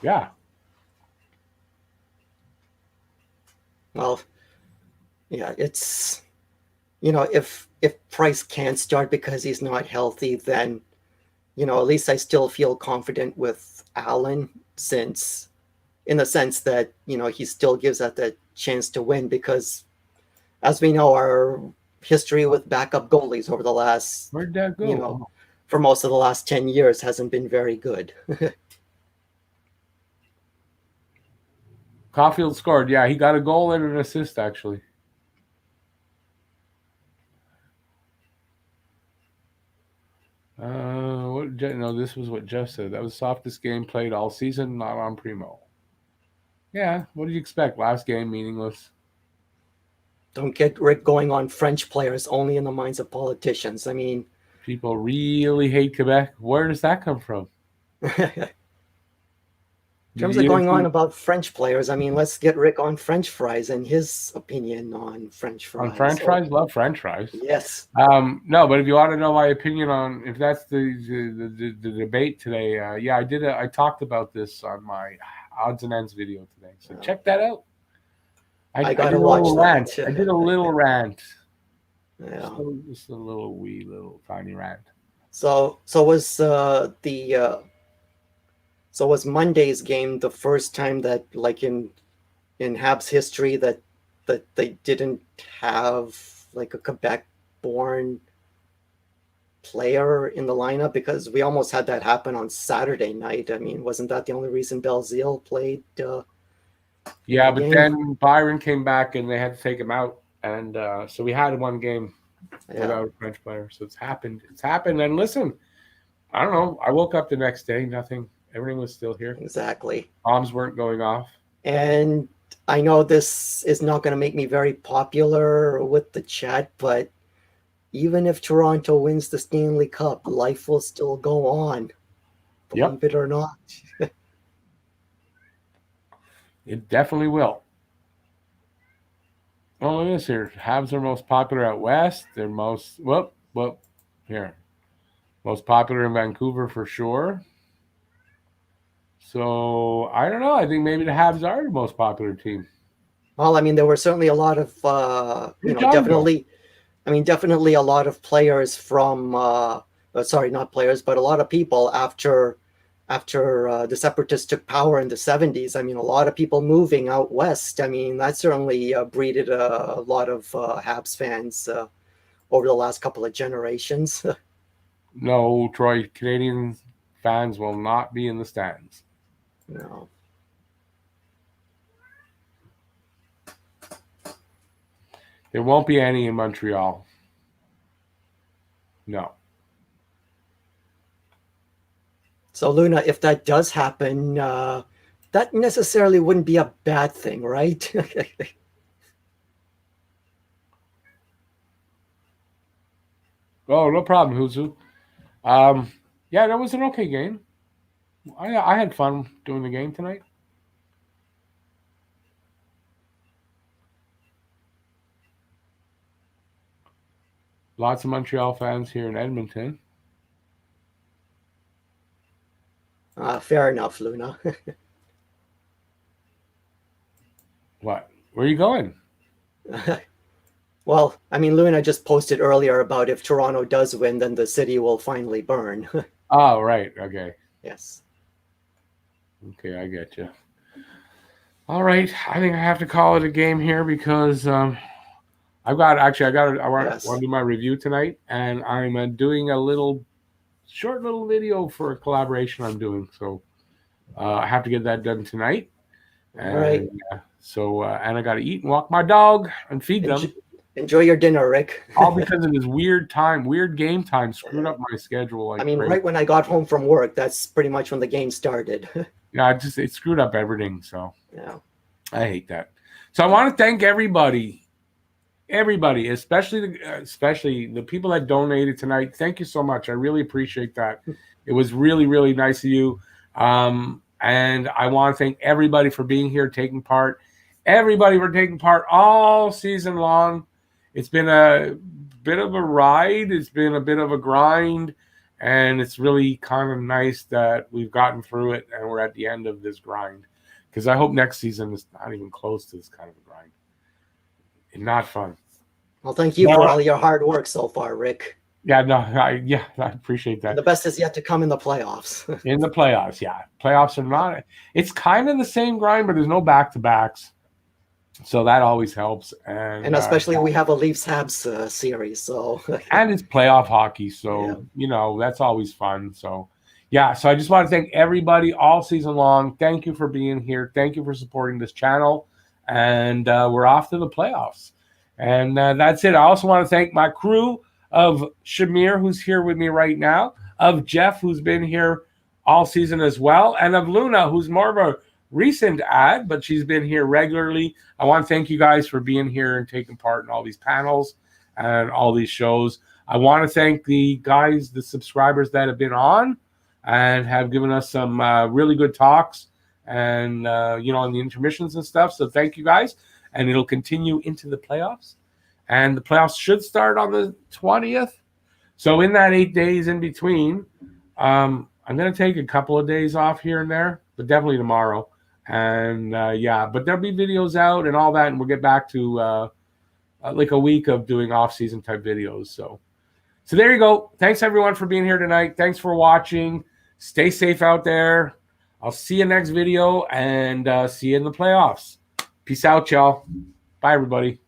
Yeah. Well, yeah, it's, you know, if Price can't start because he's not healthy, then, you know, at least I still feel confident with Allen, since, in the sense that, you know, he still gives us that chance to win, because as we know, our history with backup goalies over the last, Where'd that go? you know, for most of the last 10 years hasn't been very good. Caulfield scored. Yeah, he got a goal and an assist, actually. No, this was what Jeff said. That was the softest game played all season, not on Primo. Yeah, what did you expect? Last game, meaningless. Don't get Rick going on French players only in the minds of politicians. I mean, people really hate Quebec. Where does that come from? In terms of going on about French players, I mean, let's get Rick on French fries and his opinion on French fries. On French fries? Love French fries. Yes. No, but if you want to know my opinion on, if that's the debate today, yeah, I talked about this on my odds and ends video today. So check that out. I gotta watch that. I did a little rant. Yeah. Just a little tiny rant. So was Monday's game the first time that, like, in Habs history, that they didn't have like a Quebec-born player in the lineup? Because we almost had that happen on Saturday night. I mean, wasn't that the only reason Belzile played? Yeah, but then Byron came back and they had to take him out, and so we had one game without a French player. So it's happened. And listen, I don't know. I woke up the next day, nothing. Everything was still here. Exactly. Bombs weren't going off. And I know this is not going to make me very popular with the chat, but even if Toronto wins the Stanley Cup, life will still go on. Believe it or not. It definitely will. Oh, look at this here. Habs are most popular out west. They're most most popular in Vancouver for sure. So I don't know. I think maybe the Habs are the most popular team. Well, I mean, there were certainly a lot of definitely a lot of players from sorry, not players, but a lot of people after the Separatists took power in the 70s. I mean, a lot of people moving out west. I mean, that certainly breeded a lot of Habs fans over the last couple of generations. No, Troy, Canadian fans will not be in the stands. No. There won't be any in Montreal. No. So, Luna, if that does happen, that necessarily wouldn't be a bad thing, right? Oh, no problem, Huzu. Yeah, that was an okay game. I had fun doing the game tonight. Lots of Montreal fans here in Edmonton. Fair enough, Luna. What? Where are you going? Well, I mean, Luna just posted earlier about if Toronto does win, then the city will finally burn. Oh, right. Okay. Yes. Okay, I get you. All right. I think I have to call it a game here because I want to do my review tonight, and I'm doing a short little video for a collaboration I'm doing. So I have to get that done tonight. All right. And I got to eat and walk my dog and feed them. Enjoy your dinner, Rick. All because of this weird game time screwed up my schedule. Like, I mean, right when I got home from work, that's pretty much when the game started. Yeah, it screwed up everything. So yeah, I hate that. So I want to thank everybody everybody, especially the people that donated tonight. Thank you so much. I really appreciate that. It was really, really nice of you. And I want to thank everybody for being here, taking part. Everybody for taking part all season long. It's been a bit of a ride. It's been a bit of a grind. And it's really kind of nice that we've gotten through it and we're at the end of this grind. Because I hope next season is not even close to this kind of a grind. And not fun. Well, thank you for all your hard work so far, Rick. Yeah, no, I appreciate that. And the best is yet to come in the playoffs. In the playoffs, yeah. Playoffs are not. It's kind of the same grind, but there's no back-to-backs. So that always helps. And especially we have a Leafs-Habs series. So and it's playoff hockey. So, that's always fun. So, yeah. So I just want to thank everybody all season long. Thank you for being here. Thank you for supporting this channel. And we're off to the playoffs. And that's it. I also want to thank my crew of Shamir, who's here with me right now, of Jeff, who's been here all season as well, and of Luna, who's more of a recent ad, but she's been here regularly. I want to thank you guys for being here and taking part in all these panels and all these shows. I want to thank the guys, the subscribers that have been on and have given us some really good talks and, on the intermissions and stuff. So thank you guys. And it'll continue into the playoffs. And the playoffs should start on the 20th. So in that 8 days in between, I'm going to take a couple of days off here and there, but definitely tomorrow. And, but there'll be videos out and all that. And we'll get back to like a week of doing off-season type videos. So there you go. Thanks, everyone, for being here tonight. Thanks for watching. Stay safe out there. I'll see you next video and see you in the playoffs. Peace out, y'all. Bye, everybody.